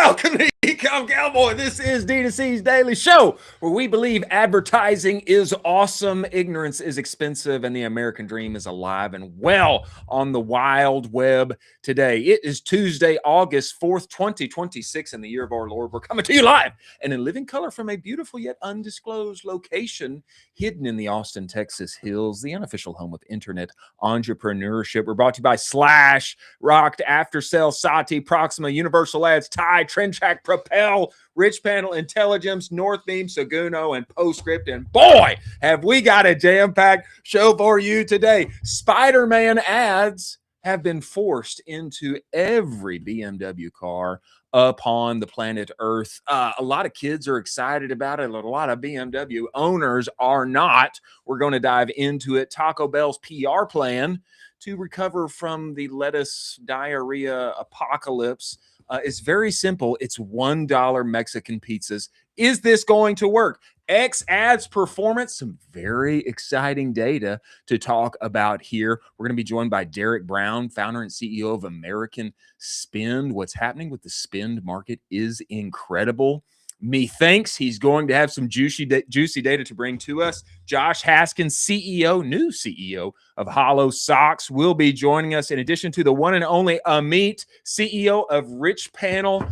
Welcome to Ecomm Cowboy. This is D2C's daily show where we believe advertising is awesome, ignorance is expensive, and the American dream is alive and well on the wild web today. It is Tuesday, August 4th, 2026, in the year of our Lord. We're coming to you live and in living color from a beautiful yet undisclosed location hidden in the Austin, Texas hills, the unofficial home of internet entrepreneurship. We're brought to you by Slash, Rocked, Aftercell, Sati, Proxima, Universal Ads, Tide, TrendTrack, Propel, Richpanel, Intelligence, Northbeam, Seguno, and Postscript. And boy, have we got a jam-packed show for you today. Spiderman ads have been forced into every BMW car upon the planet Earth. A lot of kids are excited about it. A lot of BMW owners are not. We're going to dive into it. Taco Bell's PR plan to recover from the lettuce diarrhea apocalypse is very simple. It's $1 Mexican pizzas. Is this going to work? X ads performance, some very exciting data to talk about here. We're going to be joined by Derek Brown, founder and CEO of American Spend. What's happening with the spend market is incredible. Methinks he's going to have some juicy data to bring to us. Josh Haskins, new CEO of Hollow Socks, will be joining us in addition to the one and only Amit, CEO of Richpanel.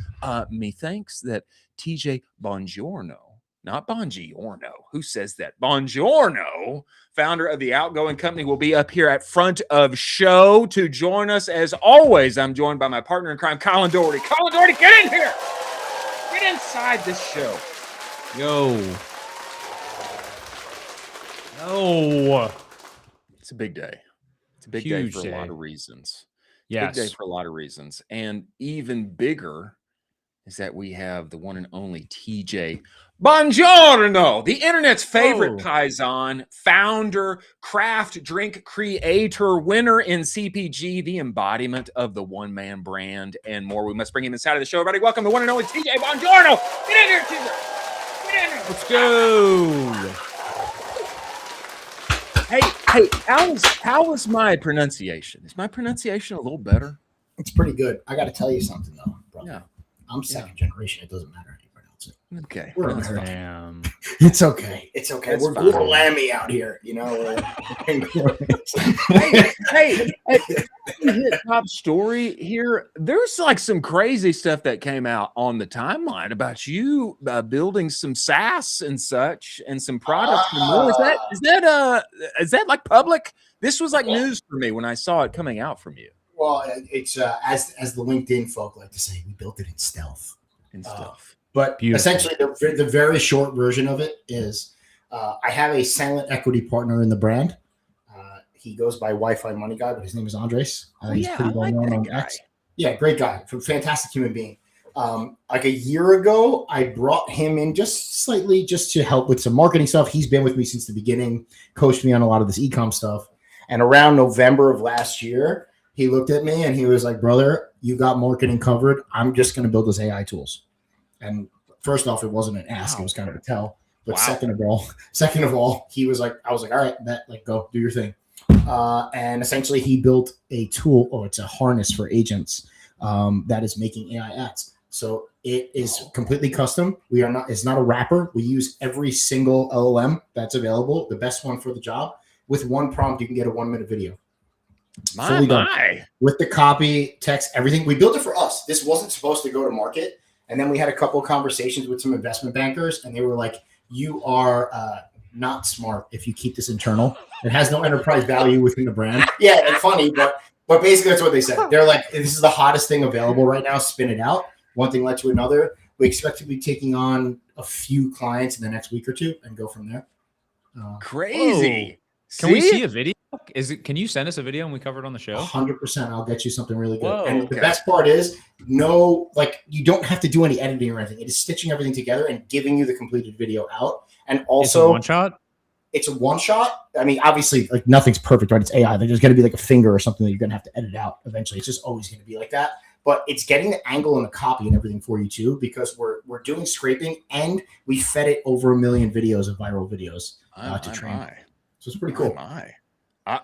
Methinks that TJ Bongiorno, not Bongiorno, who says that? Bongiorno, founder of the Outgoing Company, will be up here at front of show to join us. As always, I'm joined by my partner in crime, Colin Dougherty. Colin Dougherty, get in here! Get inside this show. Yo. It's a big day. It's a big day for a lot of reasons. Yes. Big day for a lot of reasons. And even bigger is that we have the one and only TJ Bongiorno, the internet's favorite paisan, founder, craft drink creator, winner in CPG, the embodiment of the one-man brand, and more. We must bring him inside of the show. Everybody, welcome the one and only TJ Bongiorno. Get in here, TJ. Get in here. Let's go. Hey, how was my pronunciation? Is my pronunciation a little better? It's pretty good. I got to tell you something, though, brother. Yeah. I'm second generation. It doesn't matter how you pronounce it. Okay. We're Damn. It's okay. It's okay. That's We're fine. little Lammy out here, you know. hey, top story here. There's like some crazy stuff that came out on the timeline about you building some SaaS and such, and some products. And more. Is that like public? This was like news for me when I saw it coming out from you. Well, it's as the LinkedIn folk like to say, we built it in stealth. But Beautiful. essentially, the very short version of it is I have a silent equity partner in the brand. He goes by Wi-Fi Money Guy, but his name is Andres. He's pretty well known on X. Yeah, great guy, fantastic human being. Like a year ago, I brought him in just to help with some marketing stuff. He's been with me since the beginning, coached me on a lot of this e-com stuff. And around November of last year, he looked at me and he was like, brother, you got marketing covered. I'm just going to build those AI tools. And first off, it wasn't an ask. It was kind of a tell. But second of all, he was like, I was like, all right, go do your thing. And essentially he built a tool, or it's a harness for agents that is making AI ads. So it is completely custom. It's not a wrapper. We use every single LLM that's available, the best one for the job. With one prompt, you can get a 1-minute video. My. With the copy, text, everything. We built it for us. This wasn't supposed to go to market. And then we had a couple of conversations with some investment bankers, and they were like, you are not smart if you keep this internal. It has no enterprise value within the brand. Yeah, and funny, but basically that's what they said. They're like, this is the hottest thing available right now. Spin it out. One thing led to another. We expect to be taking on a few clients in the next week or two and go from there. Crazy. Can we see a video? Can you send us a video and we cover it on the show? 100%. I'll get you something really good. Whoa, and the best part is, you don't have to do any editing or anything. It is stitching everything together and giving you the completed video out. And also, it's a one shot. It's a one shot. I mean, obviously, like nothing's perfect, right? It's AI. There's going to be like a finger or something that you're going to have to edit out eventually. It's just always going to be like that. But it's getting the angle and the copy and everything for you too, because we're doing scraping and we fed it over 1 million videos of viral videos to train. So it's pretty cool.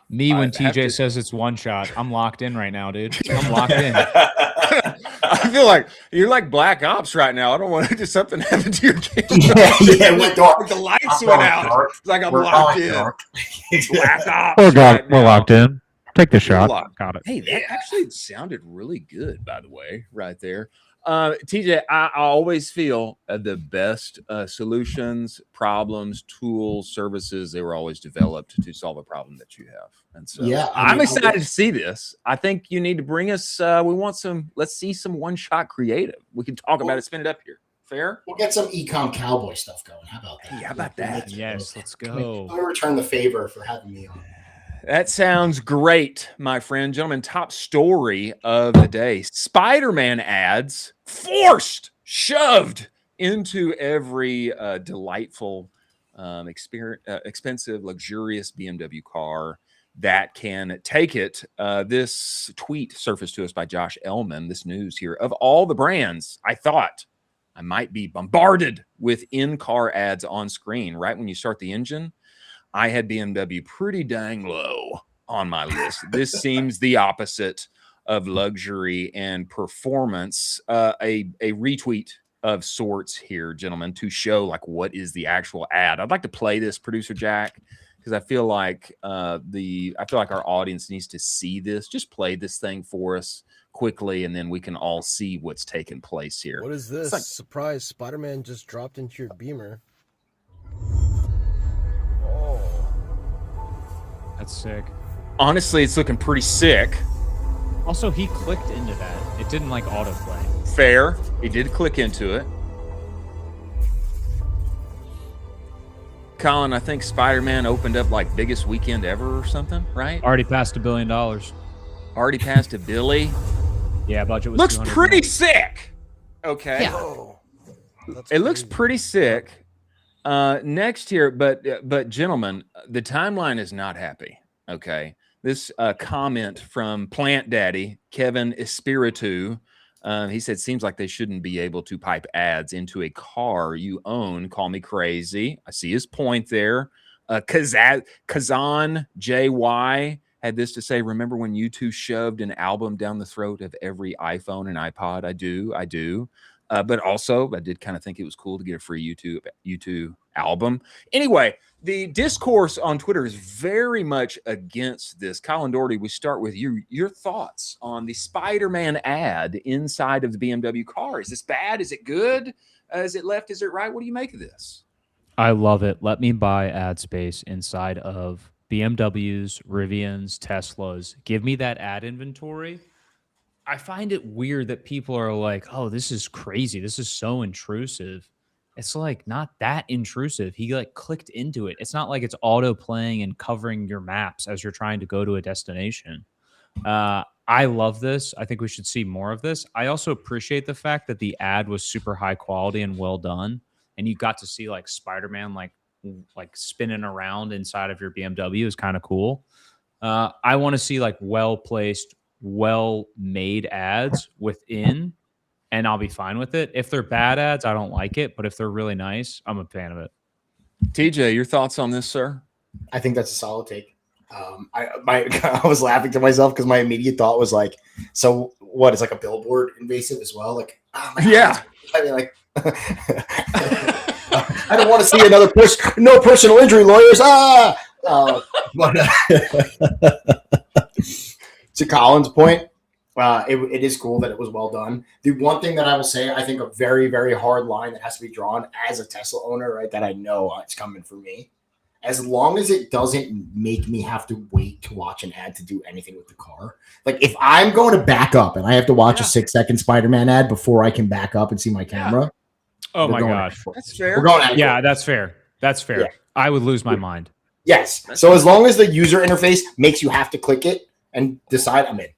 When TJ says it's one shot, I'm locked in right now, dude. I'm locked in. I feel like you're like Black Ops right now. I don't want to do something happen to your camera. It went dark. The lights went out. It's like I'm locked in. Black Ops. We're locked in. Take the shot. Got it. Hey, that actually sounded really good, by the way, right there. TJ, I always feel the best solutions, problems, tools, services, they were always developed to solve a problem that you have. And so I'm excited to see this. I think you need to bring us, let's see some one-shot creative. We can talk about it, spin it up here. Fair? We'll get some Ecomm Cowboy stuff going. How about that? Hey, how about that? Yes, let's go. I'll return the favor for having me on. That sounds great, my friend. Gentlemen, top story of the day. Spiderman ads shoved into every delightful, expensive, luxurious BMW car that can take it. This tweet surfaced to us by Josh Ellman, this news here. Of all the brands, I thought I might be bombarded with in-car ads on screen. Right when you start the engine, I had BMW pretty dang low on my list. This seems the opposite of luxury and performance. A retweet of sorts here, gentlemen, to show like what is the actual ad. I'd like to play this, producer Jack, because I feel like our audience needs to see this. Just play this thing for us quickly, and then we can all see what's taking place here. What is this? Like, surprise! Spider-Man just dropped into your Beamer. That's sick. Honestly, it's looking pretty sick. Also, he clicked into that. It didn't like autoplay. Fair. He did click into it. Colin, I think Spider-Man opened up like biggest weekend ever or something, right? Already passed $1 billion. Already passed a billy. Yeah, budget was Looks 200 pretty million. sick. Okay. Yeah. Oh, It looks pretty sick. Next here, but gentlemen, the timeline is not happy. Okay. This comment from Plant Daddy, Kevin Espiritu. He said, seems like they shouldn't be able to pipe ads into a car you own. Call me crazy. I see his point there. Kazan JY had this to say, remember when U2 shoved an album down the throat of every iPhone and iPod? I do. But also, I did kind of think it was cool to get a free U2 album. Anyway, the discourse on Twitter is very much against this. Colin Dougherty, we start with you. Your thoughts on the Spider-Man ad inside of the BMW car. Is this bad? Is it good? Is it left? Is it right? What do you make of this? I love it. Let me buy ad space inside of BMWs, Rivians, Teslas. Give me that ad inventory. I find it weird that people are like, oh, this is crazy. This is so intrusive. It's like not that intrusive. He like clicked into it. It's not like it's auto playing and covering your maps as you're trying to go to a destination. I love this. I think we should see more of this. I also appreciate the fact that the ad was super high quality and well done. And you got to see like Spider-Man like spinning around inside of your BMW is kind of cool. I want to see like well-placed, well-made ads within, and I'll be fine with it. If they're bad ads, I don't like it. But if they're really nice, I'm a fan of it. TJ, your thoughts on this, sir? I think that's a solid take. I was laughing to myself because my immediate thought was like, so what is like a billboard invasive as well? Like, oh my yeah. God. I mean, like, I don't want to see another person. No personal injury lawyers. To Colin's point, it is cool that it was well done. The one thing that I will say, I think a very, very hard line that has to be drawn as a Tesla owner, right, that I know it's coming for me. As long as it doesn't make me have to wait to watch an ad to do anything with the car. Like if I'm going to back up and I have to watch a 6-second Spider-Man ad before I can back up and see my camera. Oh my gosh. That's fair. That's fair. That's fair. Yeah. I would lose my mind. Yes. So as long as the user interface makes you have to click it and decide, I'm in.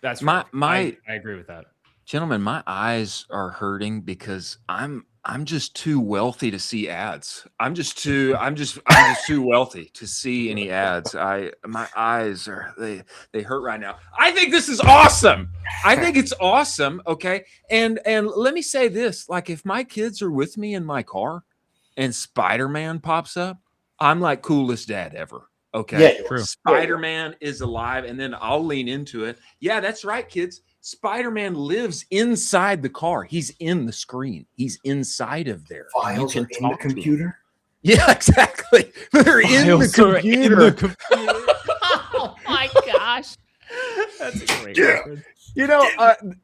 That's I agree with that. Gentlemen, my eyes are hurting because I'm just too wealthy to see ads. I'm just too wealthy to see any ads. My eyes are they hurt right now. I think this is awesome. I think it's awesome. Okay. And let me say this, like if my kids are with me in my car and Spider-Man pops up, I'm like coolest dad ever. Okay. Yeah, true. Spider-Man is alive, and then I'll lean into it. Yeah, that's right, kids. Spider-Man lives inside the car. He's in the screen. He's inside of there. Files are in the computer. Yeah, exactly. They're in the computer. Oh my gosh. That's a great reference. You know,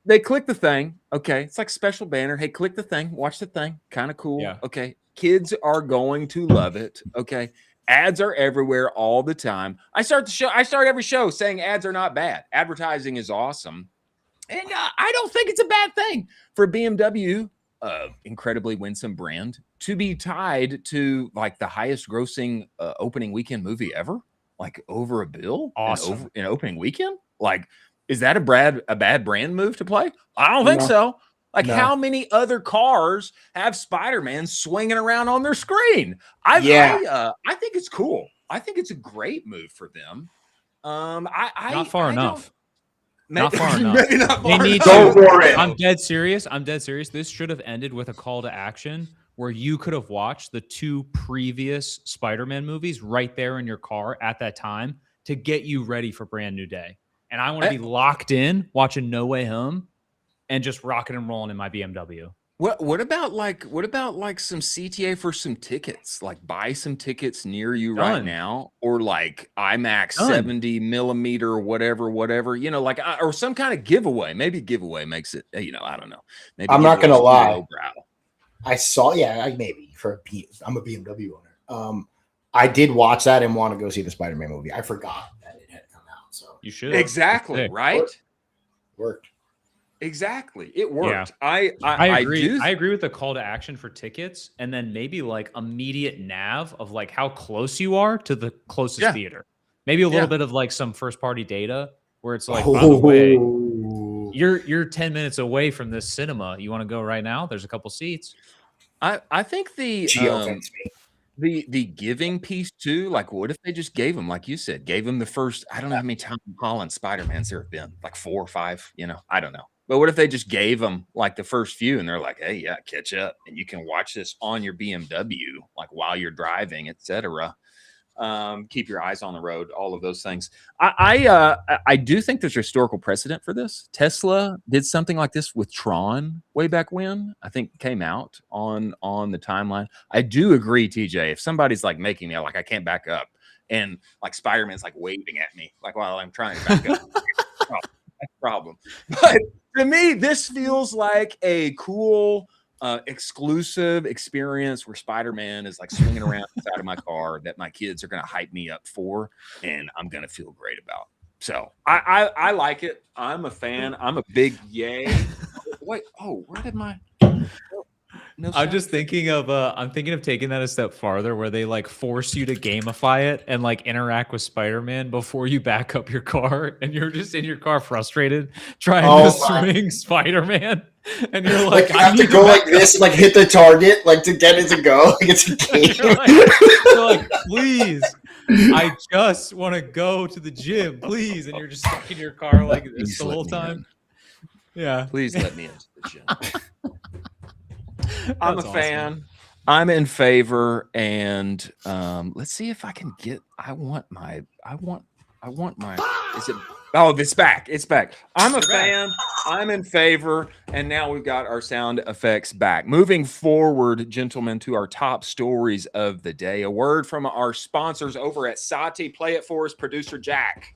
they click the thing. Okay. It's like special banner. Hey, click the thing. Watch the thing. Kind of cool. Yeah. Okay. Kids are going to love it. Okay. Ads are everywhere all the time. I start every show saying ads are not bad. Advertising is awesome. And I don't think it's a bad thing for BMW, incredibly winsome brand, to be tied to like the highest grossing opening weekend movie ever, like over $1 billion. Awesome. In opening weekend. Like, is that a bad brand move to play? I don't think so. Like, how many other cars have Spider-Man swinging around on their screen? I think it's cool. I think it's a great move for them. Not far enough. Not far enough. Maybe not far enough. Go for it. I'm dead serious. This should have ended with a call to action where you could have watched the 2 previous Spider-Man movies right there in your car at that time to get you ready for Brand New Day. And I want to be locked in watching No Way Home and just rocking and rolling in my BMW. What about like some CTA for some tickets? Like buy some tickets near you right now, or like IMAX 70 millimeter, whatever. You know, like or some kind of giveaway. Maybe giveaway makes it. You know, I don't know. Maybe I'm not gonna lie. Brow. I saw, maybe I'm a BMW owner. I did watch that and want to go see the Spider-Man movie. I forgot that it had come out. So you should exactly right. Worked. Exactly. It worked. Yeah. I agree. I agree with the call to action for tickets, and then maybe like immediate nav of like how close you are to the closest theater. Maybe a little bit of like some first party data where it's like, by the way, you're 10 minutes away from this cinema. You want to go right now? There's a couple seats. I think the giving piece too, like what if they just gave him, like you said, gave him the first, I don't know how many Tom Holland Spider-Mans there have been, like 4 or 5, you know, I don't know. But what if they just gave them like the first few and they're like, hey, yeah, catch up. And you can watch this on your BMW, like while you're driving, etc. Keep your eyes on the road, all of those things. I do think there's historical precedent for this. Tesla did something like this with Tron way back when, I think came out on the timeline. I do agree, TJ, if somebody's like making me like I can't back up and like Spider-Man's like waving at me like while I'm trying to back up. That's a problem. But to me, this feels like a cool exclusive experience where Spider-Man is like swinging around inside of my car that my kids are going to hype me up for, and I'm going to feel great about. So I like it. I'm a fan. I'm a big yay. Wait, where did my? No, I'm just thinking of taking that a step farther where they like force you to gamify it and like interact with Spider-Man before you back up your car, and you're just in your car frustrated trying to swing Spider-Man, and you're like you have to go like this, like hit the target, like to get it to go. Like it's a game. you're like, please, I just want to go to the gym, please, and you're just stuck in your car like this the whole time. Yeah, please let me into the gym. I'm a fan. I'm in favor, and let's see if I can get. I want my. Is it? Oh, it's back. It's back. I'm a fan. I'm in favor, and now we've got our sound effects back. Moving forward, gentlemen, to our top stories of the day. A word from our sponsors over at Sati. Play it for us, producer Jack.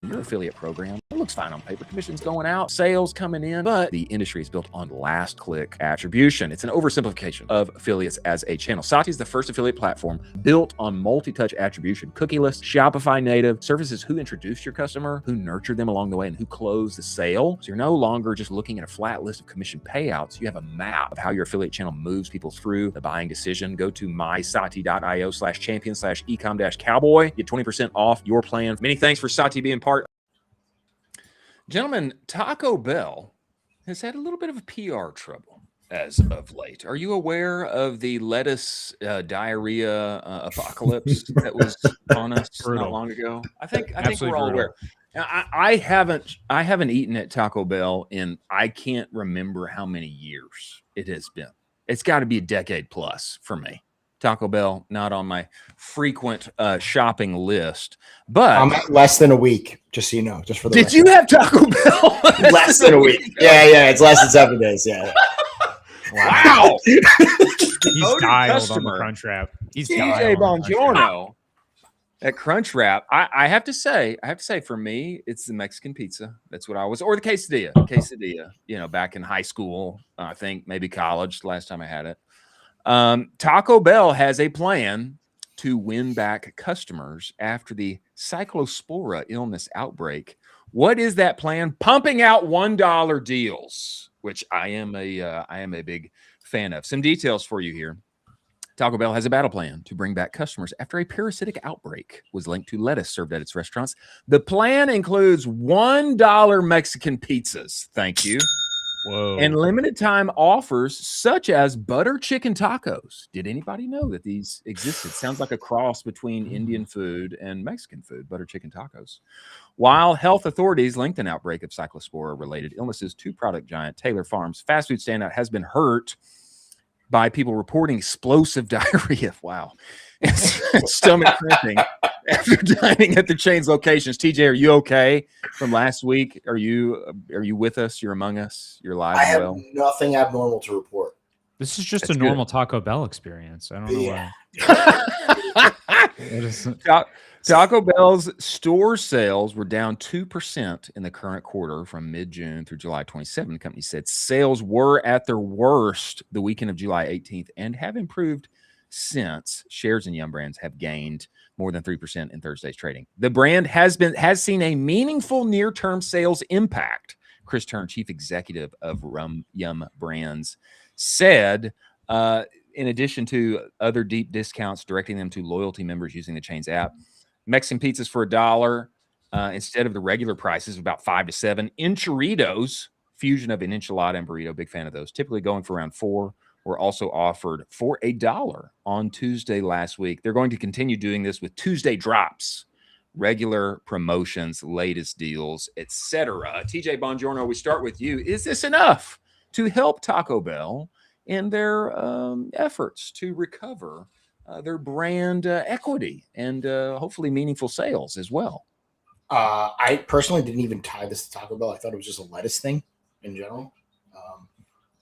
Your affiliate program, it looks fine on paper. Commissions going out, sales coming in, but the industry is built on last click attribution. It's an oversimplification of affiliates as a channel. Sati is the first affiliate platform built on multi-touch attribution, cookieless, Shopify native, services who introduced your customer, who nurtured them along the way, and who closed the sale. So you're no longer just looking at a flat list of commission payouts. You have a map of how your affiliate channel moves people through the buying decision. Go to mysati.io/champion/ecom-cowboy. Get 20% off your plan. Many thanks for Sati being part. Gentlemen, Taco Bell has had a little bit of a PR trouble as of late. Are you aware of the lettuce diarrhea apocalypse that was on us not long ago? I think we're all aware. Now, I haven't eaten at Taco Bell in I can't remember how many years it has been. It's got to be a decade plus for me. Taco Bell, not on my frequent shopping list. But I'm at less than a week, just so you know. Just for the did you have Taco Bell? less than a week? Yeah, it's less than 7 days. Yeah. Wow. He's Devoted dialed on the customer. Crunchwrap. He's TJ dialed on the Crunchwrap. Bongiorno at Crunchwrap. I have to say, for me, it's the Mexican pizza. That's what I was, or the quesadilla. You know, back in high school, I think maybe college. Last time I had it. Taco Bell has a plan to win back customers after the cyclospora illness outbreak. What is that plan? Pumping out $1 deals, which I am a big fan of. Some details for you here. Taco Bell has a battle plan to bring back customers after a parasitic outbreak was linked to lettuce served at its restaurants. The plan includes $1 Mexican pizzas. Thank you. Whoa. And limited time offers such as butter chicken tacos. Did anybody know that these existed? Sounds like a cross between Indian food and Mexican food, butter chicken tacos. While health authorities linked an outbreak of cyclospora-related illnesses to product giant Taylor Farms, fast food standout has been hurt by people reporting explosive diarrhea. Wow. Stomach cramping after dining at the chain's locations. TJ, are you okay from last week? Are you with us? You're among us. You're live. I have well. nothing abnormal to report. This is just That's a normal Taco Bell experience. I don't know why. Taco Bell's store sales were down 2% in the current quarter from mid-June through July 27. The company said sales were at their worst the weekend of July 18th and have improved since. Shares in Yum Brands have gained more than 3% in Thursday's trading. The brand has seen a meaningful near-term sales impact. Chris Turn, chief executive of Yum Brands, said, in addition to other deep discounts directing them to loyalty members using the chain's app, Mexican pizzas for $1 instead of the regular prices of about $5 to $7. Enchiladas, fusion of an enchilada and burrito, big fan of those, typically going for around $4, were also offered for $1 on Tuesday last week. They're going to continue doing this with Tuesday drops, regular promotions, latest deals, etc. TJ Bongiorno, we start with you. Is this enough to help Taco Bell in their efforts to recover their brand equity and hopefully meaningful sales as well? I personally didn't even tie this to Taco Bell. I thought it was just a lettuce thing in general.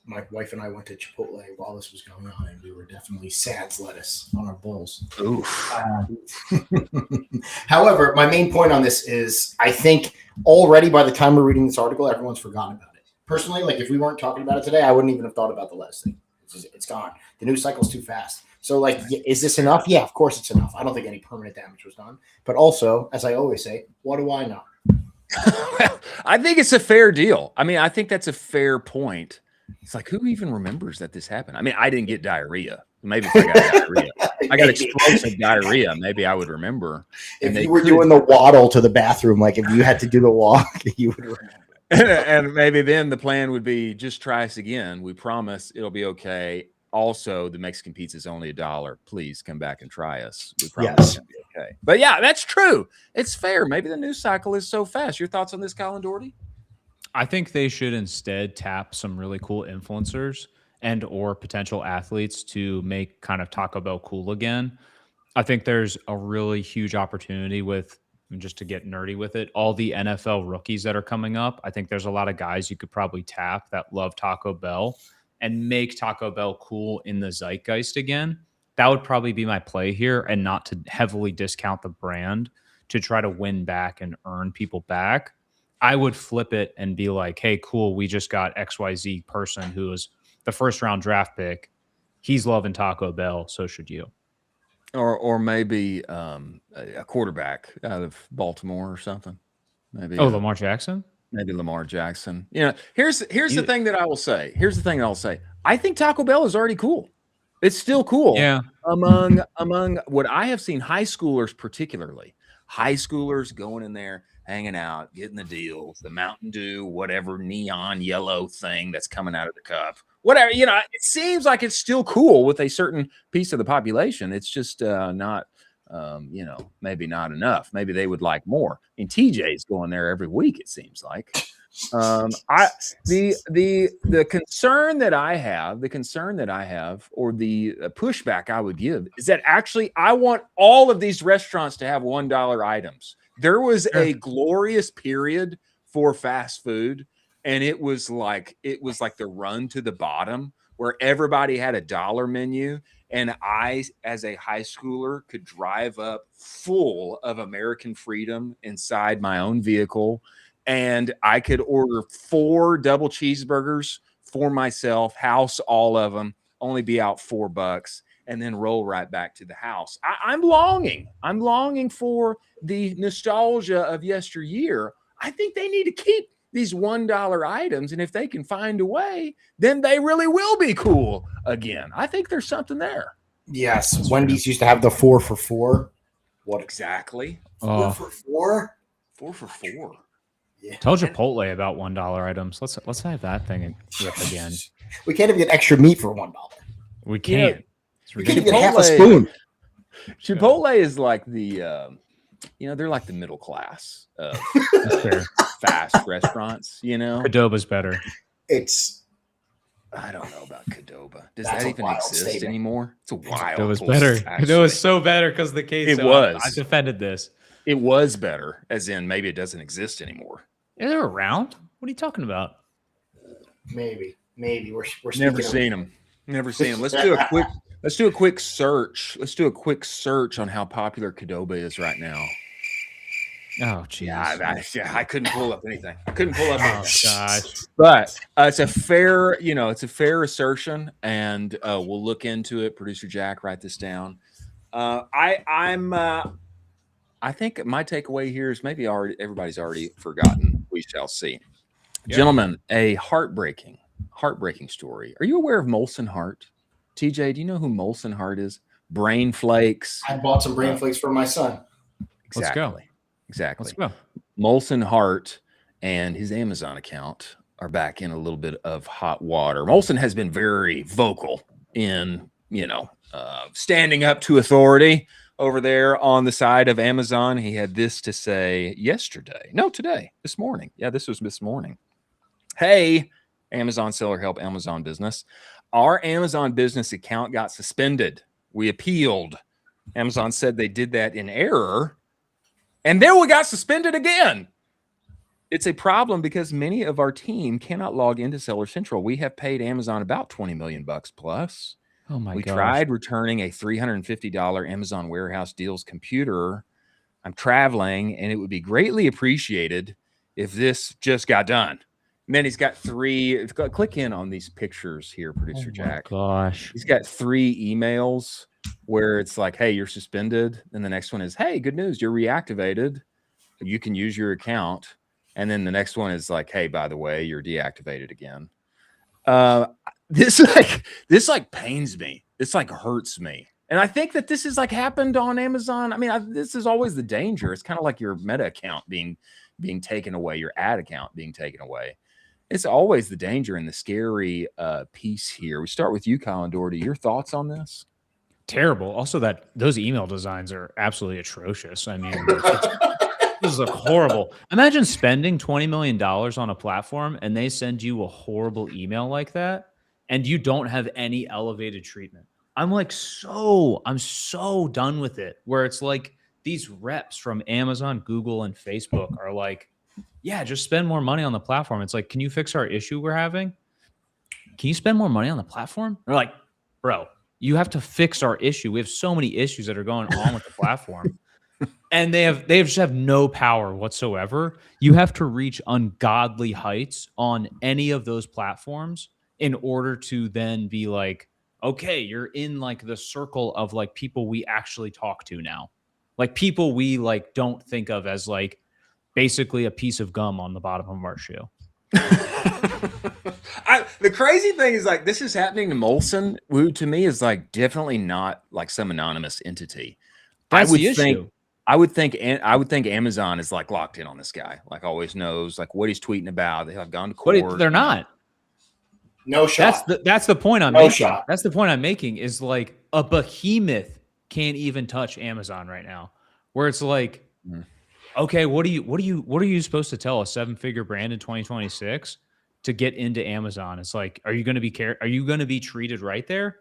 My wife and I went to Chipotle while this was going on, and we were definitely sans lettuce on our bowls. However, my main point on this is I think already by the time we're reading this article, everyone's forgotten about it. Personally, like if we weren't talking about it today, I wouldn't even have thought about the lettuce thing. It's gone. The news cycle's too fast. So, like, is this enough? Yeah, of course it's enough. I don't think any permanent damage was done. But also, as I always say, what do I know? Well, I think it's a fair deal. I mean, I think that's a fair point. It's like, who even remembers that this happened? I mean, I didn't get diarrhea. Maybe if I got diarrhea, I got explosive diarrhea. Maybe I would remember. If you were doing the waddle to the bathroom, like if you had to do the walk, you would remember. And maybe then the plan would be just try us again. We promise it'll be okay. Also, the Mexican pizza is only $1. Please come back and try us. We promise it'll be okay. But yeah, that's true. It's fair. Maybe the news cycle is so fast. Your thoughts on this, Colin Dougherty? I think they should instead tap some really cool influencers and or potential athletes to make kind of Taco Bell cool again. I think there's a really huge opportunity with, just to get nerdy with it, all the NFL rookies that are coming up. I think there's a lot of guys you could probably tap that love Taco Bell and make Taco Bell cool in the zeitgeist again. That would probably be my play here, and not to heavily discount the brand to try to win back and earn people back. I would flip it and be like, hey, cool, we just got XYZ person who is the first round draft pick. He's loving Taco Bell, so should you. Or maybe a quarterback out of Baltimore or something. Maybe Lamar Jackson? Maybe Lamar Jackson. You know, here's the thing that I will say. Here's the thing I'll say. I think Taco Bell is already cool. It's still cool. Yeah. Among what I have seen, high schoolers particularly. High schoolers going in there, hanging out, getting the deals, the Mountain Dew, whatever neon yellow thing that's coming out of the cup. Whatever, it seems like it's still cool with a certain piece of the population. It's just not maybe not enough. Maybe they would like more. I mean, TJ's going there every week, it seems like. The concern that I have, or the pushback I would give is that actually I want all of these restaurants to have $1 items. There was a glorious period for fast food, and it was like the run to the bottom where everybody had a dollar menu. And I, as a high schooler, could drive up full of American freedom inside my own vehicle. And I could order 4 double cheeseburgers for myself, house all of them, only be out $4, and then roll right back to the house. I'm longing for the nostalgia of yesteryear. I think they need to keep these $1 items. And if they can find a way, then they really will be cool again. I think there's something there. Yes. Wendy's used to have the 4 for $4. What exactly? 4 for $4? 4 for $4. Yeah. Tell Chipotle about $1 items. Let's have that thing again. We can't even get extra meat for $1. We can't. We can't even get half a spoon. Chipotle is like the, they're like the middle class of fast restaurants. Qdoba's better. I don't know about Qdoba. Does that even exist anymore? It's a wild. Qdoba's better. Qdoba's so better because the case. I defended this. It was better, as in maybe it doesn't exist anymore. Yeah, they're around. What are you talking about? Maybe we're never seen them. Never seen them. Let's do a quick search. Let's do a quick search on how popular Qdoba is right now. Oh, geez. Yeah, I couldn't pull up anything. Gosh. But it's a fair, assertion, and we'll look into it. Producer Jack, write this down. I think my takeaway here is maybe everybody's already forgotten. We shall see. Yep. Gentlemen, a heartbreaking story. Are you aware of Molson Hart? TJ, do you know who Molson Hart is? Brain flakes. I bought some brain flakes for my son. Exactly. Let's go. Molson Hart and his Amazon account are back in a little bit of hot water. Molson has been very vocal in, standing up to authority over there on the side of Amazon. He had this to say this morning. Yeah, this was this morning. Hey, Amazon seller help Amazon business. Our Amazon business account got suspended. We appealed. Amazon said they did that in error. And then we got suspended again. It's a problem because many of our team cannot log into Seller Central. We have paid Amazon about $20 million plus. Oh my gosh. We tried returning a $350 Amazon Warehouse Deals computer. I'm traveling, and it would be greatly appreciated if this just got done. And then he's got 3. Click in on these pictures here, Producer Jack. Gosh. He's got 3 emails where it's like, hey, you're suspended. And the next one is, hey, good news, you're reactivated. You can use your account. And then the next one is like, hey, by the way, you're deactivated again. This pains me. This hurts me. And I think that this is happened on Amazon. I mean, this is always the danger. It's kind of like your Meta account being taken away, your ad account being taken away. It's always the danger and the scary piece here. We start with you, Colin Dougherty. Your thoughts on this? Terrible. Also, that those email designs are absolutely atrocious. I mean, this is horrible. Imagine spending $20 million on a platform and they send you a horrible email like that, and you don't have any elevated treatment. I'm so done with it. Where it's like these reps from Amazon, Google, and Facebook are like, yeah, just spend more money on the platform. It's like, can you fix our issue we're having? Can you spend more money on the platform? They're like, bro, you have to fix our issue. We have so many issues that are going on with the platform. And they just have no power whatsoever. You have to reach ungodly heights on any of those platforms in order to then be like, okay, you're in the circle of people we actually talk to now. People we don't think of as basically a piece of gum on the bottom of our shoe. The crazy thing is this is happening to Molson, who to me is definitely not some anonymous entity. That's the issue. I would think Amazon is locked in on this guy, always knows what he's tweeting about. They have gone to court. But they're not. No shot. That's the point I'm making. That's the point I'm making is a behemoth can't even touch Amazon right now. Where it's like, okay, what are you supposed to tell a 7-figure brand in 2026 to get into Amazon? It's like, are you going to be treated right there?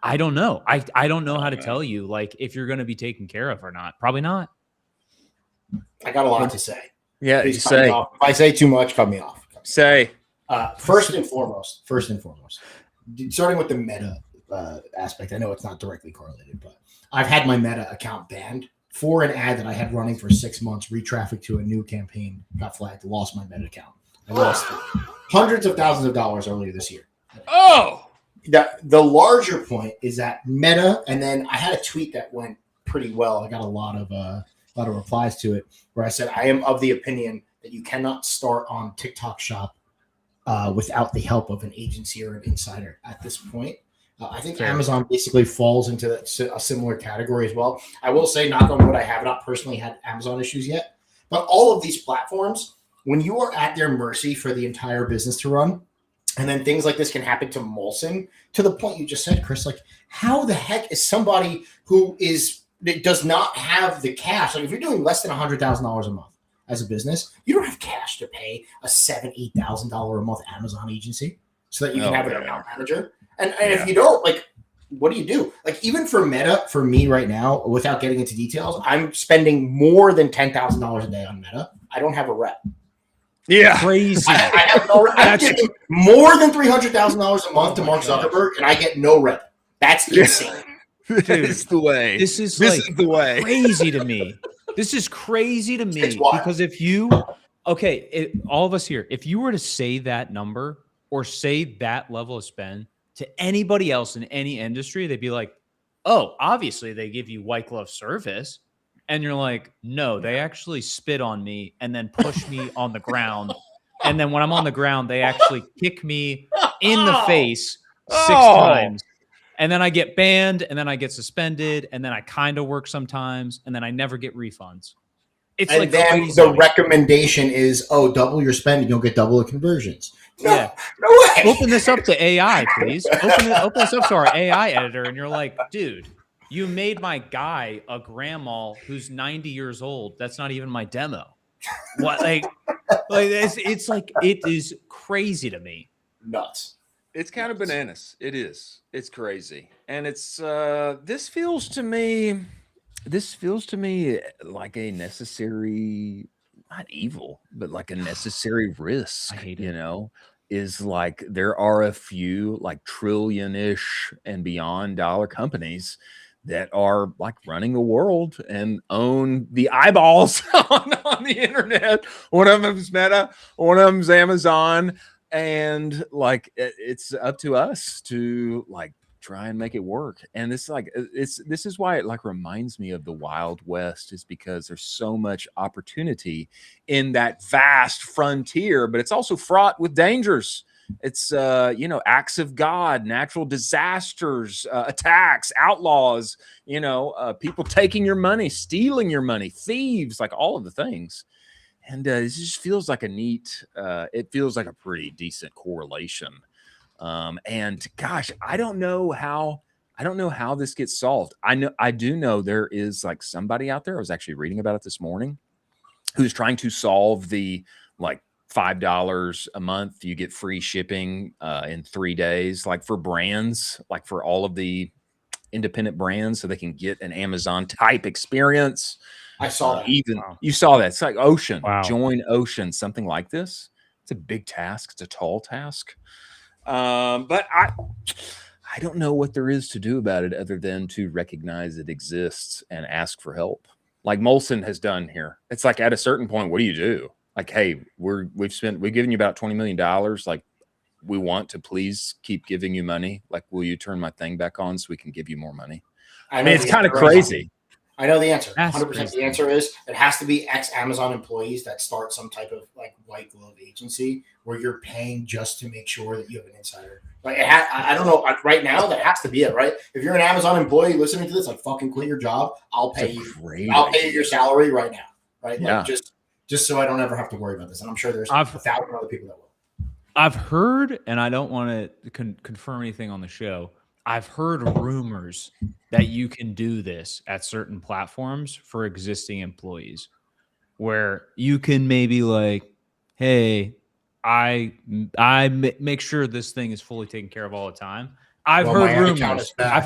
I don't know. I don't know how to tell you, like, if you're going to be taken care of or not. Probably not. I got a lot to say. Yeah, Please cut me off. If I say too much, cut me off. Say. First and foremost, starting with the Meta aspect. I know it's not directly correlated, but I've had my Meta account banned for an ad that I had running for 6 months, retrafficked to a new campaign, got flagged, lost my Meta account. I lost hundreds of thousands of dollars earlier this year. Oh! The larger point is that Meta, and then I had a tweet that went pretty well. I got a lot of replies to it where I said, I am of the opinion that you cannot start on TikTok Shop without the help of an agency or an insider at this point. I think Amazon basically falls into a similar category as well. I will say, knock on wood, I have not personally had Amazon issues yet. But all of these platforms, when you are at their mercy for the entire business to run, and then things like this can happen to Molson, to the point you just said, Chris, like, how the heck is somebody who does not have the cash? Like, if you're doing less than $100,000 a month as a business, you don't have cash to pay a $7,000-$8,000 a month Amazon agency so that you can have an account manager. And if you don't, like, what do? Like, even for Meta, for me right now, without getting into details, I'm spending more than $10,000 a day on Meta. I don't have a rep. Yeah, crazy. I have no rep. I'm giving more than $300,000 a month to Mark Zuckerberg, and I get no rep. That's insane. Dude, it's the way. This is the way. Crazy to me. This is crazy to me because if you, all of us here, if you were to say that number or say that level of spend to anybody else in any industry, they'd be like, oh, obviously they give you white glove service. And you're like, no, they actually spit on me and then push me on the ground. And then when I'm on the ground, they actually kick me in the face 6 times. And then I get banned, and then I get suspended, and then I kind of work sometimes, and then I never get refunds. It's and like then crazy. The recommendation is, double your spend and you'll get double the conversions. No way. Open this up to AI, please. Open this up to our AI editor, and you're like, dude, you made my guy a grandma who's 90 years old. That's not even my demo. What? It's like, it is crazy to me. Nuts. It's kind of bananas. It is. It's crazy. And it's this feels to me like a necessary, not evil, but like a necessary risk. I hate it. Is like there are a few like trillion-ish and beyond dollar companies that are like running the world and own the eyeballs on the internet. One of them's Meta, one of them's Amazon. And like it's up to us to like try and make it work. And this is why it like reminds me of the Wild West, is because there's so much opportunity in that vast frontier, but it's also fraught with dangers. It's acts of God, natural disasters, attacks, outlaws, people taking your money, stealing your money, thieves, like all of the things. And it just feels like it feels like a pretty decent correlation. And gosh, I don't know how this gets solved. I do know there is like somebody out there, I was actually reading about it this morning, who's trying to solve the like $5 a month, you get free shipping in 3 days, like for brands, like for all of the independent brands, so they can get an Amazon type experience. I saw that. You saw that. It's like Ocean. Wow. Join Ocean, something like this. It's a big task. It's a tall task. But I don't know what there is to do about it other than to recognize it exists and ask for help. Like Molson has done here. It's like at a certain point, what do you do? Like, hey, we've given you about $20 million. Like, we want to please keep giving you money. Like, will you turn my thing back on so we can give you more money? I mean, it's kind of crazy. I know the answer. 100%. The answer is it has to be ex-Amazon employees that start some type of like white glove agency where you're paying just to make sure that you have an insider. Like I don't know. Right now, that has to be it, right? If you're an Amazon employee listening to this, like fucking quit your job. I'll pay you. I'll pay your salary right now, right? Yeah. Like just so I don't ever have to worry about this. And I'm sure there's 1,000 other people that will. I've heard, and I don't want to confirm anything on the show, I've heard rumors that you can do this at certain platforms for existing employees, where you can maybe like, hey, make sure this thing is fully taken care of all the time. I've heard rumors. I've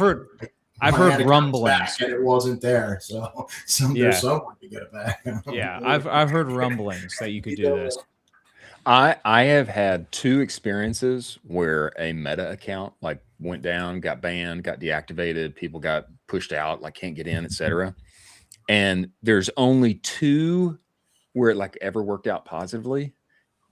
heard rumblings. And it wasn't there, so there's someone to get it back. Yeah, I've heard rumblings that you could do this. I have had 2 experiences where a Meta account like went down, got banned, got deactivated, people got pushed out, like can't get in, etc. And there's only 2 where it like ever worked out positively.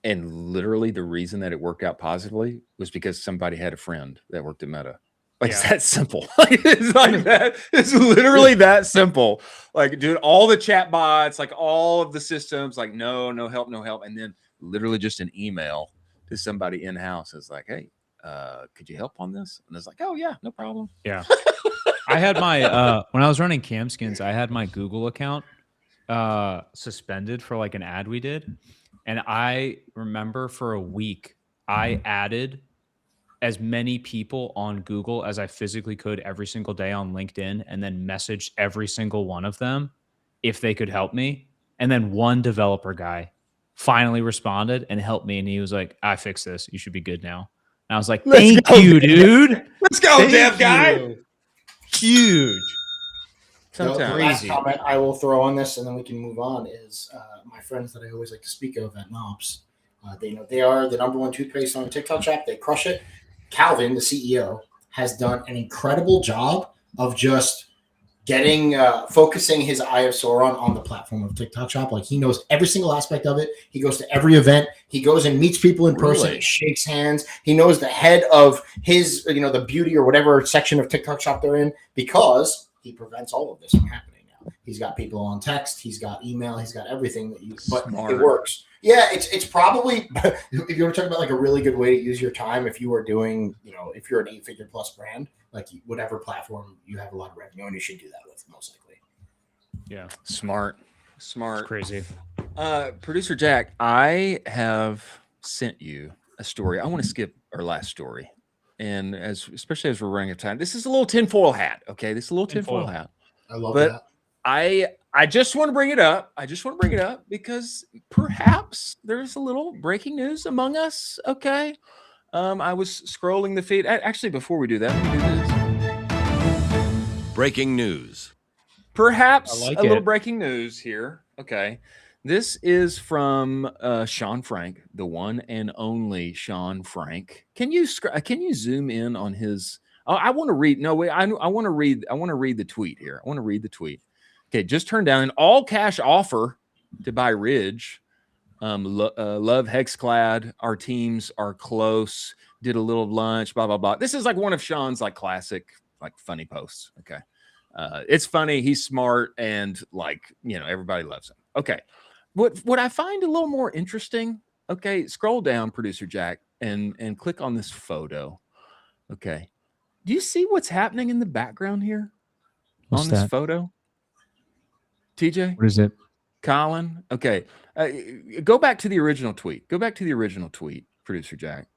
And literally the reason that it worked out positively was because somebody had a friend that worked at Meta. Like it's that simple. It's like that. It's literally that simple. Like, dude, all the chat bots, like all of the systems, like no help. And then literally just an email to somebody in-house is like, hey, could you help on this? And it's like, oh yeah, no problem. Yeah. I had my when I was running Camskins, I had my Google account suspended for like an ad we did. And I remember for a week, I added as many people on Google as I physically could every single day on LinkedIn, and then messaged every single one of them if they could help me. And then one developer guy finally responded and helped me. And he was like, I fixed this. You should be good now. And I was like, thank you, dude. Let's go, dev guy. Huge. The last comment I will throw on this, and then we can move on, is my friends that I always like to speak of at Knobs. They know they are the #1 toothpaste on TikTok shop. They crush it. Calvin, the CEO, has done an incredible job of just getting focusing his eye of Sauron on the platform of TikTok shop. Like he knows every single aspect of it. He goes to every event. He goes and meets people in person. He shakes hands. He knows the head of his, the beauty or whatever section of TikTok shop they're in, because he prevents all of this from happening now. He's got people on text. He's got email. He's got everything that it works. Yeah, it's probably, if you want to talk about like a really good way to use your time, if you are doing, if you're an 8-figure plus brand, like whatever platform you have a lot of revenue on, you should do that with, most likely. Yeah. Smart. It's crazy. Producer Jack, I have sent you a story. I want to skip our last story. And especially as we're running out of time, this is a little tinfoil hat. Okay. This is a little tinfoil hat. I love that. I just want to bring it up. Because perhaps there's a little breaking news among us. Okay. I was scrolling the feed. Actually, before we do that, let me do this. Breaking news. Perhaps a little breaking news here. Okay. This is from Sean Frank, the one and only Sean Frank. Can you zoom in on his? Oh, I want to read. No, wait. I want to read. I want to read the tweet here. I want to read the tweet. Okay, just turned down an all-cash offer to buy Ridge. Love Hexclad. Our teams are close. Did a little lunch. Blah blah blah. This is like one of Sean's like classic like funny posts. Okay, it's funny. He's smart and like everybody loves him. Okay, what I find a little more interesting. Okay, scroll down, Producer Jack, and click on this photo. Okay, do you see what's happening in the background here on this photo? TJ? What is it? Colin? Okay. Go back to the original tweet. Producer Jack.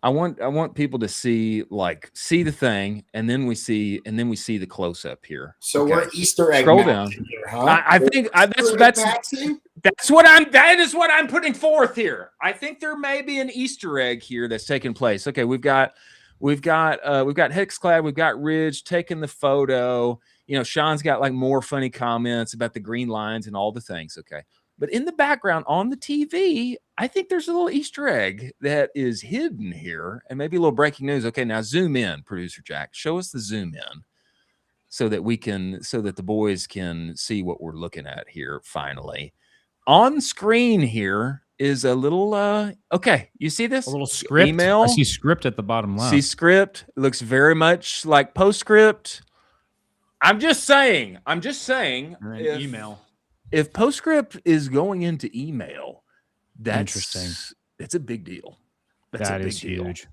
I want people to see the thing, and then we see the close up here. So we're Easter egg. Scroll down. Here, huh? I think that's what I'm putting forth here. I think there may be an Easter egg here that's taking place. Okay, we've got Hexclad, we've got Ridge taking the photo. Sean's got like more funny comments about the green lines and all the things. Okay. But in the background on the TV, I think there's a little Easter egg that is hidden here and maybe a little breaking news. Okay. Now zoom in, Producer Jack, show us the zoom in so that the boys can see what we're looking at here. Finally on screen here is a little, okay. You see this? A little script. Email. I see script at the bottom left. See script. It looks very much like postscript. I'm just saying. Email. If PostScript is going into email, that's interesting. It's a big deal. That is huge.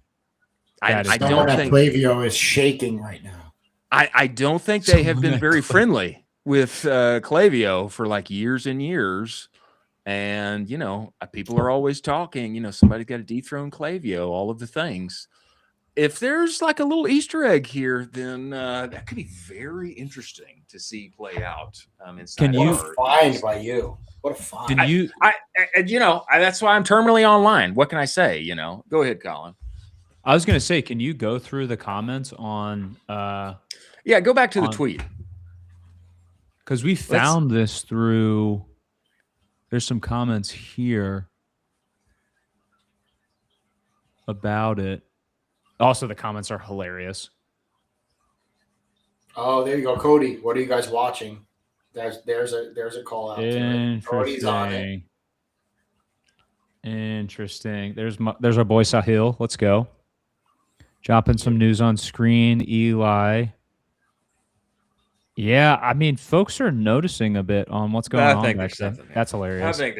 I don't think Klaviyo is shaking right now. I don't think they have been very friendly with Klaviyo for like years and years. And people are always talking. Somebody's got to dethrone Klaviyo. All of the things. if there's like a little Easter egg here, then that could be very interesting to see play out. Inside What a find by you. What a find. That's why I'm terminally online. What can I say? Go ahead, Colin. I was going to say, can you go through the comments on? Go back to the tweet. Because we found this through. There's some comments here about it. Also, the comments are hilarious. Oh, there you go, Cody. What are you guys watching? There's a call out. Cody's on it. Interesting. There's our boy Sahil. Let's go. Dropping some news on screen. Eli. Yeah, I mean, folks are noticing a bit on what's going on back there. That's hilarious. I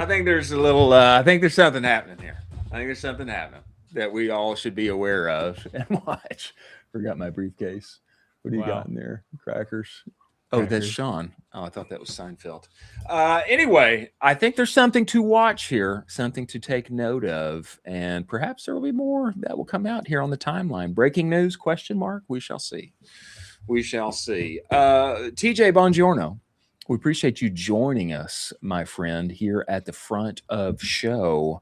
think there's a little. I think there's something happening here. I think there's something happening that we all should be aware of and watch. Forgot my briefcase. What do you got in there? Crackers. Oh, that's Sean. Oh, I thought that was Seinfeld. Anyway, I think there's something to watch here, something to take note of, and perhaps there will be more that will come out here on the timeline. Breaking news? ? We shall see. We shall see. TJ Bongiorno, we appreciate you joining us, my friend, here at the front of show.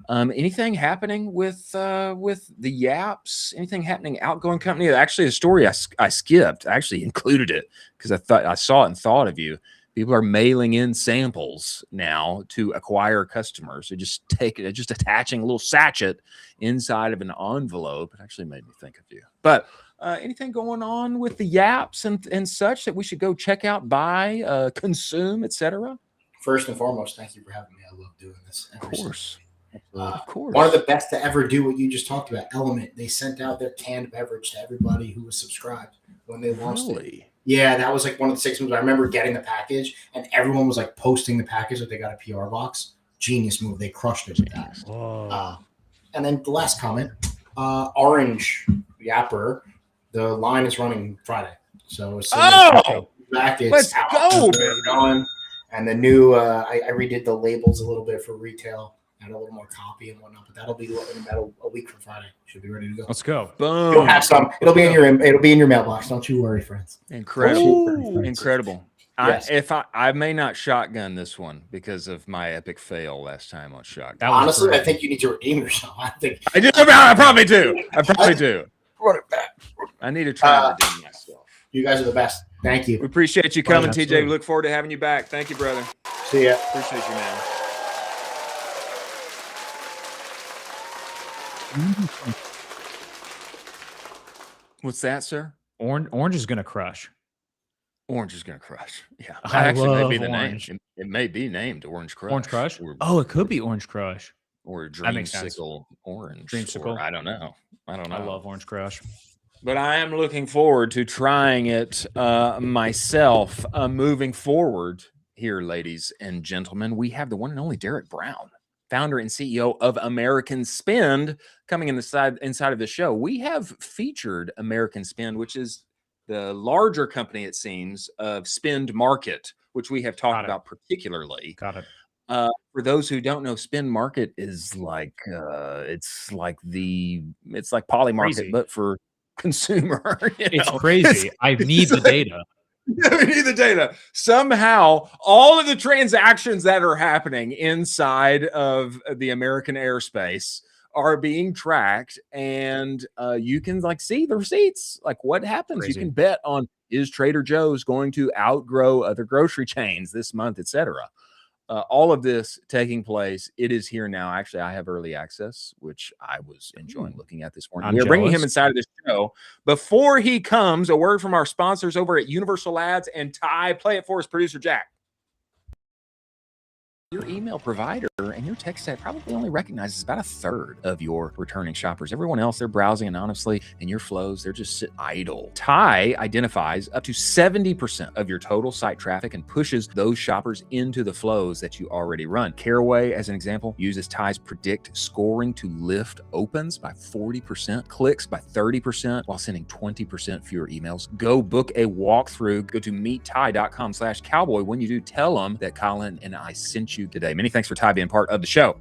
Anything happening with the Yaps? Anything happening? Outgoing company? Actually, a story I skipped. I actually included it because I saw it and thought of you. People are mailing in samples now to acquire customers. They're just attaching a little sachet inside of an envelope. It actually made me think of you. But anything going on with the Yaps and such that we should go check out, buy, consume, etc.? First and foremost, thank you for having me. I love doing this. Of course. One of the best to ever do what you just talked about, Element. They sent out their canned beverage to everybody who was subscribed when they launched it. Yeah, that was like one of the 6 months. I remember getting the package, and everyone was like posting the package that they got a PR box. Genius move. They crushed it with that. And then the last comment, Orange Yapper. The line is running Friday, so as soon as back, let's go, baby. And the new, I redid the labels a little bit for retail, add a little more copy and whatnot. But that'll be in about a week from Friday. Should be ready to go. Let's go. Boom. You'll have some. It'll be in your mailbox. Don't you worry, friends. Incredible. Incredible. Yes. I may not shotgun this one because of my epic fail last time on shotgun. Honestly, I think you need to redeem yourself. I probably do. Run it back. I need to try to redeem myself. You guys are the best. Thank you. We appreciate you coming, TJ. We look forward to having you back. Thank you, brother. See ya. Appreciate you, man. What's that, sir? Orange is gonna crush. Orange is gonna crush. Yeah, I love may be the orange. name. It may be named Orange Crush. Orange Crush. It could be Orange Crush. Or That makes sense. Dreamsicle Orange. Dreamsicle. I don't know. I love Orange Crush. But I am looking forward to trying it myself. Moving forward here, ladies and gentlemen, we have the one and only Derek Brown, founder and CEO of American Spend, coming inside of the show. We have featured American Spend, which is the larger company, it seems, of Spend Market, which we have talked about particularly. Got it. For those who don't know, Spend Market is like it's like Poly Market, but for consumer. It's crazy. I need the data. We need the data. Somehow, all of the transactions that are happening inside of the American airspace are being tracked, and you can see the receipts. Like what happens? Crazy. You can bet on, is Trader Joe's going to outgrow other grocery chains this month, etc. All of this taking place. It is here now. Actually, I have early access, which I was enjoying looking at this morning. We're bringing him inside of this show. Before he comes, a word from our sponsors over at Universal Ads and Ty. Play it for us, producer Jack. Your email provider and your tech stack probably only recognizes about a third of your returning shoppers. Everyone else, they're browsing anonymously, and your flows, they're just sit idle. Ty identifies up to 70% of your total site traffic and pushes those shoppers into the flows that you already run. Caraway, as an example, uses Ty's predict scoring to lift opens by 40%, clicks by 30%, while sending 20% fewer emails. Go book a walkthrough. Go to meetty.com/cowboy. When you do, tell them that Colin and I sent you today. Many thanks for Ty being part of the show.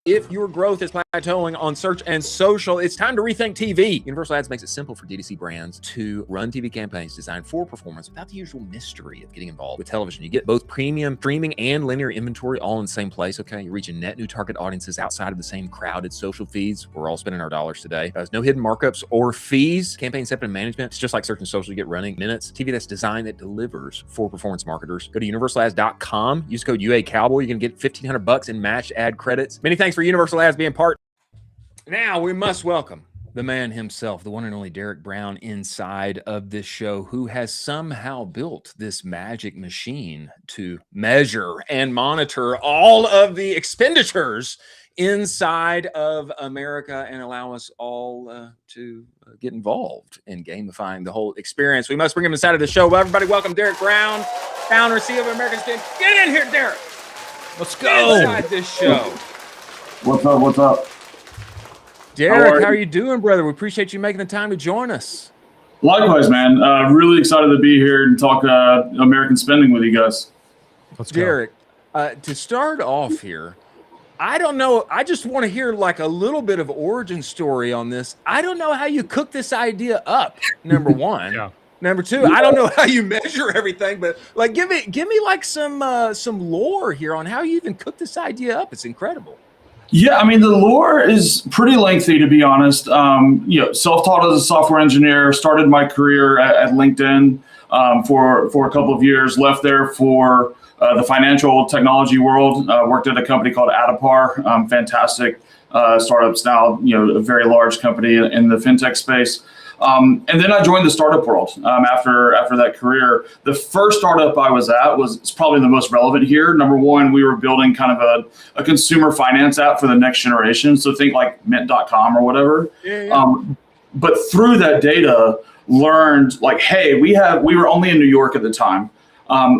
If your growth is tolling on search and social. It's time to rethink TV. Universal Ads makes it simple for D2C brands to run TV campaigns designed for performance without the usual mystery of getting involved with television. You get both premium streaming and linear inventory all in the same place. Okay, you're reaching net new target audiences outside of the same crowded social feeds. We're all spending our dollars today. There's no hidden markups or fees. Campaign separate management. It's just like search and social. You get running minutes. TV that's designed, that delivers for performance marketers. Go to universalads.com. Use code UA Cowboy. You're gonna get $1,500 in matched ad credits. Many thanks for Universal Ads being part. Now we must welcome the man himself, the one and only Derek Brown, inside of this show, who has somehow built this magic machine to measure and monitor all of the expenditures inside of America and allow us all to get involved in gamifying the whole experience. We must bring him inside of the show. Well, everybody, welcome Derek Brown, founder and CEO of American Spin. Get in here, Derek. Let's go. Inside this show. What's up? What's up? Derek, how are you doing, brother? We appreciate you making the time to join us. Likewise, man. Really excited to be here and talk American spending with you guys. Let's go. Derek, to start off here, I don't know. I just want to hear like a little bit of origin story on this. I don't know how you cook this idea up. Number one. Yeah. Number two, I don't know how you measure everything, but like give me like some lore here on how you even cook this idea up. It's incredible. Yeah, I mean, the lore is pretty lengthy, to be honest. Self-taught as a software engineer, started my career at LinkedIn for a couple of years, left there for the financial technology world, worked at a company called Adapar, fantastic startups now, a very large company in the fintech space. And then I joined the startup world after that career. The first startup I was at was probably the most relevant here. Number one, we were building kind of a consumer finance app for the next generation. So think like mint.com or whatever. Yeah. But through that data, learned like, hey, we were only in New York at the time.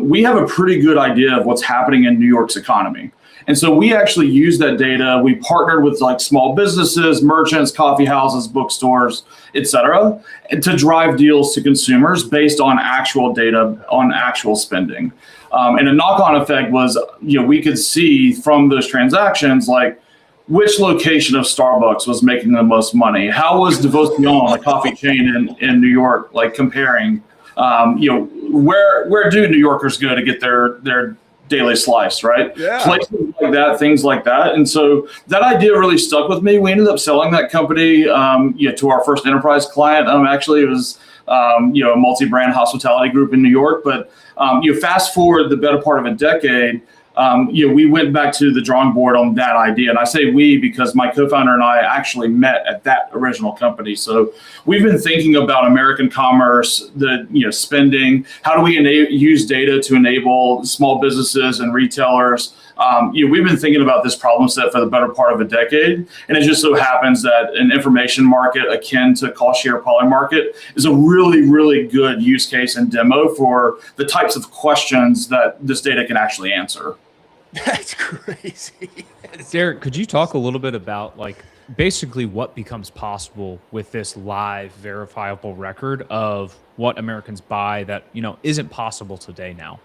We have a pretty good idea of what's happening in New York's economy. And so we actually used that data. We partnered with like small businesses, merchants, coffee houses, bookstores, et cetera, to drive deals to consumers based on actual data, on actual spending. And a knock-on effect was, we could see from those transactions, like which location of Starbucks was making the most money. How was Devotion, a coffee chain in New York, like comparing, where do New Yorkers go to get their daily slice, right? Yeah. Places like that, things like that. And so that idea really stuck with me. We ended up selling that company to our first enterprise client. Actually, it was a multi-brand hospitality group in New York. But fast forward the better part of a decade, we went back to the drawing board on that idea. And I say we because my co-founder and I actually met at that original company. So we've been thinking about American commerce, spending. How do we use data to enable small businesses and retailers? We've been thinking about this problem set for the better part of a decade. And it just so happens that an information market akin to cost share polymarket is a really, really good use case and demo for the types of questions that this data can actually answer. That's crazy. Derek, could you talk a little bit about like basically what becomes possible with this live verifiable record of what Americans buy that, isn't possible today now?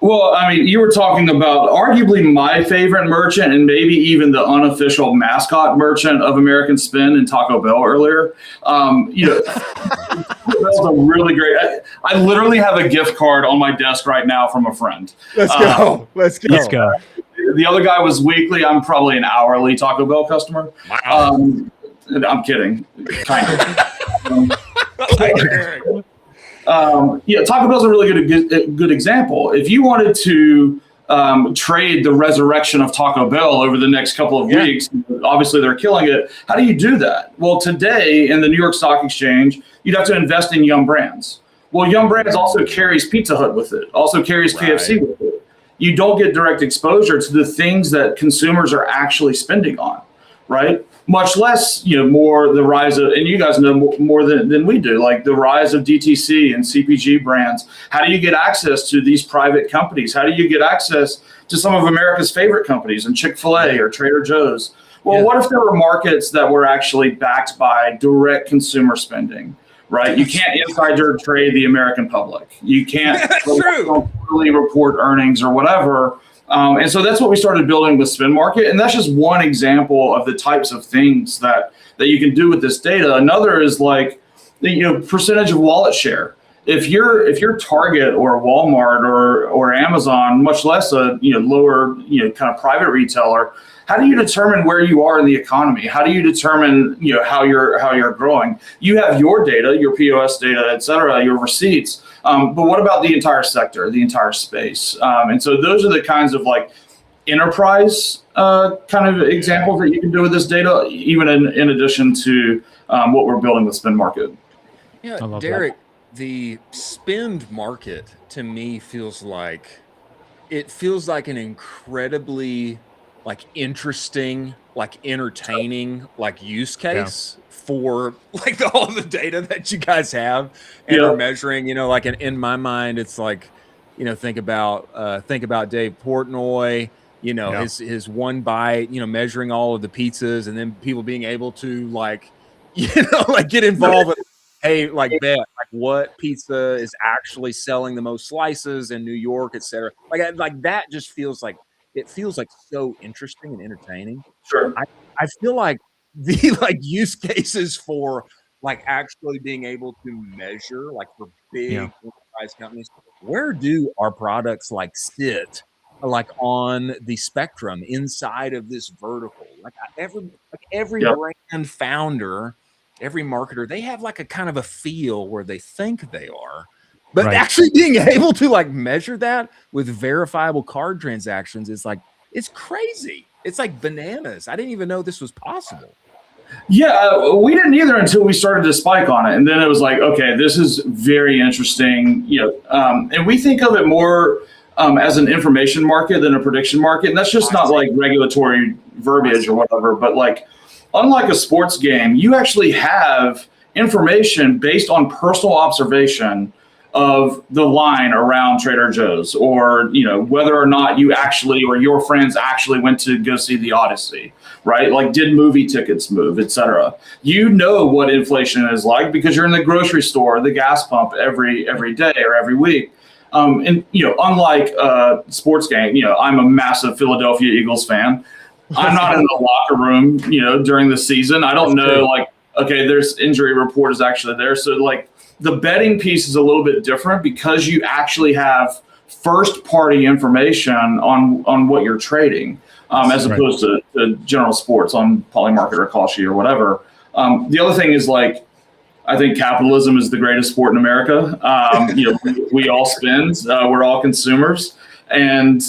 Well, I mean, you were talking about arguably my favorite merchant and maybe even the unofficial mascot merchant of American Spin and Taco Bell earlier. That was a really great. I literally have a gift card on my desk right now from a friend. Let's go. Let's go. The other guy was weekly. I'm probably an hourly Taco Bell customer. Wow. I'm kidding. Kind of. Taco Bell's a really good example. If you wanted to trade the resurrection of Taco Bell over the next couple of weeks, obviously they're killing it. How do you do that? Well, today in the New York Stock Exchange, you'd have to invest in Yum Brands. Well, Yum Brands also carries Pizza Hut with it, also carries KFC with it. You don't get direct exposure to the things that consumers are actually spending on, right? Much less, more the rise of, and you guys know more than we do, like the rise of DTC and CPG brands. How do you get access to these private companies? How do you get access to some of America's favorite companies and Chick-fil-A or Trader Joe's? Well, what if there were markets that were actually backed by direct consumer spending, right? You can't insider trade the American public. You can't really report earnings or whatever. And so that's what we started building with Spin Market. And that's just one example of the types of things that you can do with this data. Another is like, percentage of wallet share. If you're Target or Walmart or Amazon, much less a lower kind of private retailer, how do you determine where you are in the economy? How do you determine how you're growing? You have your data, your POS data, et cetera, your receipts. But what about the entire sector, the entire space? And so those are the kinds of like enterprise kind of examples that you can do with this data, even in addition to what we're building with Spin Market. Yeah, Derek, the spend market to me feels like an incredibly like interesting, like entertaining, like use case for like all the data that you guys have and are measuring. Like in my mind, it's like, think about Dave Portnoy. His one bite. Measuring all of the pizzas, and then people being able to like, like get involved with. Hey, like bet, like what pizza is actually selling the most slices in New York, et cetera. Like that just feels like so interesting and entertaining. Sure. I feel like the like use cases for like actually being able to measure, like for big enterprise companies, where do our products like sit like on the spectrum inside of this vertical? Like every brand founder, every marketer, they have like a kind of a feel where they think they are, but actually being able to like measure that with verifiable card transactions is like, it's crazy. It's like bananas. I didn't even know this was possible. Yeah, we didn't either until we started to spike on it. And then it was like, okay, this is very interesting. And we think of it more as an information market than a prediction market. And that's just not like regulatory verbiage or whatever, but like, unlike a sports game, you actually have information based on personal observation of the line around Trader Joe's, or whether or not you actually or your friends actually went to go see the Odyssey, right? Like, did movie tickets move, et cetera? You know what inflation is like because you're in the grocery store, or the gas pump every day or every week. And unlike a sports game, I'm a massive Philadelphia Eagles fan. I'm not in the locker room, during the season. I don't know, like, okay, there's injury report is actually there. So like the betting piece is a little bit different because you actually have first party information on what you're trading, as opposed to general sports on Polymarket or Kalshi or whatever. The other thing is like, I think capitalism is the greatest sport in America. We all spend, we're all consumers. And,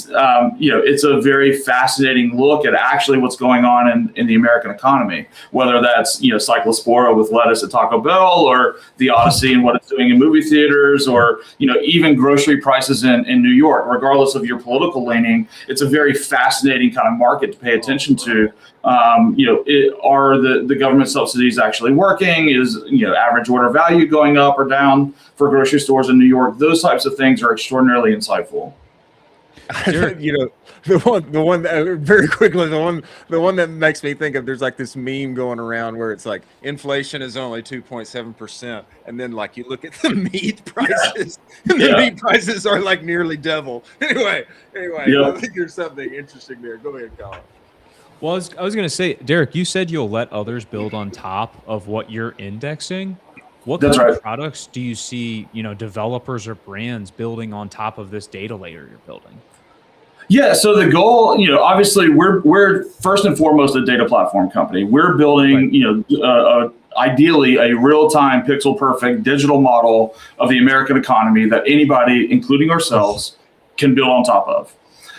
it's a very fascinating look at actually what's going on in the American economy, whether that's, Cyclospora with lettuce at Taco Bell, or the Odyssey and what it's doing in movie theaters, or, even grocery prices in New York. Regardless of your political leaning, it's a very fascinating kind of market to pay attention to. Are the government subsidies actually working? Is, average order value going up or down for grocery stores in New York? Those types of things are extraordinarily insightful. The one that, very quickly, the one that makes me think of, there's like this meme going around where it's like inflation is only 2.7%, and then like you look at the meat prices, and the meat prices are like nearly double. Anyway, I think there's something interesting there. Go ahead, Colin. Well, I was going to say, Derek, you said you'll let others build on top of what you're indexing. What kind of products do you see, developers or brands building on top of this data layer you're building? Yeah, so the goal, obviously we're first and foremost a data platform company. We're building, ideally a real-time pixel perfect digital model of the American economy that anybody, including ourselves, can build on top of.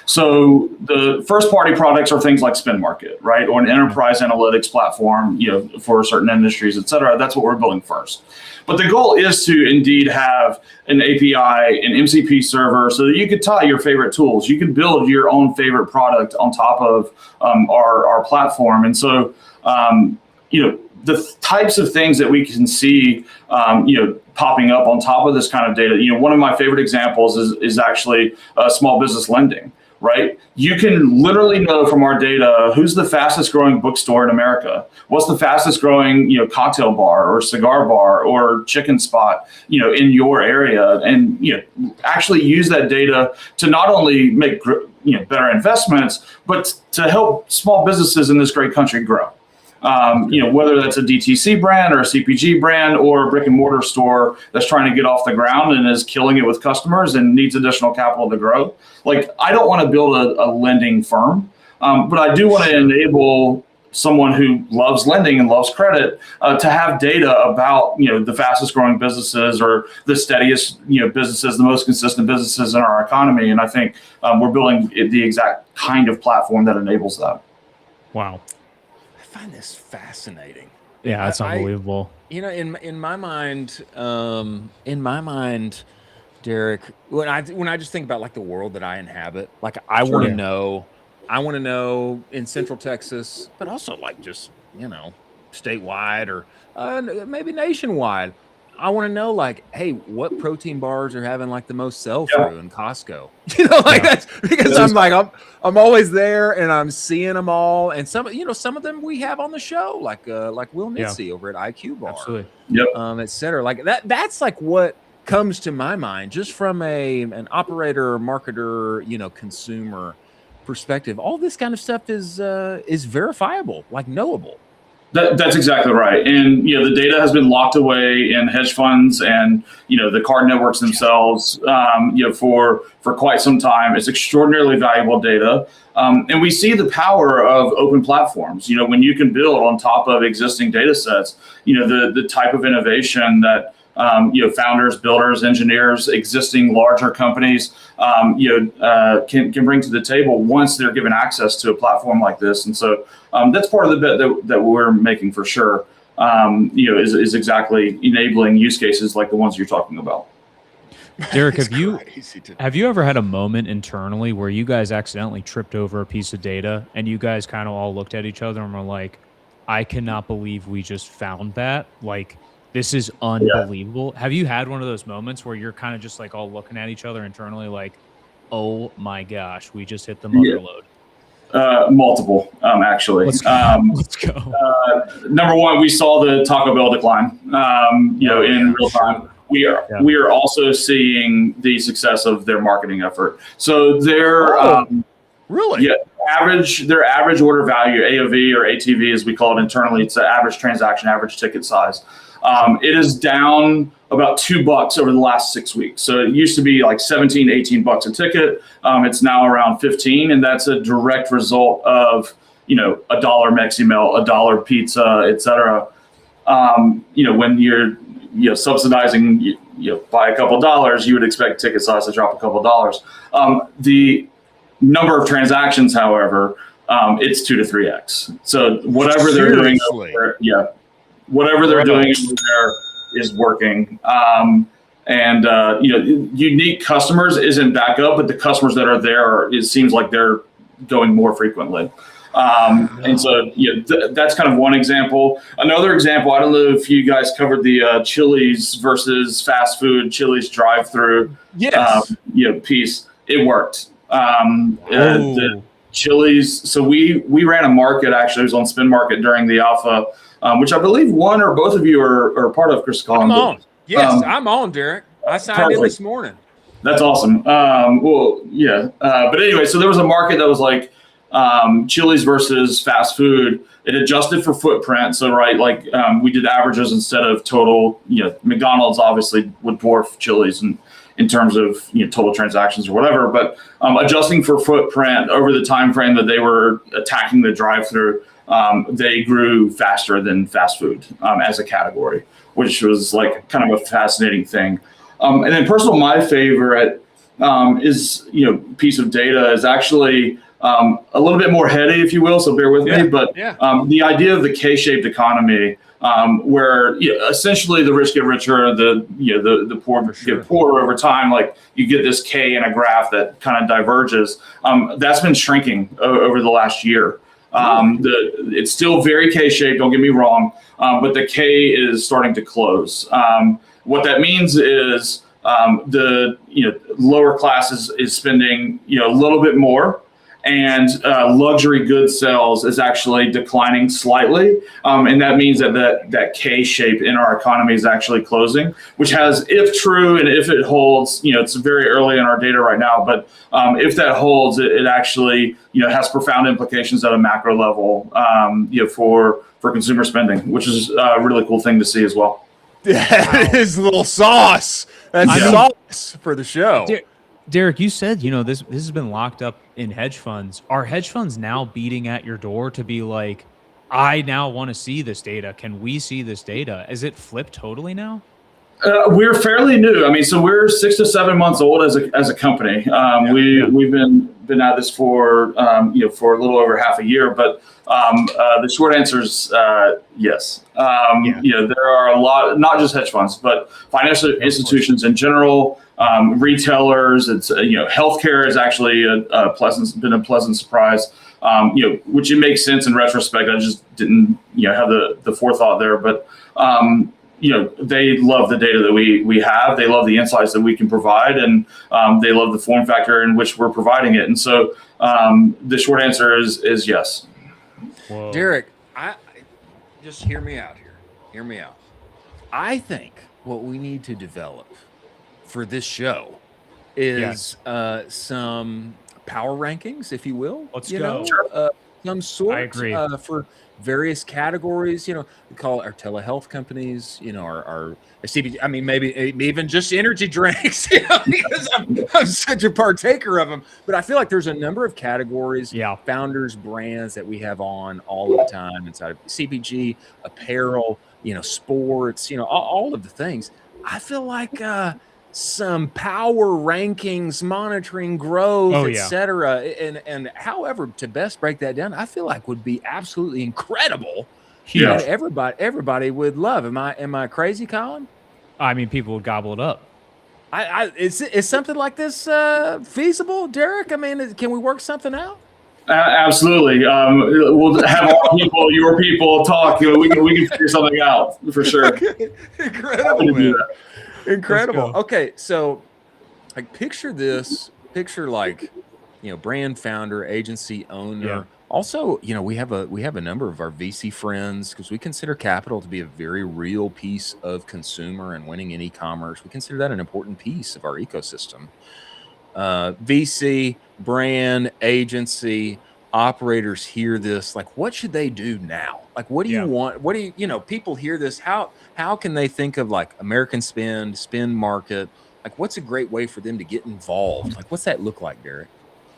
So the first party products are things like Spin Market, right? Or an enterprise analytics platform, for certain industries, et cetera. That's what we're building first. But the goal is to indeed have an API, an MCP server, so that you could tie your favorite tools. You can build your own favorite product on top of our platform. And so, the types of things that we can see, popping up on top of this kind of data. One of my favorite examples is actually small business lending. Right? You can literally know from our data who's the fastest growing bookstore in America, what's the fastest growing, cocktail bar or cigar bar or chicken spot, in your area, and actually use that data to not only make better investments, but to help small businesses in this great country grow. Whether that's a DTC brand or a CPG brand or a brick and mortar store that's trying to get off the ground and is killing it with customers and needs additional capital to grow. Like, I don't want to build a lending firm, but I do want to enable someone who loves lending and loves credit to have data about the fastest growing businesses or the steadiest businesses, the most consistent businesses in our economy. And I think we're building the exact kind of platform that enables that. Wow. I find this fascinating. Yeah, that's unbelievable. In my mind, Derek, when I just think about like the world that I inhabit, like I want to know in Central Texas, but also like just statewide or maybe nationwide. I want to know, like, hey, what protein bars are having like the most sell through in Costco? That's because I'm always there and I'm seeing them all. And some of them we have on the show, like Will Nitzy over at IQ Bar, absolutely, et cetera. Like that's like what comes to my mind just from an operator, marketer, consumer perspective. All this kind of stuff is verifiable, like knowable. That's exactly right. And, the data has been locked away in hedge funds and, the card networks themselves, for quite some time. It's extraordinarily valuable data. And we see the power of open platforms. When you can build on top of existing data sets, the type of innovation that, founders, builders, engineers, existing larger companies, can bring to the table once they're given access to a platform like this. And so that's part of the bet that we're making for sure, is exactly enabling use cases like the ones you're talking about. Derek, have you ever had a moment internally where you guys accidentally tripped over a piece of data and you guys kind of all looked at each other and were like, I cannot believe we just found that? Like, this is unbelievable. Yeah. Have you had one of those moments where you're kind of just like all looking at each other internally like, oh my gosh, we just hit the mother load? Multiple, actually. Let's go. Number one, we saw the Taco Bell decline, in real time. We are also seeing the success of their marketing effort. So really? Yeah. Their average order value, AOV or ATV as we call it internally, it's the average transaction, average ticket size. It is down about $2 over the last 6 weeks. So it used to be like 17, 18 bucks a ticket. It's now around 15. And that's a direct result of, $1 Mexi Melt, $1 pizza, et cetera. When you're subsidizing, by a couple dollars, you would expect ticket size to drop a couple dollars. The number of transactions, however, it's 2 to 3x. So whatever they're doing over there, whatever they're doing over there is working. Unique customers isn't back up, but the customers that are there, it seems like they're going more frequently. And so, that's kind of one example. Another example, I don't know if you guys covered the Chili's versus fast food, Chili's drive-through piece. It worked. The Chili's, so we ran a market, actually, it was on Spin Market during the alpha, which I believe one or both of you are part of, Chris Colin. I'm on. Yes, I'm on, Derek. I signed in this morning. That's awesome. But anyway, so there was a market that was like Chili's versus fast food. It adjusted for footprint. So, we did averages instead of total. McDonald's obviously would dwarf Chili's in terms of total transactions or whatever. But adjusting for footprint over the time frame that they were attacking the drive-through, they grew faster than fast food as a category, which was like kind of a fascinating thing. And then personal, my favorite is, piece of data is actually a little bit more heady, if you will. So bear with me. But the idea of the K-shaped economy, where essentially the rich get richer, the poor get poorer over time. Like you get this K in a graph that kind of diverges. That's been shrinking over the last year. It's still very K-shaped, don't get me wrong, but the K is starting to close. What that means is the lower class is spending a little bit more, and luxury goods sales is actually declining slightly, and that means that K shape in our economy is actually closing, which has, if true and if it holds, it's very early in our data right now, but if that holds, it actually has profound implications at a macro level, for consumer spending, which is a really cool thing to see as well. That is a little sauce. That's sauce for the show. Derek, you said, this has been locked up in hedge funds. Are hedge funds now beating at your door to be like, I now want to see this data. Can we see this data? Is it flipped totally now? We're fairly new. I mean, so we're 6 to 7 months old as a company. We've been at this for for a little over half a year, but the short answer is yes. There are a lot, not just hedge funds, but financial institutions in general, retailers. It's healthcare is actually been a pleasant surprise. Which it makes sense in retrospect. I just didn't have the forethought there, but. They love the data that we have. They love the insights that we can provide, and they love the form factor in which we're providing it. And so the short answer is yes. Whoa. Derek, I just hear me out here. Hear me out. I think what we need to develop for this show is some power rankings, if you will. Let's go. Some sort. I agree. For various categories, we call it our telehealth companies, our CBD. I mean, maybe even just energy drinks, because I'm such a partaker of them. But I feel like there's a number of categories, founders, brands that we have on all of the time inside of CPG, apparel, sports, all of the things. I feel like some power rankings, monitoring growth, etc. And however to best break that down, I feel like would be absolutely incredible. And everybody would love. Am I crazy, Colin? I mean, people would gobble it up. Is something like this feasible, Derek? I mean, can we work something out? Absolutely. We'll have your people talk. We can figure something out for sure. Incredible, man. Incredible. Okay, so like picture this. Picture like brand founder, agency owner. Yeah. Also, we have a number of our VC friends, because we consider capital to be a very real piece of consumer and winning in e-commerce. We consider that an important piece of our ecosystem. VC, brand, agency, operators hear this, like, what should they do now? Like, what do you want? What do people hear this? How can they think of like American spend market? Like, what's a great way for them to get involved? Like, what's that look like, Derek?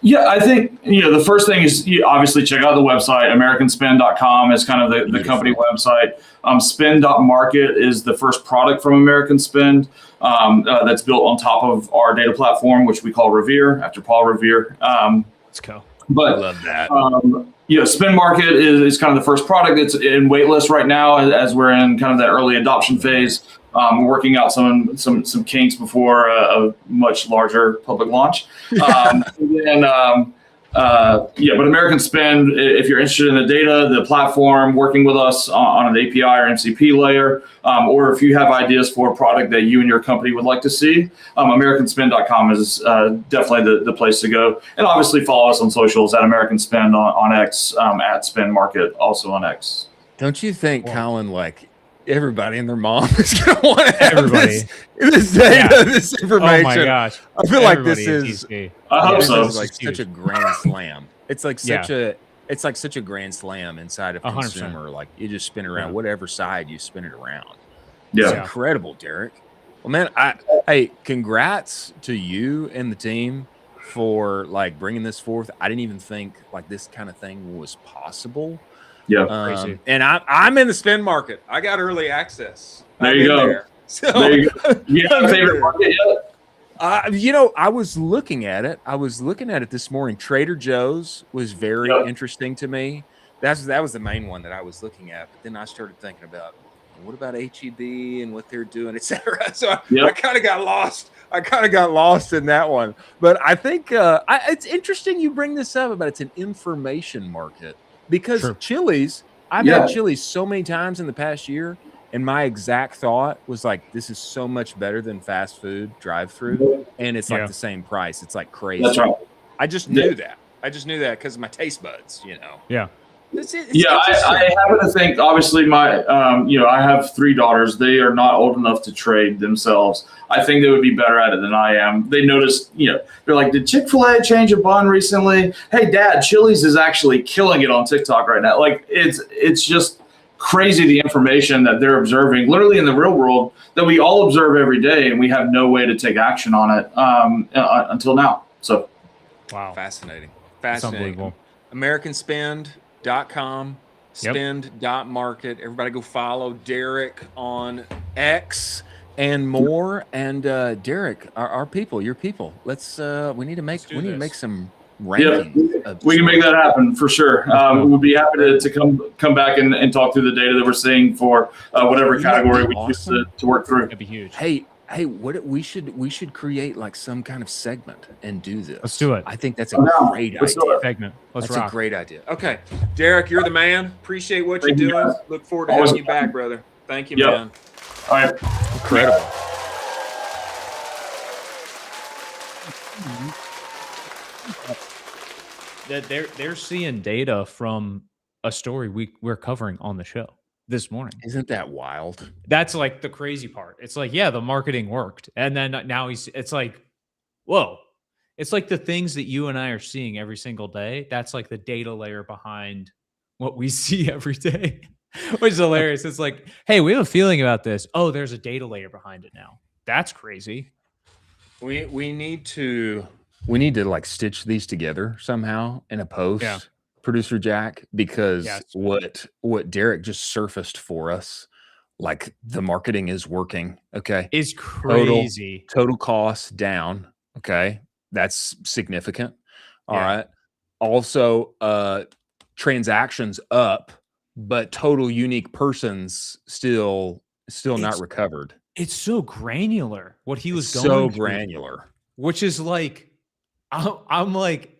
Yeah, I think, the first thing is you obviously check out the website. AmericanSpend.com is kind of the company website. Spend.market is the first product from American Spend that's built on top of our data platform, which we call Revere, after Paul Revere. Let's go. But I love that. Spend Market is kind of the first product. It's in waitlist right now as we're in kind of that early adoption phase. We're working out some kinks before a much larger public launch. But American Spend, if you're interested in the data, the platform, working with us on an API or MCP layer, or if you have ideas for a product that you and your company would like to see, AmericanSpend.com is definitely the place to go. And obviously follow us on socials at American Spend on X, at Spend Market, also on X. Don't you think, Colin, like everybody and their mom is going to want to have this data, this information? Oh my gosh. I feel like this is, I hope so. Is like such a grand slam. It's like such a grand slam inside of consumer. 100%. Like you just spin it around whatever side you spin it around. Yeah. It's incredible, Derek. Well, man, hey, congrats to you and the team for like bringing this forth. I didn't even think like this kind of thing was possible. Yeah, and I'm in the spend market. I got early access. There you go. So, there you go. You have a favorite market yet? I was looking at it. This morning. Trader Joe's was very interesting to me. That was the main one that I was looking at. But then I started thinking about what about HEB and what they're doing, etc. So I kind of got lost. In that one. But I think it's interesting you bring this up about it's an information market. Because Chili's, I've had Chili's so many times in the past year, and my exact thought was like, this is so much better than fast food drive-through, and it's like the same price. It's like crazy. That's right. I just knew that. I just knew that because of my taste buds, Yeah. It's I happen to think, obviously, my, I have 3 daughters. They are not old enough to trade themselves. I think they would be better at it than I am. They noticed, they're like, did Chick-fil-A change a bun recently? Hey, Dad, Chili's is actually killing it on TikTok right now. Like, it's just crazy the information that they're observing, literally in the real world, that we all observe every day, and we have no way to take action on it until now. So, wow, fascinating. That's unbelievable. AmericanSpend.com, spend.market. Everybody go follow Derek on X and more. And Derek, our people, your people. We need to make some rankings. Yeah, we can make that happen for sure. We'll be happy to come back and talk through the data that we're seeing for whatever category we choose to work through. That'd be huge. Hey, what we should create like some kind of segment and do this. Let's do it. I think that's a great idea. Segment. That's a great idea. Okay, Derek, you're the man. Appreciate what you're doing. Look forward to having you back, brother. Thank you, man. All right. Incredible. That they're seeing data from a story we're covering on the show this morning. Isn't that wild? That's like the crazy part. It's like, yeah, the marketing worked. And then now it's like, whoa. It's like the things that you and I are seeing every single day. That's like the data layer behind what we see every day, which is hilarious. It's like, hey, we have a feeling about this. Oh, there's a data layer behind it now. That's crazy. We need to like stitch these together somehow in a post. Yeah. Producer Jack, because what Derek just surfaced for us, like the marketing is working. Okay. Is crazy. Total costs down. Okay. That's significant. All right. Also, transactions up, but total unique persons still not recovered. It's so granular what he was going so through, granular, which is like, I'm like,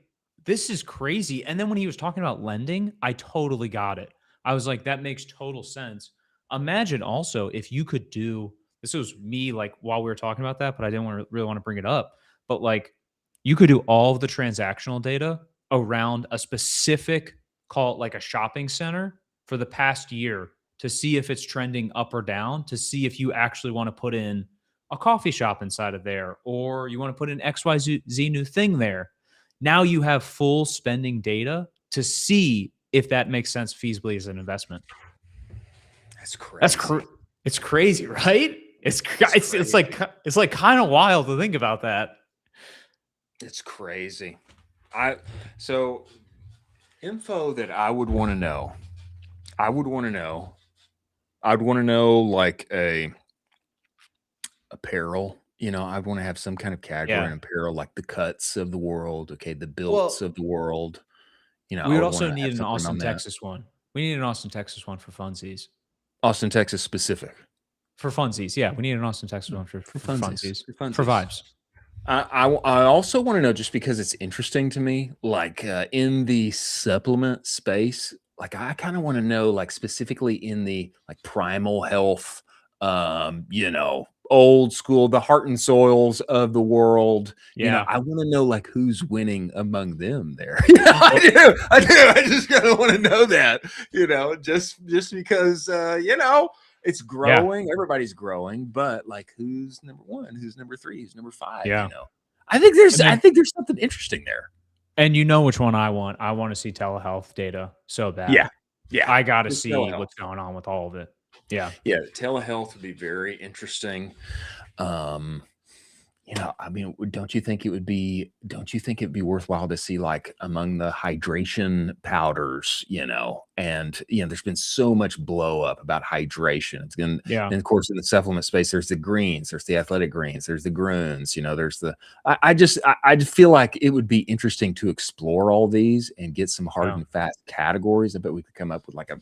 this is crazy. And then when he was talking about lending, I totally got it. I was like, that makes total sense. Imagine also if you could do, this was me like while we were talking about that, but I didn't really want to bring it up. But like you could do all of the transactional data around a specific, call it like a shopping center for the past year to see if it's trending up or down, to see if you actually want to put in a coffee shop inside of there, or you want to put in XYZ new thing there. Now you have full spending data to see if that makes sense feasibly as an investment. That's crazy. It's crazy, right? It's like kind of wild to think about that. It's crazy. So info that I would want to know. I'd want to know like a apparel. I want to have some kind of category in apparel, like the cuts of the world. Okay, the builts of the world. We would also need an Austin, Texas one. We need an Austin, Texas one for funsies. Austin, Texas specific. For funsies, yeah. We need an Austin, Texas one for funsies. For vibes. I also want to know, just because it's interesting to me, like in the supplement space, like I kind of want to know, like specifically in the like primal health, old school, the Heart and Soils of the world. I want to know like who's winning among them there. I do. I just kind of want to know that, just because, it's growing. Everybody's growing, but like who's number 1, who's number 3, who's number 5, I think there's something interesting there. And you know which one I want. I want to see telehealth data so bad. Yeah. I got to see what's going on with all of it. Yeah. Telehealth would be very interesting. Don't you think it'd be worthwhile to see like among the hydration powders, and there's been so much blow up about hydration. It's going and of course in the supplement space, there's the greens, there's the athletic greens, there's the grunes, there's the, I just feel like it would be interesting to explore all these and get some hard and fast categories. I bet we could come up with like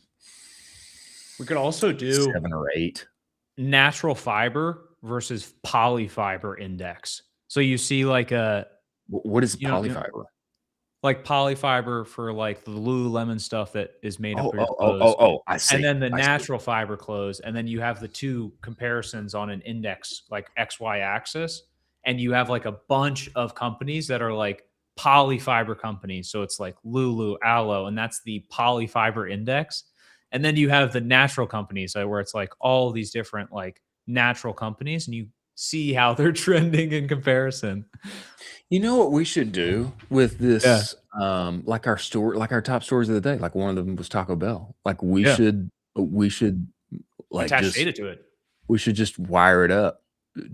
we could also do 7 or 8 natural fiber versus polyfiber index. So you see like what is polyfiber? Like polyfiber for like the Lululemon stuff that is made up of your clothes. I see. And then the natural fiber clothes. And then you have the two comparisons on an index, like XY axis. And you have like a bunch of companies that are like polyfiber companies. So it's like Lulu, Aloe, and that's the polyfiber index. And then you have the natural companies where it's like all these different like natural companies, and you see how they're trending in comparison. You know what we should do with this? Like our store, like our top stores of the day. Like one of them was Taco Bell. Like we should like attach just data to it. We should just wire it up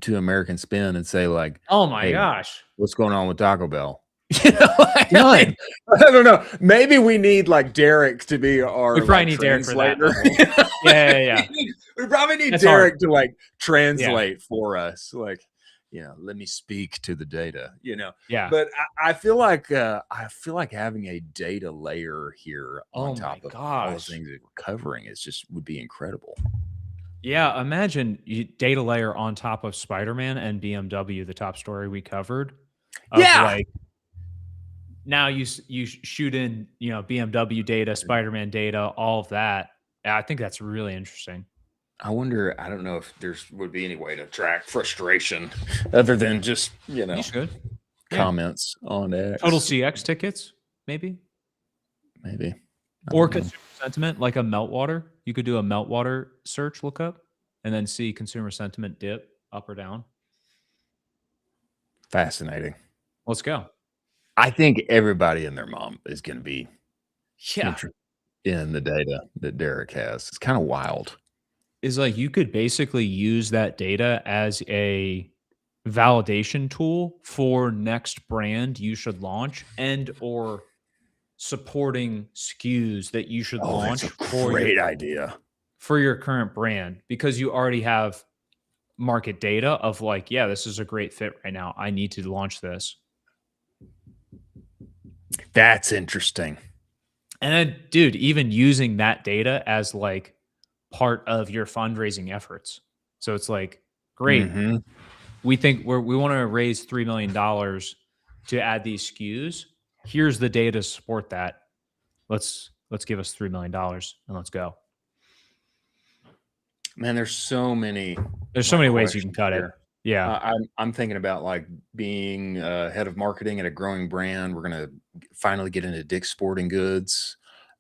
to American Spin and say like, oh my hey, gosh, what's going on with Taco Bell? You know, like, I don't know. Maybe we need like Derek to be our. We probably need Derek for that. Yeah. We probably need Derek to like translate for us. Like, let me speak to the data. Yeah. But I feel like having a data layer here on top of all the things that we're covering would be incredible. Yeah, imagine data layer on top of Spiderman and BMW, the top story we covered. Like, now you shoot in, BMW data, Spiderman data, all of that. I think that's really interesting. I don't know if would be any way to track frustration other than just, comments on X. Total CX tickets, maybe. Or consumer sentiment, like a meltwater. You could do a meltwater search lookup and then see consumer sentiment dip up or down. Fascinating. Let's go. I think everybody and their mom is going to be in the data that Derek has. It's kind of wild. Is like you could basically use that data as a validation tool for next brand you should launch and or supporting SKUs that you should launch. That's a great idea for your current brand, because you already have market data of like, this is a great fit right now. I need to launch this. That's interesting. And then, dude, even using that data as like part of your fundraising efforts. So it's like, great. Mm-hmm. We think we want to raise $3 million to add these SKUs. Here's the data to support that. Let's give us $3 million and let's go. Man, there's so many ways you can cut it. Yeah. I'm thinking about like being head of marketing at a growing brand. We're going to finally get into Dick's Sporting Goods.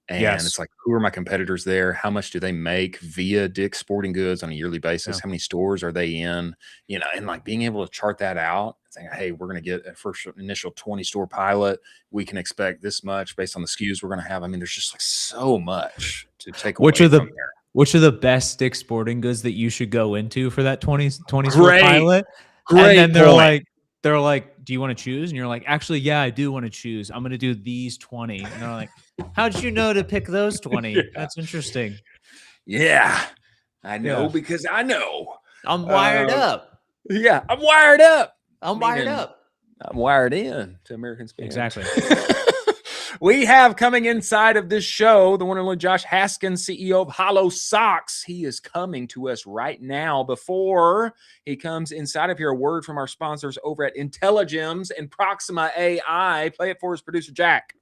And it's like, who are my competitors there? How much do they make via Dick's Sporting Goods on a yearly basis? Yeah. How many stores are they in? And like being able to chart that out, saying, hey, we're going to get a first initial 20 store pilot. We can expect this much based on the SKUs we're going to have. I mean, there's just like so much to take away from there. Which are the best Dick's Sporting Goods that you should go into for that 20 store pilot? Great. And then they're like, do you want to choose? And you're like, actually, yeah, I do want to choose. I'm going to do these 20. And they're like, how'd you know to pick those 20? That's interesting. Yeah, I know because I know. I'm wired up. Yeah, I'm wired up. I'm wired up. I'm wired in to American Spin. Exactly. We have coming inside of this show, the one and only Josh Haskins, CEO of Hollow Socks. He is coming to us right now. Before he comes inside of here, a word from our sponsors over at Intelligems and Proxima AI. Play it for us, producer Jack.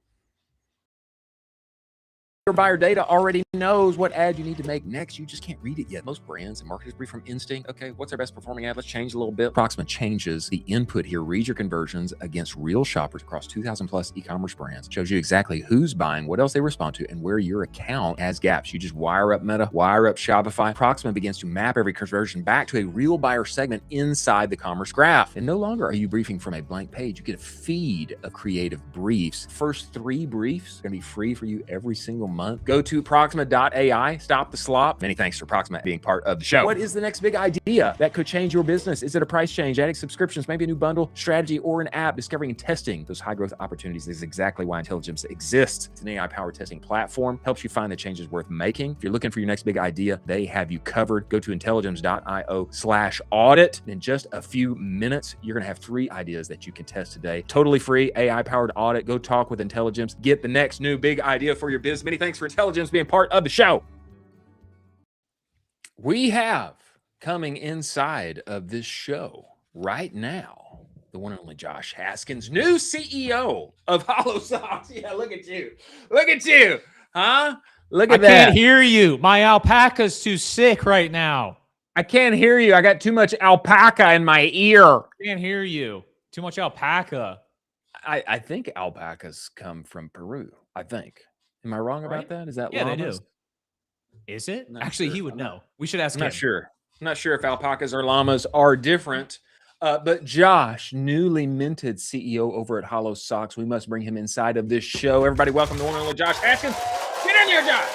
Your buyer data already knows what ad you need to make next. You just can't read it yet. Most brands and marketers brief from instinct. Okay, what's our best performing ad? Let's change a little bit. Proxima changes the input here, reads your conversions against real shoppers across 2,000 plus e-commerce brands. Shows you exactly who's buying, what else they respond to, and where your account has gaps. You just wire up Meta, wire up Shopify. Proxima begins to map every conversion back to a real buyer segment inside the commerce graph. And no longer are you briefing from a blank page. You get a feed of creative briefs. First 3 briefs are going to be free for you every single month. Go to Proxima.ai. Stop the slop. Many thanks for Proxima being part of the show. What is the next big idea that could change your business? Is it a price change, adding subscriptions, maybe a new bundle, strategy, or an app? Discovering and testing those high growth opportunities is exactly why Intelligems exists. It's an AI powered testing platform, helps you find the changes worth making. If you're looking for your next big idea, they have you covered. Go to Intelligems.io/audit. In just a few minutes, you're going to have 3 ideas that you can test today. Totally free, AI powered audit. Go talk with Intelligems. Get the next new big idea for your business. Many thanks for Intelligems being part of the show. We have coming inside of this show right now, the one and only Josh Haskins, new CEO of Hollow Socks. Yeah, look at you. Look at you. Huh? Look at that. I can't hear you. My alpaca's too sick right now. I can't hear you. I got too much alpaca in my ear. I can't hear you. Too much alpaca. I think alpacas come from Peru. I think. Am I wrong about that? Is that Yeah, they do. llamas? Is it? Not Actually, sure. he would know. We should ask I'm him. not sure. I'm not sure if alpacas or llamas are different. But Josh, newly minted CEO over at Hollow Socks, we must bring him inside of this show. Everybody, welcome the one and only Josh Haskins. Get in here, Josh.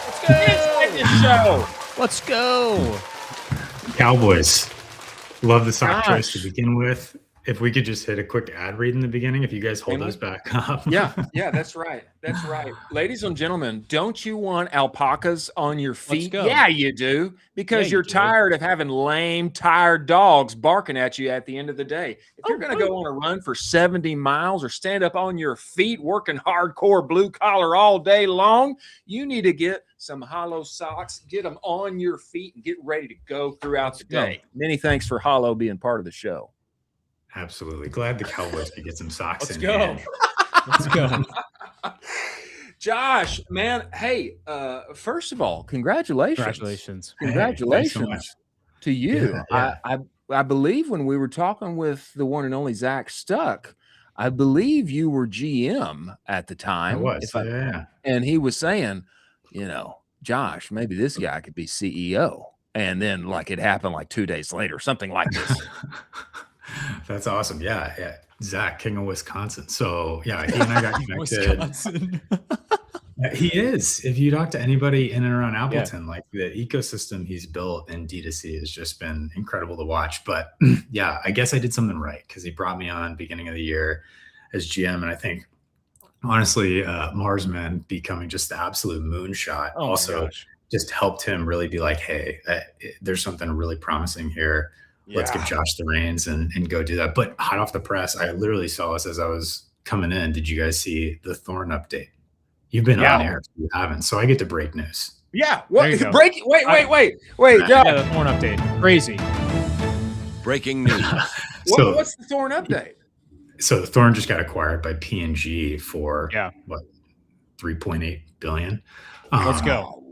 Let's go. Get inside this show. Let's go. Cowboys. Love the sock Gosh. choice to begin with. If we could just hit a quick ad read in the beginning, if you guys hold those back up. Yeah, that's right. That's right. Ladies and gentlemen, don't you want alpacas on your feet? go. Yeah, you do. Because Yeah, you you're do. tired of having lame, tired dogs barking at you at the end of the day. If you're going to go on a run for 70 miles or stand up on your feet working hardcore blue collar all day long, you need to get some Hollow Socks, get them on your feet, and get ready to go throughout the day. Many thanks for Hollow being part of the show. Absolutely. Glad the Cowboys could get some socks Let's in. go. hand. Let's go. Josh, man, hey, first of all, congratulations. Congratulations. Hey, thanks so much. Congratulations to you. Yeah. I believe when we were talking with the one and only Zach Stuck, I believe you were GM at the time. I was. Yeah. And he was saying, Josh, maybe this guy could be CEO. And then like it happened like 2 days later, something like this. That's awesome. Yeah. Zach, King of Wisconsin. So yeah, he and I got connected. Wisconsin. He is. If you talk to anybody in and around Appleton, like the ecosystem he's built in D2C has just been incredible to watch. But yeah, I guess I did something right because he brought me on beginning of the year as GM. And I think honestly, Marsman becoming just the absolute moonshot also just helped him really be like, hey, there's something really promising here. Let's give Josh the reins and go do that. But hot off the press, I literally saw this as I was coming in. Did you guys see the Thorn update? You've been on air if you haven't, so I get to break news. Yeah. There you go. Wait, Josh. Yeah, the Thorn update. Crazy. Breaking news. What's the Thorn update? So the Thorn just got acquired by P&G for what, 3.8 billion. Let's go.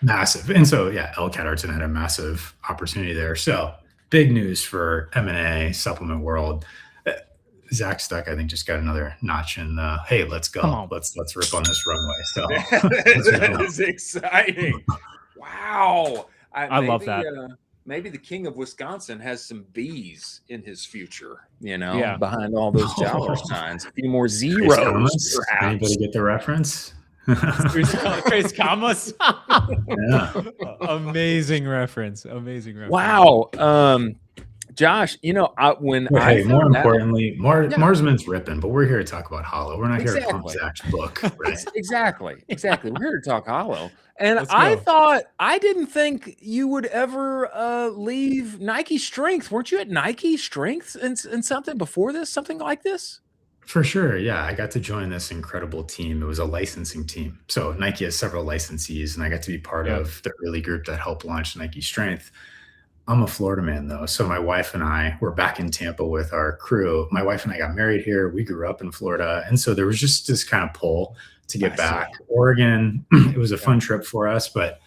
Massive. And so LCAT Arts had a massive opportunity there. So big news for M&A supplement world. Zach Stuck, I think, just got another notch in the hey, let's go. Let's rip on this runway. So that is exciting. Wow. I love that. Maybe the King of Wisconsin has some B's in his future, behind all those dollar signs. A few more zeros, perhaps. Anybody get the reference? Trace commas. Amazing reference. Wow. Josh, more importantly, Marsman's ripping, but we're here to talk about Hollow. We're not here to pump Zach's book. Right? Exactly. We're here to talk Hollow. And I didn't think you would ever leave Nike Strength. Weren't you at Nike Strength and something before this, something like this? For sure. Yeah. I got to join this incredible team. It was a licensing team. So Nike has several licensees, and I got to be part of the early group that helped launch Nike Strength. I'm a Florida man, though. So my wife and I were back in Tampa with our crew. My wife and I got married here. We grew up in Florida. And so there was just this kind of pull to get back. Oregon, it was a fun trip for us, but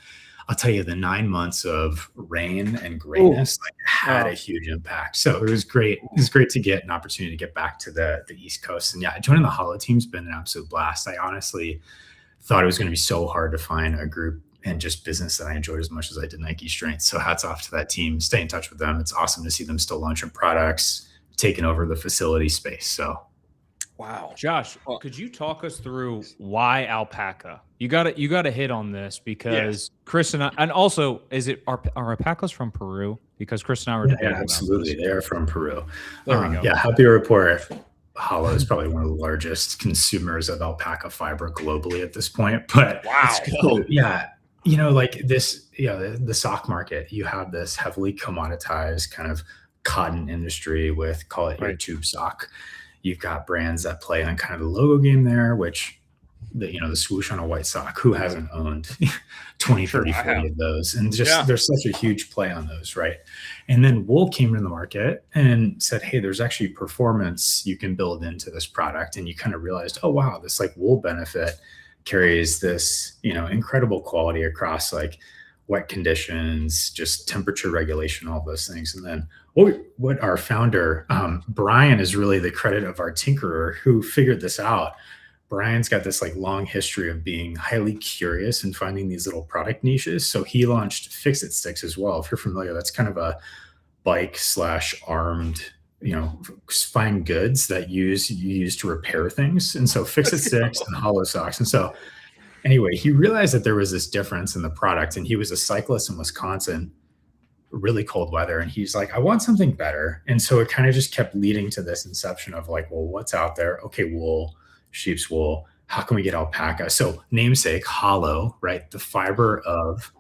I'll tell you, the 9 months of rain and grayness had a huge impact. So it was great. It was great to get an opportunity to get back to the East Coast. And joining the Hollow team's been an absolute blast. I honestly thought it was going to be so hard to find a group and just business that I enjoyed as much as I did Nike Strength. So hats off to that team. Stay in touch with them. It's awesome to see them still launching products, taking over the facility space. So, wow. Josh, could you talk us through why alpaca? You got to hit on this because Chris and I, and also are alpacas from Peru? Because Chris and I were debating absolutely. They are from Peru. There we go. Yeah, happy to report. Hollow is probably one of the largest consumers of alpaca fiber globally at this point. But so, like this, the sock market, you have this heavily commoditized kind of cotton industry with, call it your tube sock. You've got brands that play on kind of the logo game there, which the swoosh on a white sock, who hasn't owned 20, 30, 40 of those? And just there's such a huge play on those, right? And then Wool came in the market and said, hey, there's actually performance you can build into this product. And you kind of realized, oh, wow, this like wool benefit carries this, incredible quality across like wet conditions, just temperature regulation, all those things. And then what our founder, Brian, is really the credit of our tinkerer who figured this out. Brian's got this like long history of being highly curious and finding these little product niches. So he launched Fix-It Sticks as well. If you're familiar, that's kind of a bike / armed, fine goods that you use to repair things. And so Fix-It Sticks and hollow socks. And so anyway, he realized that there was this difference in the product, and he was a cyclist in Wisconsin, really cold weather. And he's like, I want something better. And so it kind of just kept leading to this inception of like, well, what's out there? Okay, wool, sheep's wool. How can we get alpaca? So namesake, hollow, right? The fiber of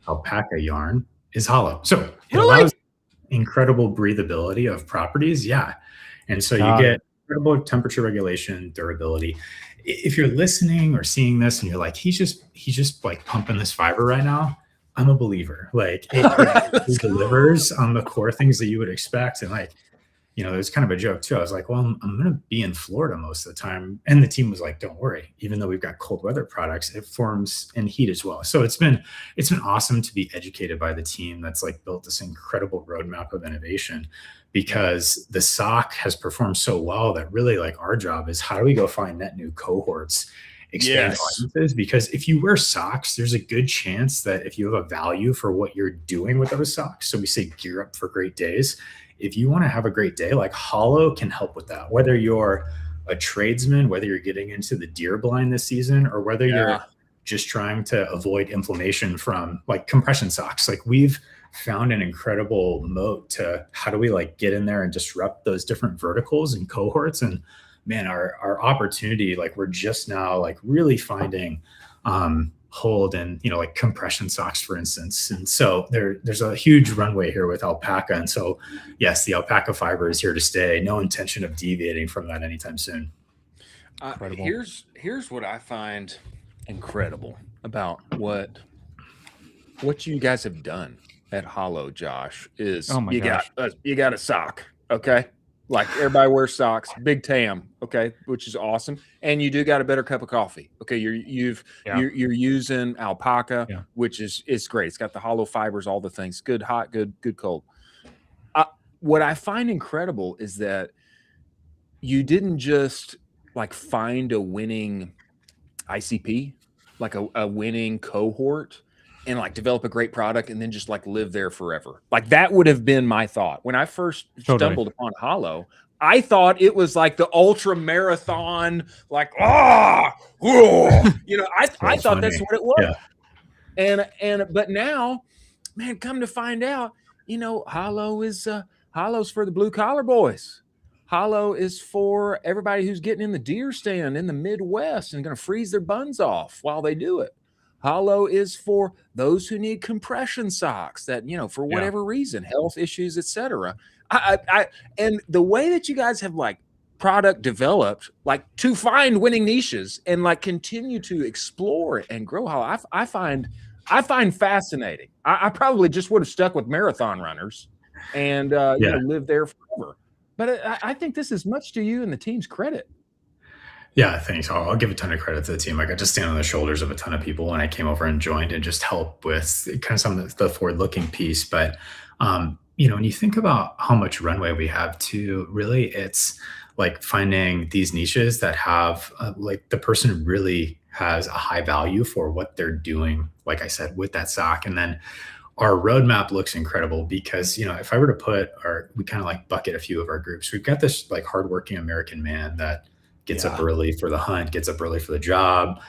alpaca yarn is hollow. So it allows incredible breathability of properties. Yeah. And so you get incredible temperature regulation, durability. If you're listening or seeing this and you're like, he's just like pumping this fiber right now, I'm a believer. Like it delivers on the core things that you would expect. And like, it was kind of a joke too. I was like, well, I'm going to be in Florida most of the time. And the team was like, don't worry. Even though we've got cold weather products, it forms in heat as well. So it's been awesome to be educated by the team that's like built this incredible roadmap of innovation, because the sock has performed so well that really like our job is how do we go find net new cohorts, expand audiences? Because if you wear socks, there's a good chance that if you have a value for what you're doing with those socks, so we say gear up for great days. If you want to have a great day, like Hollow can help with that. Whether you're a tradesman, whether you're getting into the deer blind this season, or whether you're just trying to avoid inflammation from like compression socks, like we've found an incredible moat to how do we like get in there and disrupt those different verticals and cohorts. And man, our opportunity, like we're just now like really finding hold and like compression socks, for instance. And so there's a huge runway here with alpaca. And so yes, the alpaca fiber is here to stay. No intention of deviating from that anytime soon. Here's what I find incredible about what you guys have done at Hollow, Josh, is you got a sock, okay? Like everybody wears socks, big TAM, okay, which is awesome. And you do got a better cup of coffee, okay? You're using alpaca, which is great. It's got the hollow fibers, all the things, good hot, good cold. What I find incredible is that you didn't just like find a winning ICP, like a winning cohort, and like develop a great product and then just like live there forever. Like that would have been my thought. When I first stumbled upon Hollow, I thought it was like the ultra marathon, like, I thought that's what it was. Yeah. But now, man, come to find out, Hollow's for the blue collar boys. Hollow is for everybody who's getting in the deer stand in the Midwest and going to freeze their buns off while they do it. Hollow is for those who need compression socks that, for whatever reason, health issues, etc. And the way that you guys have like product developed, like to find winning niches and like continue to explore and grow Hollow, I find fascinating. I probably just would have stuck with marathon runners and lived there forever. But I think this is much to you and the team's credit. Yeah, thanks. I'll give a ton of credit to the team. I got to stand on the shoulders of a ton of people when I came over and joined and just help with kind of some of the forward-looking piece. But, when you think about how much runway we have to really, it's like finding these niches that have like the person really has a high value for what they're doing, like I said, with that sock. And then our roadmap looks incredible because, if I were to we kind of like bucket a few of our groups, we've got this like hardworking American man that gets up early for the hunt, gets up early for the job,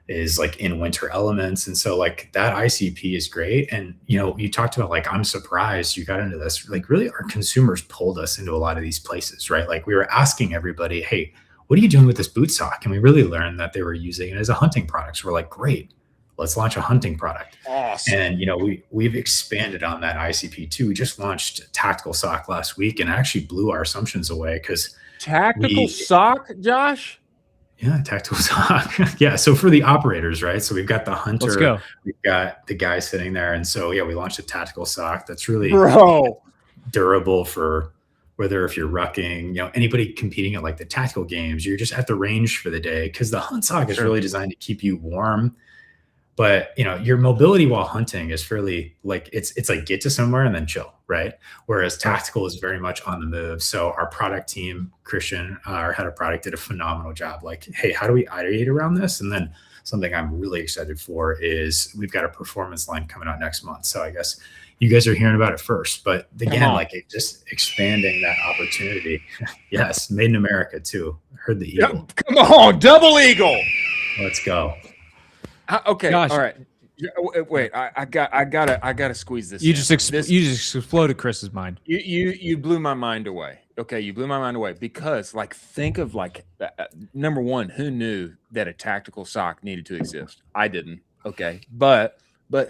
is like in winter elements. And so like that ICP is great. And, you talked about like, I'm surprised you got into this. Like really our consumers pulled us into a lot of these places, right? Like we were asking everybody, hey, what are you doing with this boot sock? And we really learned that they were using it as a hunting product. So we're like, great, let's launch a hunting product. Awesome. And, we've expanded on that ICP too. We just launched a tactical sock last week and actually blew our assumptions away because tactical sock, Josh? Yeah, tactical sock. Yeah. So for the operators, right? So we've got the hunter, let's go. We've got the guy sitting there. And so, we launched a tactical sock that's really durable for whether if you're rucking, anybody competing at like the tactical games, you're just at the range for the day because the hunt sock is really designed to keep you warm, But your mobility while hunting is fairly like it's like get to somewhere and then chill, right? Whereas tactical is very much on the move. So our product team, Christian, our head of product, did a phenomenal job. Like, hey, how do we iterate around this? And then something I'm really excited for is we've got a performance line coming out next month. So I guess you guys are hearing about it first. But again, like just expanding that opportunity. Yes, made in America too. Heard the eagle. Come on, double eagle. Let's go. Okay, Gosh. all right. Wait, I gotta squeeze this. You in. just you just exploded Chris's mind. You blew my mind away. Okay, you blew my mind away because like think of like number one, who knew that a tactical sock needed to exist? I didn't. Okay, but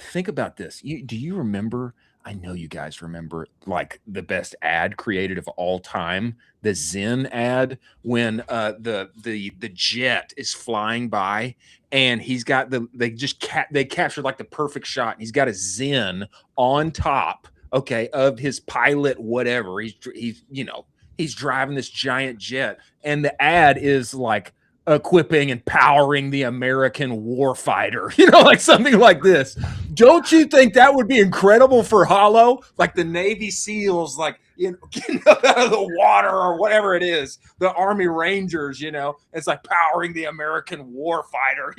think about this. Do you remember? I know you guys remember like the best ad created of all time, the Zen ad when the jet is flying by and he's got they captured like the perfect shot. And he's got a Zen on top, okay, of his pilot whatever. He's driving this giant jet, and the ad is like equipping and powering the American warfighter, like something like this. Don't you think that would be incredible for Hollow? Like the Navy SEALs, like, getting up out of the water or whatever it is, the Army Rangers, it's like powering the American warfighter,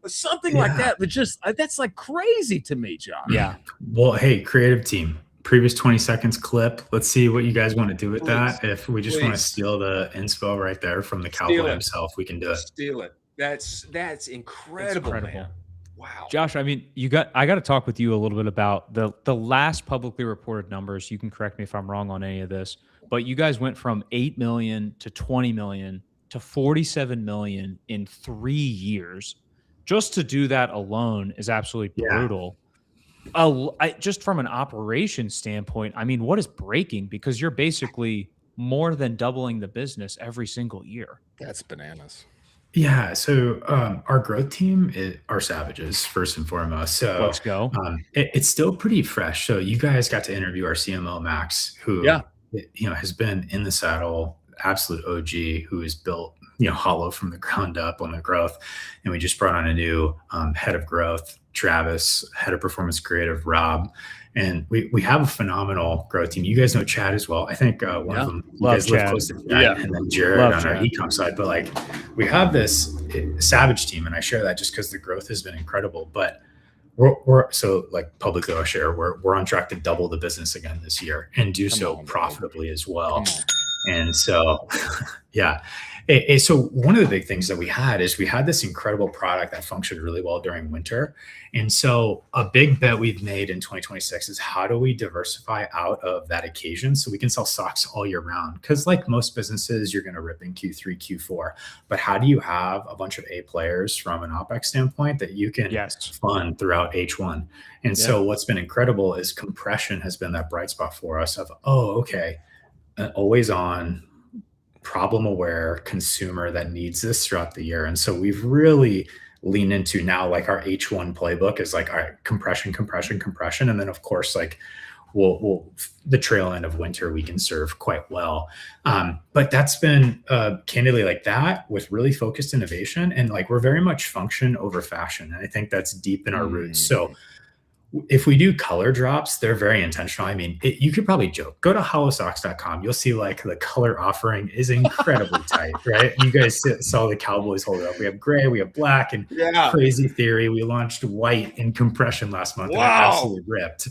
something like that. But just, that's like crazy to me, Josh. Yeah. Well, hey, creative team. Previous 20 seconds clip. Let's see what you guys want to do with that. If we just want to steal the inspo right there from the cowboy himself, we can do it. Steal it. That's incredible, man. Wow. Josh, I mean, I got to talk with you a little bit about the last publicly reported numbers. You can correct me if I'm wrong on any of this, but you guys went from 8 million to 20 million to 47 million in 3 years. Just to do that alone is absolutely brutal. Just from an operation standpoint, I mean, what is breaking? Because you're basically more than doubling the business every single year. That's bananas. Yeah. So our growth team are savages first and foremost. So let's go. It's still pretty fresh. So you guys got to interview our CMO Max, who has been in the saddle, absolute OG, who has built Hollow from the ground up on the growth. And we just brought on a new head of growth, Travis, head of performance creative, Rob. And we have a phenomenal growth team. You guys know Chad as well. I think one of them, you guys live close to Chad, and then Jared on our Ecomm side. But like, we have this savage team, and I share that just because the growth has been incredible. But we're so like publicly, I'll share we're on track to double the business again this year and do so profitably as well. And so, yeah. So one of the big things that we had is we had this incredible product that functioned really well during winter. And so a big bet we've made in 2026 is how do we diversify out of that occasion so we can sell socks all year round? Because like most businesses, you're going to rip in Q3, Q4. But how do you have a bunch of A players from an OpEx standpoint that you can fund throughout H1? And so what's been incredible is compression has been that bright spot for us of, an always on, problem aware consumer that needs this throughout the year. And so we've really leaned into now like our H1 playbook is like, all right, compression. And then of course, like we'll the trail end of winter, we can serve quite well. But that's been candidly like that with really focused innovation. And like, we're very much function over fashion. And I think that's deep in our roots. So if we do color drops, they're very intentional. I mean, you could probably joke, go to hollowsocks.com. You'll see like the color offering is incredibly tight, right? You guys saw the Cowboys hold it up. We have gray, we have black, and crazy theory. We launched white in compression last month. And it absolutely ripped.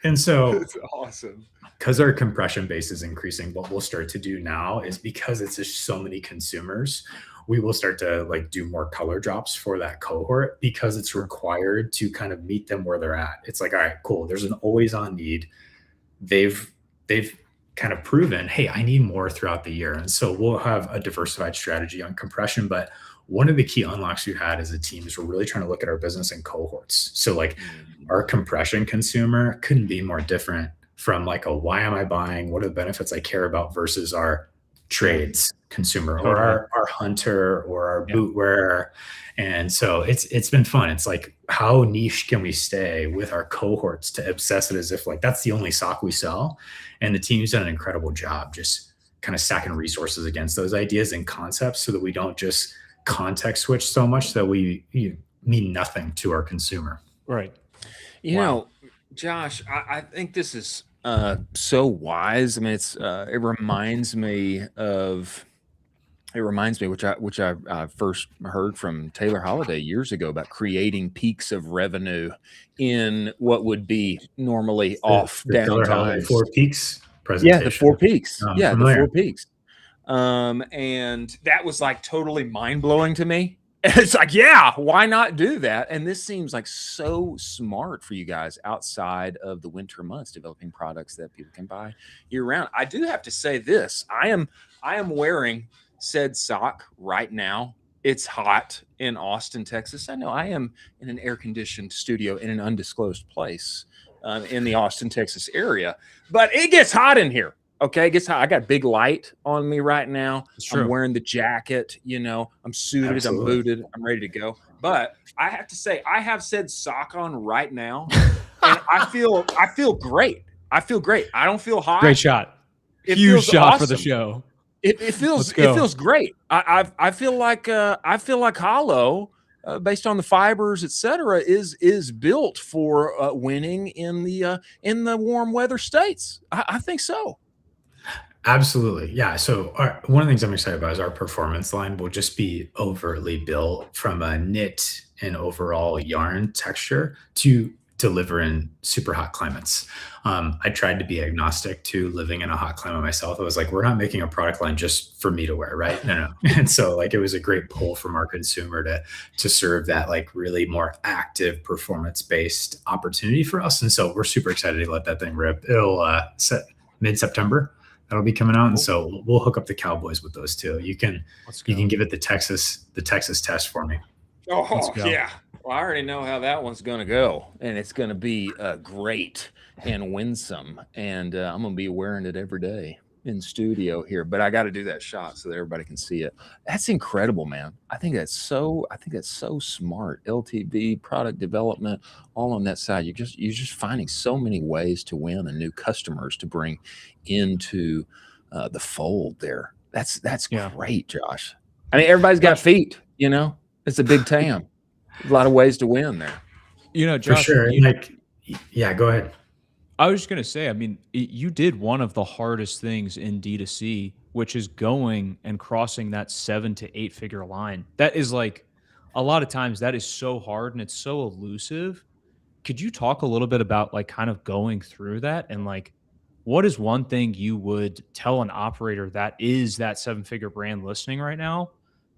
And so it's awesome. Because our compression base is increasing, what we'll start to do now is because it's just so many consumers, we will start to like do more color drops for that cohort because it's required to kind of meet them where they're at. It's like, all right, cool. There's an always on need. They've kind of proven, hey, I need more throughout the year. And so we'll have a diversified strategy on compression. But one of the key unlocks we've had as a team is we're really trying to look at our business in cohorts. So like our compression consumer couldn't be more different from like why am I buying? What are the benefits I care about versus our trades consumer or our hunter or our boot wearer. And so it's been fun. It's like, how niche can we stay with our cohorts to obsess it as if like that's the only sock we sell? And the team's done an incredible job just kind of stacking resources against those ideas and concepts so that we don't just context switch so much that we mean nothing to our consumer. Right. You know, Josh, I think this is so wise. I mean, it reminds me, which I first heard from Taylor Holiday years ago, about creating peaks of revenue in what would be normally off down times. 4 peaks presentation. Yeah, the 4 peaks. Familiar. The 4 peaks. And that was like totally mind blowing to me. It's like, yeah, why not do that? And this seems like so smart for you guys outside of the winter months, developing products that people can buy year round. I do have to say this. I am wearing said sock right now. It's hot in Austin, Texas. I know I am in an air-conditioned studio in an undisclosed place in the Austin, Texas area, but it gets hot in here. Okay, it gets hot. I got big light on me right now. I'm wearing the jacket, I'm suited, Absolutely. I'm booted, I'm ready to go. But I have to say, I have said sock on right now, and I feel great. I feel great. I don't feel hot. Great shot. Huge shot awesome for the show. It feels great. I feel like Hollow, based on the fibers, etc., is built for winning in the warm weather states. I think so. Absolutely. Yeah. So one of the things I'm excited about is our performance line will just be overtly built from a knit and overall yarn texture to deliver in super hot climates. I tried to be agnostic to living in a hot climate myself. I was like, we're not making a product line just for me to wear, right? No. And so like, it was a great pull from our consumer to serve that like really more active performance-based opportunity for us. And so we're super excited to let that thing rip. It'll set mid-September. That'll be coming out, and so we'll hook up the Cowboys with those too. You can give it the Texas test for me. Oh yeah, well I already know how that one's going to go, and it's going to be great and winsome, and I'm going to be wearing it every day in studio here. But I got to do that shot so that everybody can see it. That's incredible, man. I think that's so smart. LTV, product development, all on that side. You're just finding so many ways to win and new customers to bring into the fold there. That's great, Josh. I mean, everybody's got feet, it's a big TAM. A lot of ways to win there. Josh, for sure. Yeah, go ahead. I was just going to say, I mean, you did one of the hardest things in D2C, which is going and crossing that 7 to 8 figure line. That is like, a lot of times that is so hard and it's so elusive. Could you talk a little bit about like kind of going through that, and like, what is one thing you would tell an operator that is that 7-figure brand listening right now,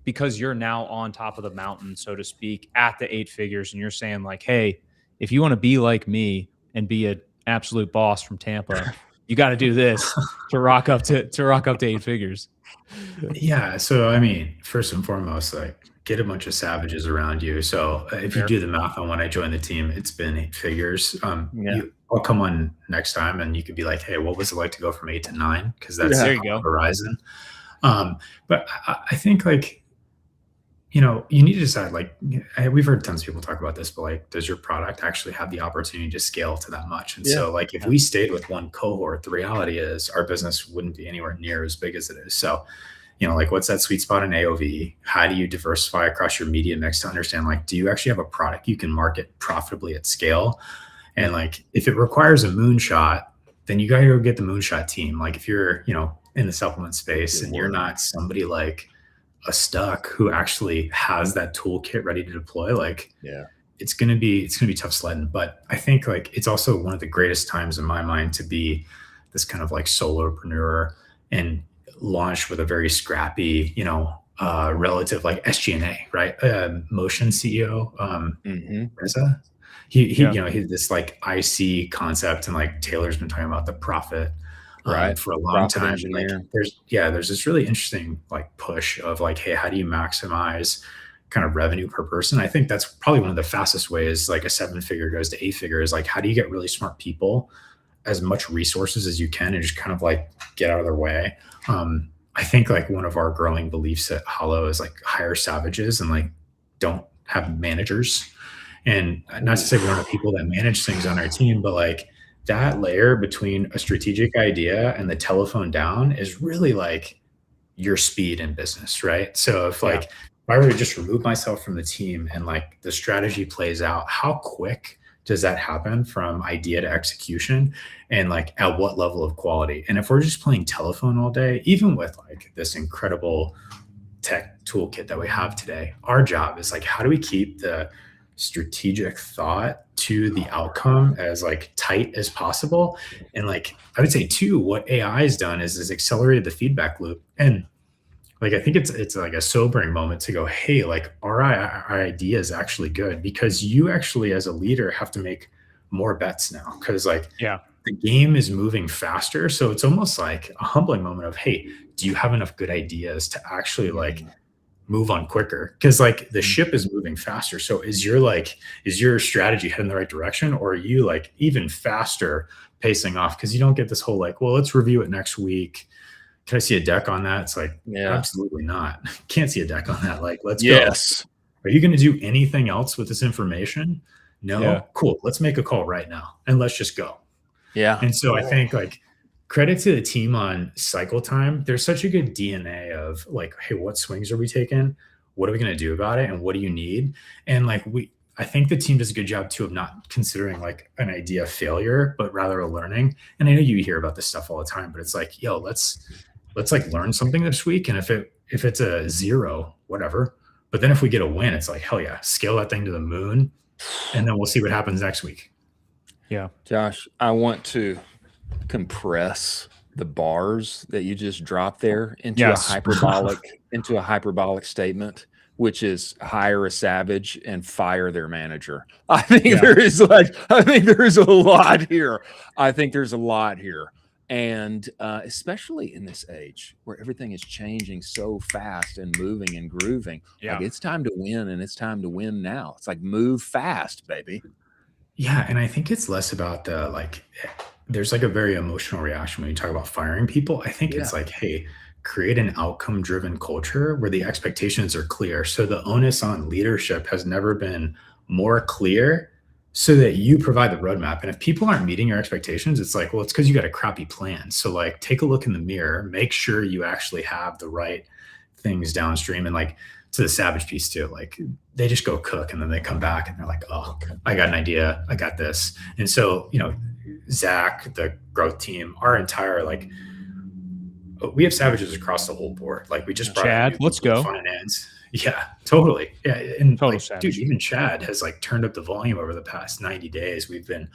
because you're now on top of the mountain, so to speak, at the 8 figures, and you're saying like, hey, if you want to be like me and be an absolute boss from Tampa, you got to do this to rock up to 8 figures. Yeah. So, I mean, first and foremost, like, get a bunch of savages around you. So if you do the math on when I joined the team, it's been 8 figures. I'll come on next time and you could be like, hey, what was it like to go from 8 to 9? Because that's the horizon. But I think like, you need to decide, like, we've heard tons of people talk about this, but like, does your product actually have the opportunity to scale to that much? And so like, if we stayed with one cohort, the reality is our business wouldn't be anywhere near as big as it is. So, like, what's that sweet spot in AOV? How do you diversify across your media mix to understand, like, do you actually have a product you can market profitably at scale? And like, if it requires a moonshot, then you got to go get the moonshot team. Like, if you're, in the supplement space and you're not somebody like a Stuck who actually has that toolkit ready to deploy, like, it's gonna be tough sledding. But I think like it's also one of the greatest times in my mind to be this kind of like solopreneur and launch with a very scrappy, relative like SG&A, right? Motion CEO, Reza. He had this like IC concept, and like Taylor's been talking about the profit for a long time. And like, there's this really interesting like push of like, hey, how do you maximize kind of revenue per person? I think that's probably one of the fastest ways like a 7-figure goes to 8-figure is like, how do you get really smart people as much resources as you can and just kind of like get out of their way? I think like one of our growing beliefs at Hollow is like hire savages and like don't have managers. And not to say we don't have people that manage things on our team, but like that layer between a strategic idea and the telephone down is really like your speed in business, right? So if like if I were to just remove myself from the team and like the strategy plays out, how quick does that happen from idea to execution, and like at what level of quality? And if we're just playing telephone all day, even with like this incredible tech toolkit that we have today, our job is like, how do we keep the strategic thought to the outcome as like tight as possible? And like, I would say too, what AI has done is accelerated the feedback loop. And like, I think it's like a sobering moment to go, hey, like our idea is actually good, because you actually as a leader have to make more bets now, because like the game is moving faster. So it's almost like a humbling moment of, hey, do you have enough good ideas to actually like move on quicker? Because like the ship is moving faster. So is your strategy heading in the right direction, or are you like even faster pacing off? Because you don't get this whole like, well, let's review it next week. Can I see a deck on that? It's like, absolutely not. Can't see a deck on that. Like, let's go. Are you going to do anything else with this information? No. Yeah. Cool. Let's make a call right now and let's just go. Yeah. And so I think like credit to the team on cycle time. There's such a good DNA of like, hey, what swings are we taking? What are we going to do about it? And what do you need? And like I think the team does a good job too of not considering like an idea failure, but rather a learning. And I know you hear about this stuff all the time, but it's like, yo, let's like learn something this week. And if it's a 0, whatever. But then if we get a win, it's like, hell yeah, scale that thing to the moon. And then we'll see what happens next week. Yeah. Josh, I want to compress the bars that you just dropped there into a hyperbolic statement, which is hire a savage and fire their manager. I think there is a lot here. And especially in this age where everything is changing so fast and moving and grooving, like it's time to win, and it's time to win now. It's like move fast, baby. Yeah, and I think it's less about the like. There's like a very emotional reaction when you talk about firing people. I think it's like, hey, create an outcome-driven culture where the expectations are clear. So the onus on leadership has never been more clear, so that you provide the roadmap. And if people aren't meeting your expectations, it's like, well, it's because you got a crappy plan. So like, take a look in the mirror, make sure you actually have the right things downstream. And like to the savage piece too, like they just go cook and then they come back and they're like, oh, I got an idea. I got this. And so, you know, Zach, the growth team, our entire, like, we have savages across the whole board. Like we just brought Chad, let's go. Finance. Yeah, totally. Yeah. And total like, savage. dude, even Chad has like turned up the volume over the past 90 days. We've been,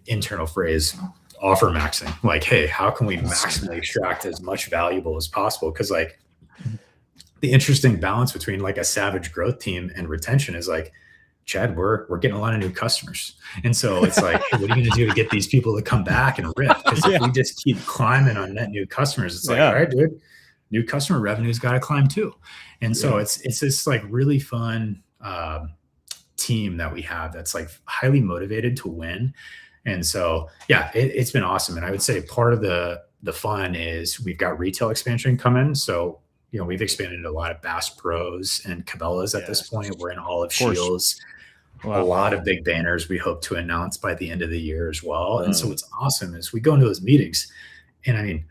internal phrase, offer maxing. Like, hey, how can we maximally extract as much valuable as possible? Because like the interesting balance between like a savage growth team and retention is like, Chad, we're getting a lot of new customers. And so it's like, hey, what are you going to do to get these people to come back and rip? Because if we just keep climbing on net new customers, it's like, all right, dude, new customer revenue's got to climb too. And so it's this like really fun team that we have that's like highly motivated to win. And so, yeah, it's been awesome. And I would say part of the fun is we've got retail expansion coming. So, you know, we've expanded into a lot of Bass Pros and Cabela's at this point. We're in Olive Shields. Wow. A lot of big banners we hope to announce by the end of the year as well. And so what's awesome is we go into those meetings, and I mean,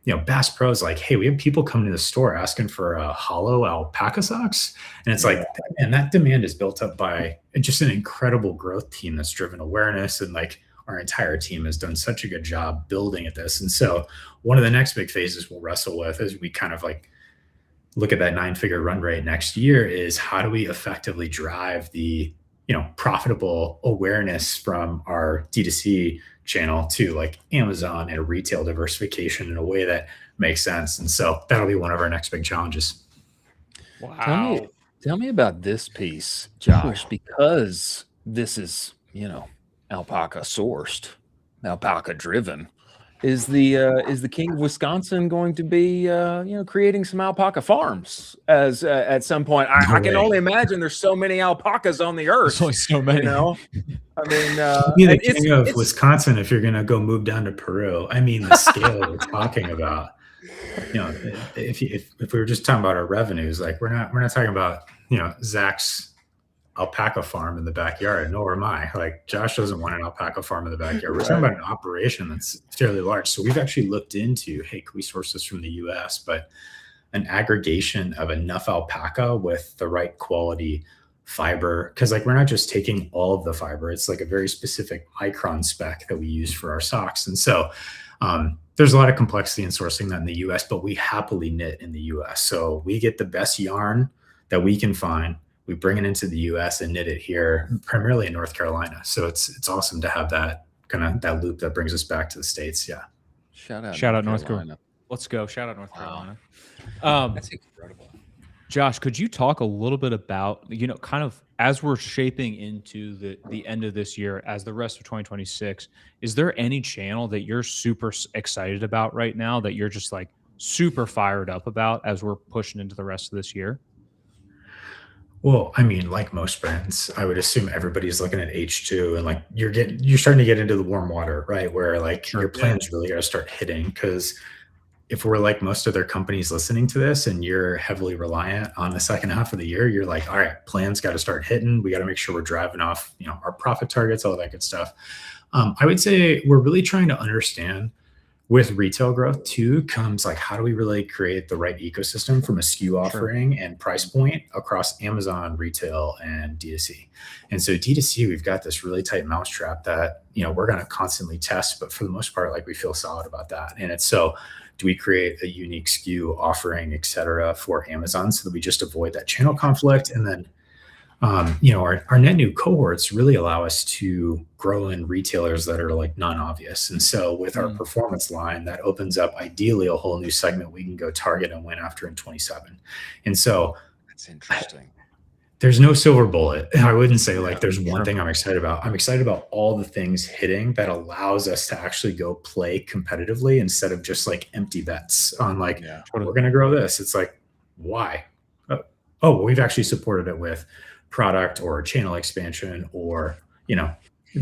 you know, Bass Pro's like, hey, we have people coming to the store asking for hollow alpaca socks. And it's like, and that demand is built up by just an incredible growth team that's driven awareness. And like our entire team has done such a good job building at this. And so one of the next big phases we'll wrestle with as we kind of like look at that 9-figure run rate next year is how do we effectively drive the, you know, profitable awareness from our D2C channel to like Amazon and retail diversification in a way that makes sense. And so that'll be one of our next big challenges. Wow. Tell me about this piece, Josh, because this is, you know, alpaca sourced, alpaca driven. Is the king of Wisconsin going to be, you know, creating some alpaca farms as at some point? I can only imagine there's so many alpacas on the earth. There's only so many. You know, I mean, be the king of Wisconsin if you're going to go move down to Peru. I mean, the scale we're talking about. You know, if we were just talking about our revenues, like we're not talking about, you know, Zach's alpaca farm in the backyard, nor am I. Like Josh doesn't want an alpaca farm in the backyard. We're talking about an operation that's fairly large. So we've actually looked into, hey, can we source this from the US? But an aggregation of enough alpaca with the right quality fiber, because like we're not just taking all of the fiber, it's like a very specific micron spec that we use for our socks. And so there's a lot of complexity in sourcing that in the US, but we happily knit in the US. So we get the best yarn that we can find, we bring it into the US and knit it here, primarily in North Carolina. So it's awesome to have that kind of that loop that brings us back to the States. Yeah. Shout out North Carolina. Let's go. Shout out North Carolina. That's incredible. Josh, could you talk a little bit about, kind of as we're shaping into the end of this year, as the rest of 2026, is there any channel that you're super excited about right now that you're just like super fired up about as we're pushing into the rest of this year? Well, I mean, like most brands, I would assume everybody's looking at H2 and like you're starting to get into the warm water, right? Where like your plan's really got to start hitting, because if we're like most other companies listening to this and you're heavily reliant on the second half of the year, you're like, all right, plans got to start hitting. We got to make sure we're driving off, our profit targets, all that good stuff. I would say we're really trying to understand with retail growth too comes like, how do we really create the right ecosystem from a SKU offering and price point across Amazon, retail, and D2C. And so D2C, we've got this really tight mousetrap that, we're going to constantly test, but for the most part, like we feel solid about that. And it's so, do we create a unique SKU offering, et cetera, for Amazon so that we just avoid that channel conflict? And then, our net new cohorts really allow us to grow in retailers that are like non-obvious. And so with our performance line, that opens up ideally a whole new segment we can go target and win after in 27. And so that's interesting. There's no silver bullet. I wouldn't say like there's one thing I'm excited about. I'm excited about all the things hitting that allows us to actually go play competitively instead of just like empty bets on like, we're going to grow this. It's like, why? Well, we've actually supported it with product or channel expansion or,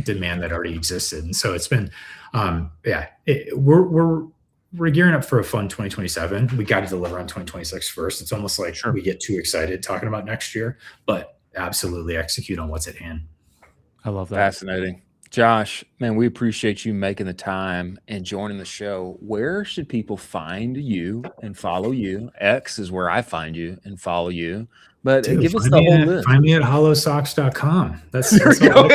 demand that already existed. And so it's been, we're gearing up for a fun 2027. We got to deliver on 2026 first. It's almost like we get too excited talking about next year, but absolutely execute on what's at hand. I love that. Fascinating. Josh, man, we appreciate you making the time and joining the show. Where should people find you and follow you? X is where I find you and follow you. But give us the whole list. Find me at hollowsocks.com. That's there we go.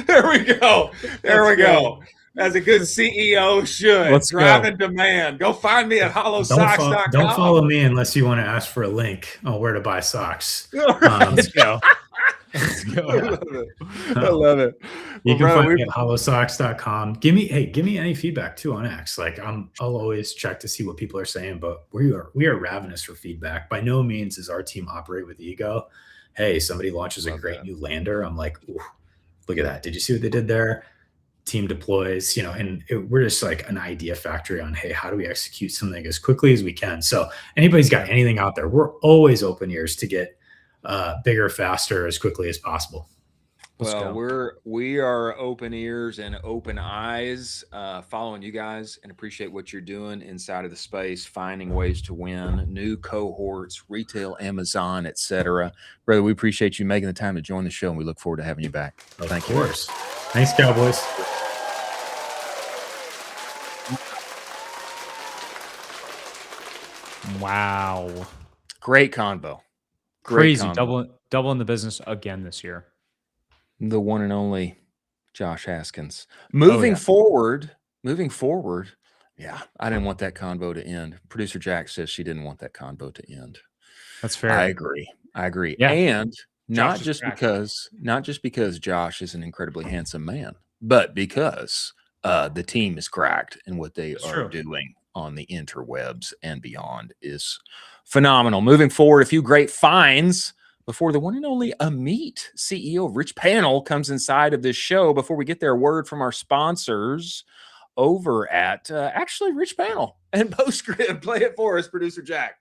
There we go. There we go. As a good CEO should. Let's Driving demand. Go find me at hollowsocks.com. Don't follow me unless you want to ask for a link on where to buy socks. Let's go. Let's go. I love it. You can find me at hollowsocks.com. Give me any feedback too on X. Like I'll always check to see what people are saying, but we are ravenous for feedback. By no means does our team operate with ego. Hey, somebody launches a great new lander. I'm like, ooh, look at that. Did you see what they did there? Team deploys, we're just like an idea factory on, hey, how do we execute something as quickly as we can? So anybody's got anything out there, we're always open ears to get bigger, faster, as quickly as possible. Well, we are open ears and open eyes, following you guys, and appreciate what you're doing inside of the space, finding ways to win, new cohorts, retail, Amazon, etc. Brother, we appreciate you making the time to join the show, and we look forward to having you back. Thank you. Of course. Thanks, Cowboys. Wow. Great convo. Crazy. Doubling the business again this year. The one and only Josh Haskins. Moving forward. Yeah, I didn't want that convo to end. Producer Jack says she didn't want that convo to end. That's fair. I agree. Yeah. And not just because Josh is an incredibly handsome man, but because the team is cracked and what they are doing on the interwebs and beyond is phenomenal. Moving forward, a few great finds before the one and only Amit, CEO of Richpanel, comes inside of this show. Before we get there, a word from our sponsors over at actually Richpanel and Postgrid. Play it for us, Producer Jack.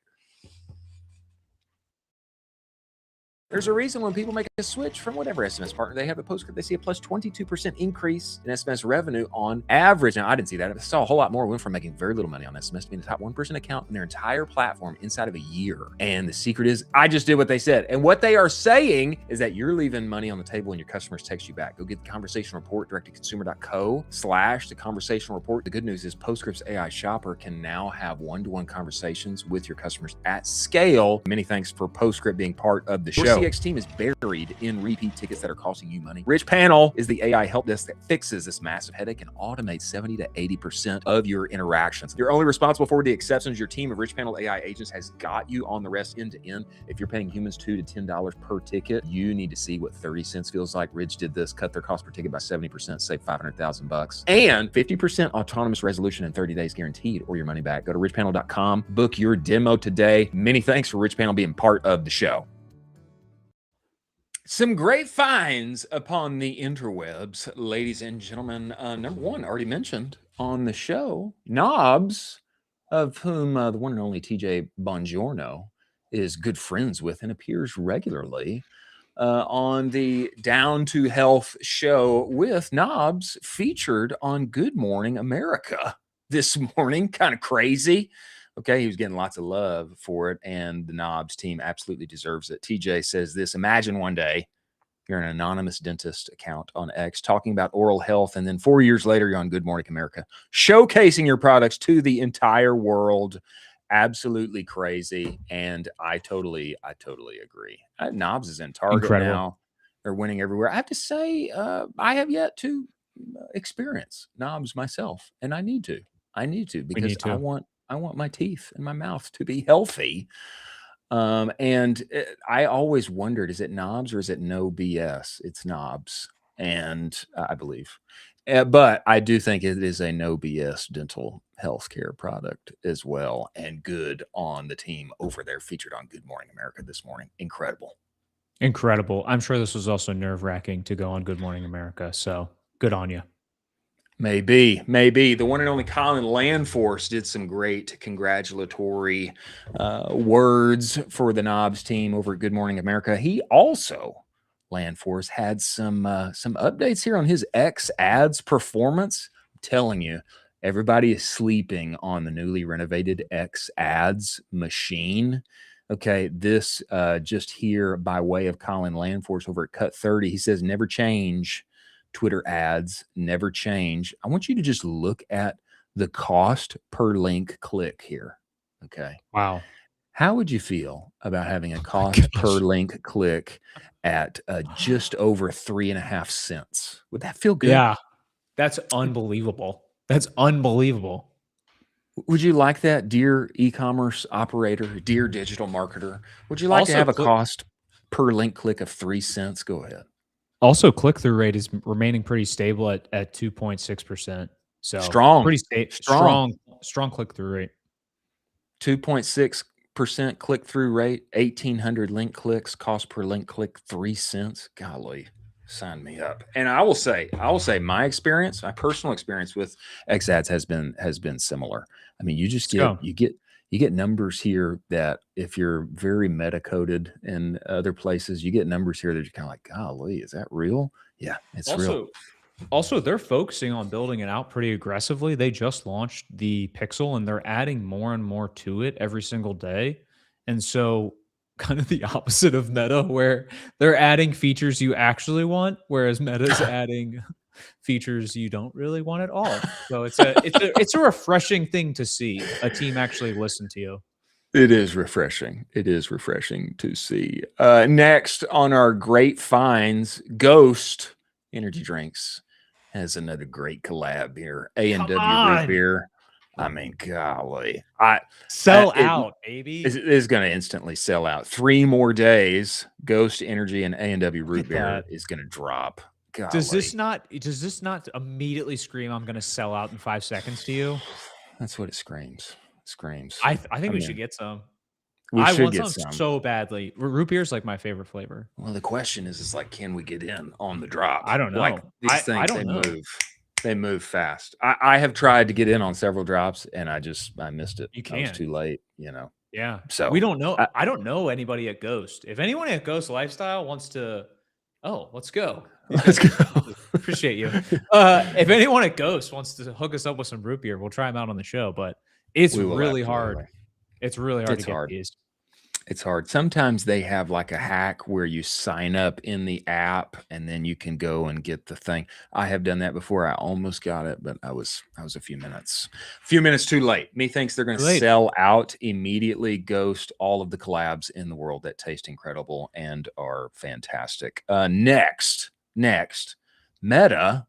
There's a reason when people make a switch from whatever SMS partner they have at Postgres, they see a plus 22% increase in SMS revenue on average. Now, I didn't see that. I saw a whole lot more. We went from making very little money on SMS to being the top 1% account in their entire platform inside of a year. And the secret is, I just did what they said. And what they are saying is that you're leaving money on the table and your customers text you back. Go get the conversation report, direct-to-consumer.co/the conversation report. The good news is Postgres AI Shopper can now have one-to-one conversations with your customers at scale. Many thanks for Postgres being part of the show. CX team is buried in repeat tickets that are costing you money. Richpanel is the AI help desk that fixes this massive headache and automates 70 to 80% of your interactions. You're only responsible for the exceptions. Your team of Richpanel AI agents has got you on the rest end to end. If you're paying humans $2 to $10 per ticket, you need to see what 30 cents feels like. Ridge did this, cut their cost per ticket by 70%, save $500,000 and 50% autonomous resolution in 30 days guaranteed or your money back. Go to richpanel.com, book your demo today. Many thanks for Richpanel being part of the show. Some great finds upon the interwebs, ladies and gentlemen. Number one, already mentioned on the show, Knobs, of whom the one and only TJ Bongiorno is good friends with and appears regularly on the Down to Health show with Knobs, featured on Good Morning America this morning. Kind of crazy. Okay, he was getting lots of love for it, and the Knobs team absolutely deserves it. TJ says this: imagine one day you're an anonymous dentist account on X talking about oral health, and then 4 years later, you're on Good Morning America, showcasing your products to the entire world. Absolutely crazy, and I totally agree. Knobs is in Target now. They're winning everywhere. I have to say, I have yet to experience Knobs myself, and I need to because I want my teeth and my mouth to be healthy. I always wondered, is it Knobs or is it No BS? It's Knobs, and I believe, but I do think it is a No BS dental healthcare product as well, and good on the team over there, featured on Good Morning America this morning. Incredible. I'm sure this was also nerve-wracking to go on Good Morning America, so good on you. Maybe. The one and only Colin Landforce did some great congratulatory words for the Knobs team over at Good Morning America. He also, Landforce, had some updates here on his X ads performance. I'm telling you, everybody is sleeping on the newly renovated X ads machine. Okay, this just here by way of Colin Landforce over at Cut 30. He says, never change. Twitter ads never change. I want you to just look at the cost per link click here. Okay. Wow. How would you feel about having a cost per link click at just over 3.5 cents? Would that feel good? Yeah. That's unbelievable. Would you like that, dear e-commerce operator, dear digital marketer? Would you like Also, to have a cost per link click of 3 cents? Go ahead. Also, click-through rate is remaining pretty stable at 2.6%. So strong, pretty strong click-through rate. 2.6% click-through rate, 1,800 link clicks, cost per link click 3 cents. Golly, sign me up. And I will say my personal experience with X ads has been similar. I mean, you just get numbers here that if you're very meta-coded in other places, you get numbers here that you're kind of like, golly, is that real? Yeah, it's real. Also, they're focusing on building it out pretty aggressively. They just launched the Pixel, and they're adding more and more to it every single day. And so kind of the opposite of Meta, where they're adding features you actually want, whereas Meta's adding features you don't really want at all. So it's a refreshing thing to see a team actually listen to you. It is refreshing. To see. Next on our great finds, Ghost Energy Drinks has another great collab here. A&W root beer. I mean, golly, Sell out, baby. It is going to instantly sell out. 3 more days. Ghost Energy and A&W root beer is going to drop. Golly. Does this not immediately scream, I'm going to sell out in 5 seconds to you? That's what it screams. I think we should get some. I want some so badly. Root beer is like my favorite flavor. Well, the question is like, can we get in on the drop? I don't know. Like these things, I don't know. They move fast. I have tried to get in on several drops, and I missed it. You can't. I was too late. You know. Yeah. So we don't know. I don't know anybody at Ghost. If anyone at Ghost Lifestyle wants to, let's go. let's go. Appreciate you. If anyone at Ghost wants to hook us up with some root beer, we'll try them out on the show. But it's really hard. It's really hard to get these. It's hard. Sometimes they have like a hack where you sign up in the app and then you can go and get the thing. I have done that before. I almost got it, but I was a few minutes too late. Methinks they're going to sell out immediately. Ghost all of the collabs in the world that taste incredible and are fantastic. Next, Meta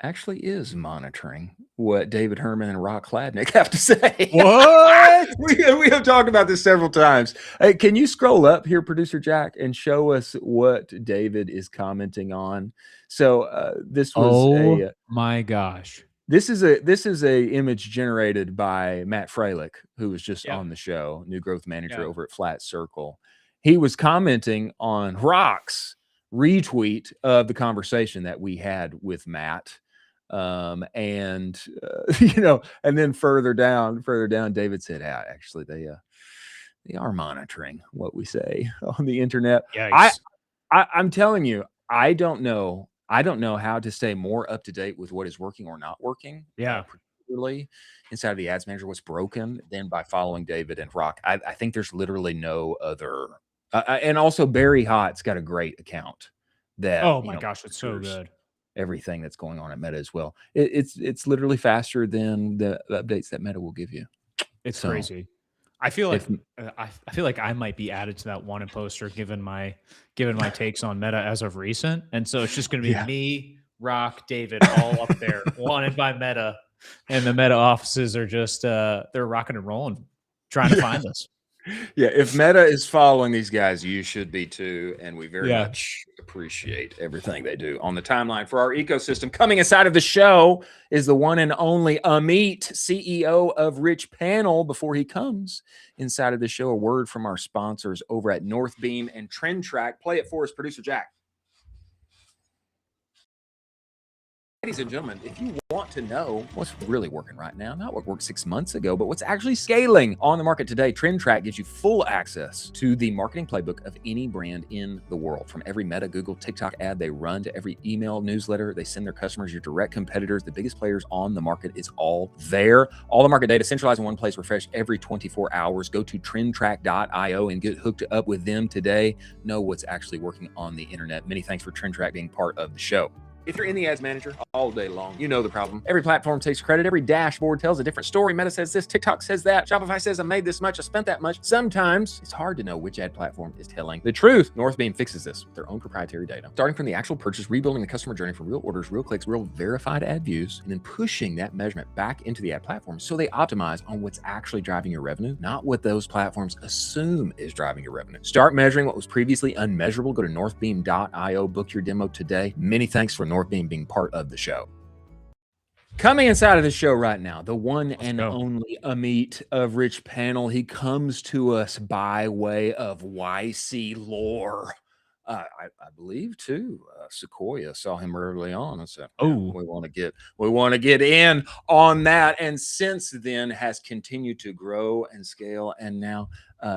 actually is monitoring what David Herman and Rock Hladnick have to say. What? we have talked about this several times. Hey, can you scroll up here, Producer Jack, and show us what David is commenting on? So this was my gosh. This is a image generated by Matt Freilich, who was just on the show, new growth manager over at Flat Circle. He was commenting on Rock's retweet of the conversation that we had with Matt. And then further down, David said, actually they are monitoring what we say on the internet. I'm telling you, I don't know how to stay more up to date with what is working or not working. Particularly inside of the ads manager, what's broken, than by following David and Rock. I think there's literally no other. And also Barry Hott's got a great account that, gosh, it's so good. Everything that's going on at Meta as well. It's literally faster than the updates that Meta will give you. It's crazy. I feel like I might be added to that wanted poster given my takes on Meta as of recent. And so it's just going to be me, Rock, David, all up there, wanted by Meta. And the Meta offices are just they're rocking and rolling, trying to find us. Yeah, if Meta is following these guys, you should be too. And we very much appreciate everything they do on the timeline for our ecosystem. Coming inside of the show is the one and only Amit, CEO of Richpanel. Before he comes inside of the show, a word from our sponsors over at Northbeam and Trend Track. Play it for us, Producer Jack. Ladies and gentlemen, if you want to know what's really working right now, not what worked 6 months ago, but what's actually scaling on the market today, Trend Track gives you full access to the marketing playbook of any brand in the world. From every Meta, Google, TikTok ad they run to every email newsletter they send their customers, your direct competitors, the biggest players on the market, is all there. All the market data centralized in one place, refreshed every 24 hours. Go to trendtrack.io and get hooked up with them today. Know what's actually working on the internet. Many thanks for Trend Track being part of the show. If you're in the ads manager all day long, you know the problem. Every platform takes credit. Every dashboard tells a different story. Meta says this, TikTok says that. Shopify says I made this much, I spent that much. Sometimes it's hard to know which ad platform is telling the truth. Northbeam fixes this with their own proprietary data. Starting from the actual purchase, rebuilding the customer journey from real orders, real clicks, real verified ad views, and then pushing that measurement back into the ad platform so they optimize on what's actually driving your revenue, not what those platforms assume is driving your revenue. Start measuring what was previously unmeasurable. Go to northbeam.io, book your demo today. Many thanks for Northbeam being part of the show. Coming inside of the show right now, the one and only Amit of Richpanel. He comes to us by way of YC lore. I believe too. Sequoia saw him early on and said, we want to get in on that. And since then has continued to grow and scale, and now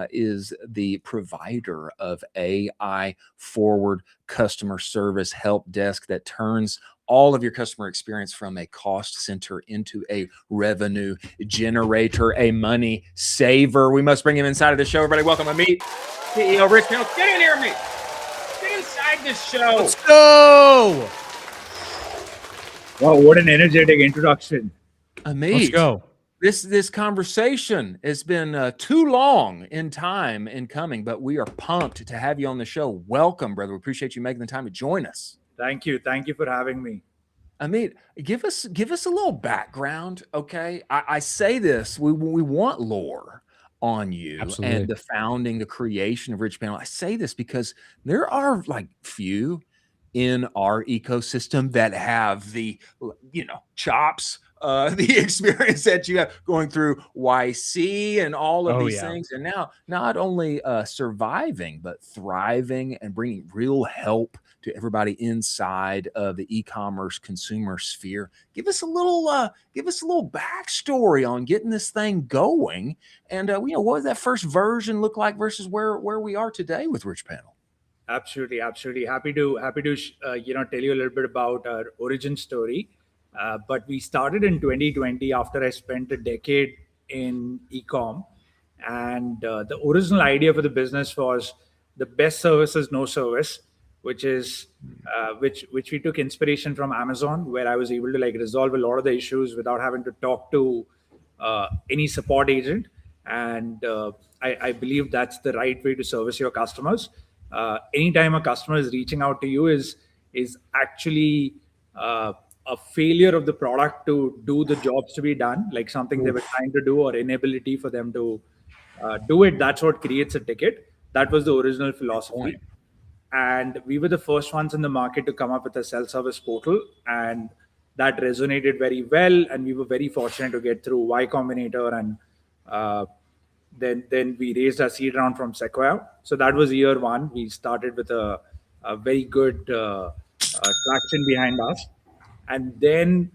is the provider of AI forward customer service help desk that turns all of your customer experience from a cost center into a revenue generator, a money saver. We must bring him inside of the show. Everybody, welcome Amit, CEO of Richpanel. Get in here, Amit. Get inside the show. Let's go. Wow, what an energetic introduction. Amit, let's go. This conversation has been too long in time in coming, but we are pumped to have you on the show. Welcome, brother. We appreciate you making the time to join us. Thank you. Thank you for having me. Amit, give us a little background, okay? I say this, we want lore on you. Absolutely. And the founding, the creation of Richpanel. I say this because there are like few in our ecosystem that have the chops the experience that you have going through YC and all of these yeah. things, and now not only surviving but thriving and bringing real help to everybody inside of the e-commerce consumer sphere. Give us a little backstory on getting this thing going, and what does that first version look like versus where we are today with Richpanel? Absolutely. Happy to tell you a little bit about our origin story. But we started in 2020 after I spent a decade in e-com, and the original idea for the business was the best service is no service, which is which we took inspiration from Amazon, where I was able to resolve a lot of the issues without having to talk to any support agent. And I believe that's the right way to service your customers. Anytime a customer is reaching out to you is actually a failure of the product to do the jobs to be done, like something they were trying to do or inability for them to do it. That's what creates a ticket. That was the original philosophy. And we were the first ones in the market to come up with a self-service portal, and that resonated very well. And we were very fortunate to get through Y Combinator, and then we raised our seed round from Sequoia. So that was year one. We started with a very good traction behind us. And then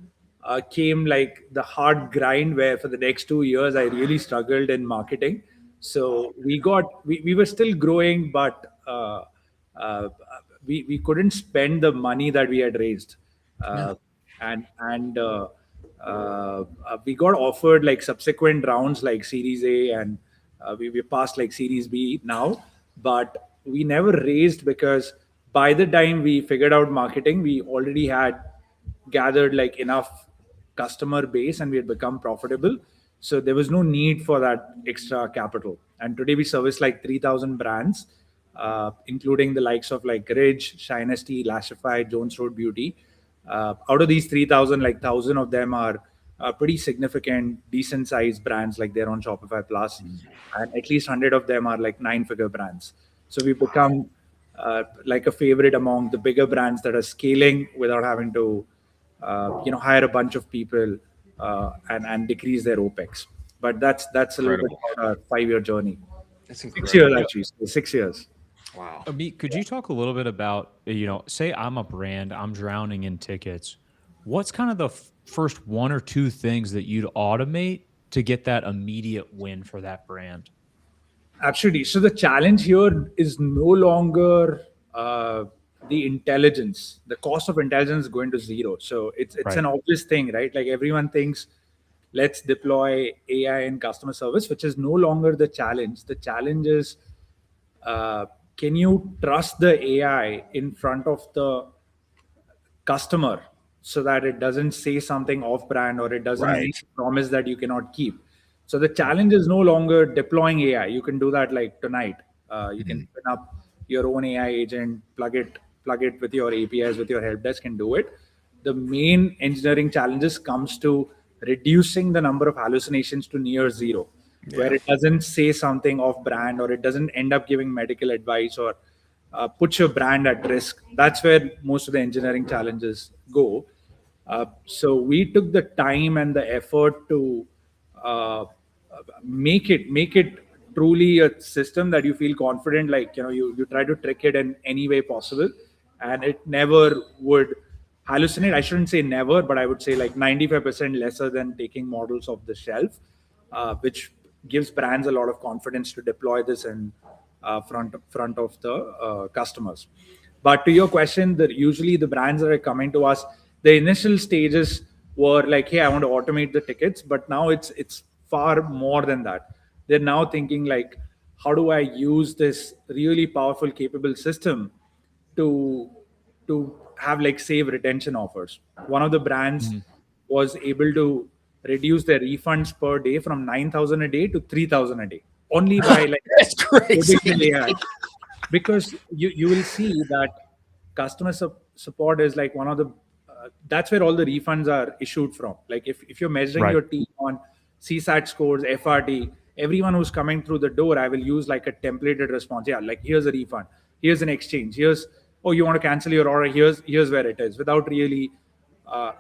came the hard grind, where for the next 2 years, I really struggled in marketing. So we were still growing, but we couldn't spend the money that we had raised. And we got offered subsequent rounds like Series A, and we passed Series B now, but we never raised, because by the time we figured out marketing, we already had gathered enough customer base and we had become profitable. So there was no need for that extra capital. And today we service 3,000 brands, including the likes of Ridge, Shinesty, Lashify, Jones Road Beauty. Out of these 3,000, 1,000 of them are pretty significant, decent sized brands, they're on Shopify Plus, and at least 100 of them are 9-figure brands. So we've become a favorite among the bigger brands that are scaling without having to hire a bunch of people and decrease their OPEX. But that's a little bit about our 5-year journey. That's incredible. 6 years, actually. 6 years. Wow. Amit, could you talk a little bit about, say I'm a brand, I'm drowning in tickets. What's kind of the first 1 or 2 things that you'd automate to get that immediate win for that brand? Absolutely. So the challenge here is no longer the intelligence. The cost of intelligence is going to zero. So it's Right. an obvious thing, right? Everyone thinks, let's deploy AI in customer service, which is no longer the challenge. The challenge is, can you trust the AI in front of the customer so that it doesn't say something off-brand, or it doesn't make a promise that you cannot keep? So the challenge is no longer deploying AI. You can do that tonight. You can spin up your own AI agent, plug it with your APIs, with your help desk, and do it. The main engineering challenges comes to reducing the number of hallucinations to near zero, where it doesn't say something off brand, or it doesn't end up giving medical advice, or puts your brand at risk. That's where most of the engineering challenges go. So we took the time and the effort to make it truly a system that you feel confident, you try to trick it in any way possible, and it never would hallucinate. I shouldn't say never, but I would say 95% lesser than taking models off the shelf, which gives brands a lot of confidence to deploy this in front of the customers. But to your question, usually the brands that are coming to us, the initial stages were hey, I want to automate the tickets, but now it's far more than that. They're now thinking how do I use this really powerful, capable system to have save retention offers. One of the brands was able to reduce their refunds per day from 9,000 a day to 3,000 a day, only by that's crazy. AI. Because you will see that customer support is one of the that's where all the refunds are issued from. If you're measuring your team on CSAT scores, FRT, everyone who's coming through the door, I will use a templated response. Yeah, here's a refund, here's an exchange, here's, oh, you want to cancel your order, here's where it is, without really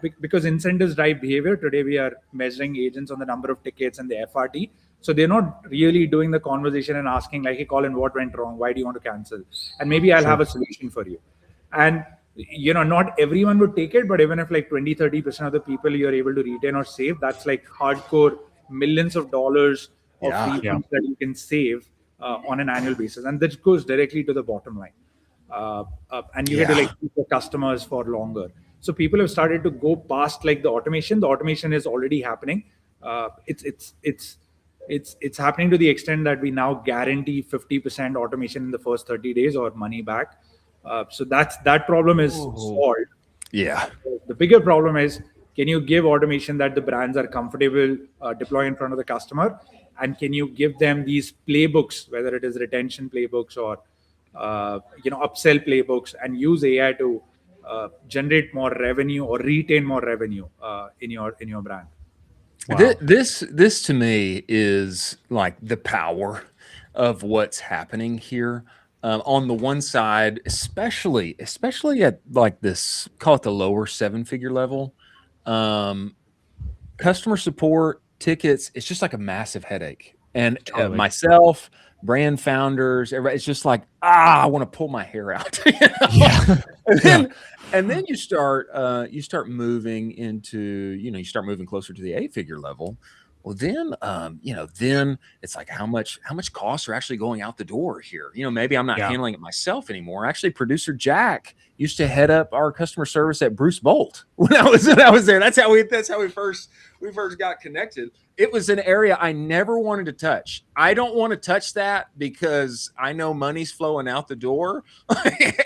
because incentives drive behavior. Today we are measuring agents on the number of tickets and the FRT. So they're not really doing the conversation and asking like, hey, Colin, what went wrong? Why do you want to cancel? And maybe I'll have a solution for you. And, not everyone would take it, but even if like 20, 30% of the people you're able to retain or save, that's like hardcore millions of dollars of free funds that you can save on an annual basis. And that goes directly to the bottom line. And you get to like keep the customers for longer. So people have started to go past like the automation. The automation is already happening. It's happening to the extent that we now guarantee 50% automation in the first 30 days or money back. So that problem is solved. Yeah. The bigger problem is, can you give automation that the brands are comfortable deploying in front of the customer? And can you give them these playbooks, whether it is retention playbooks or upsell playbooks, and use AI to generate more revenue or retain more revenue in your brand? Wow. This to me is like the power of what's happening here. On the one side, especially at like this, call it the lower 7-figure level, customer support tickets, it's just like a massive headache. And myself, brand founders, everybody, it's just like, I want to pull my hair out. And then you start moving into, you start moving closer to the 8-figure level. Well, then, then it's like how much costs are actually going out the door here. Maybe I'm not handling it myself anymore. Actually, producer Jack used to head up our customer service at Bruce Bolt when I was there. That's how we first got connected. It was an area I never wanted to touch. I don't want to touch that because I know money's flowing out the door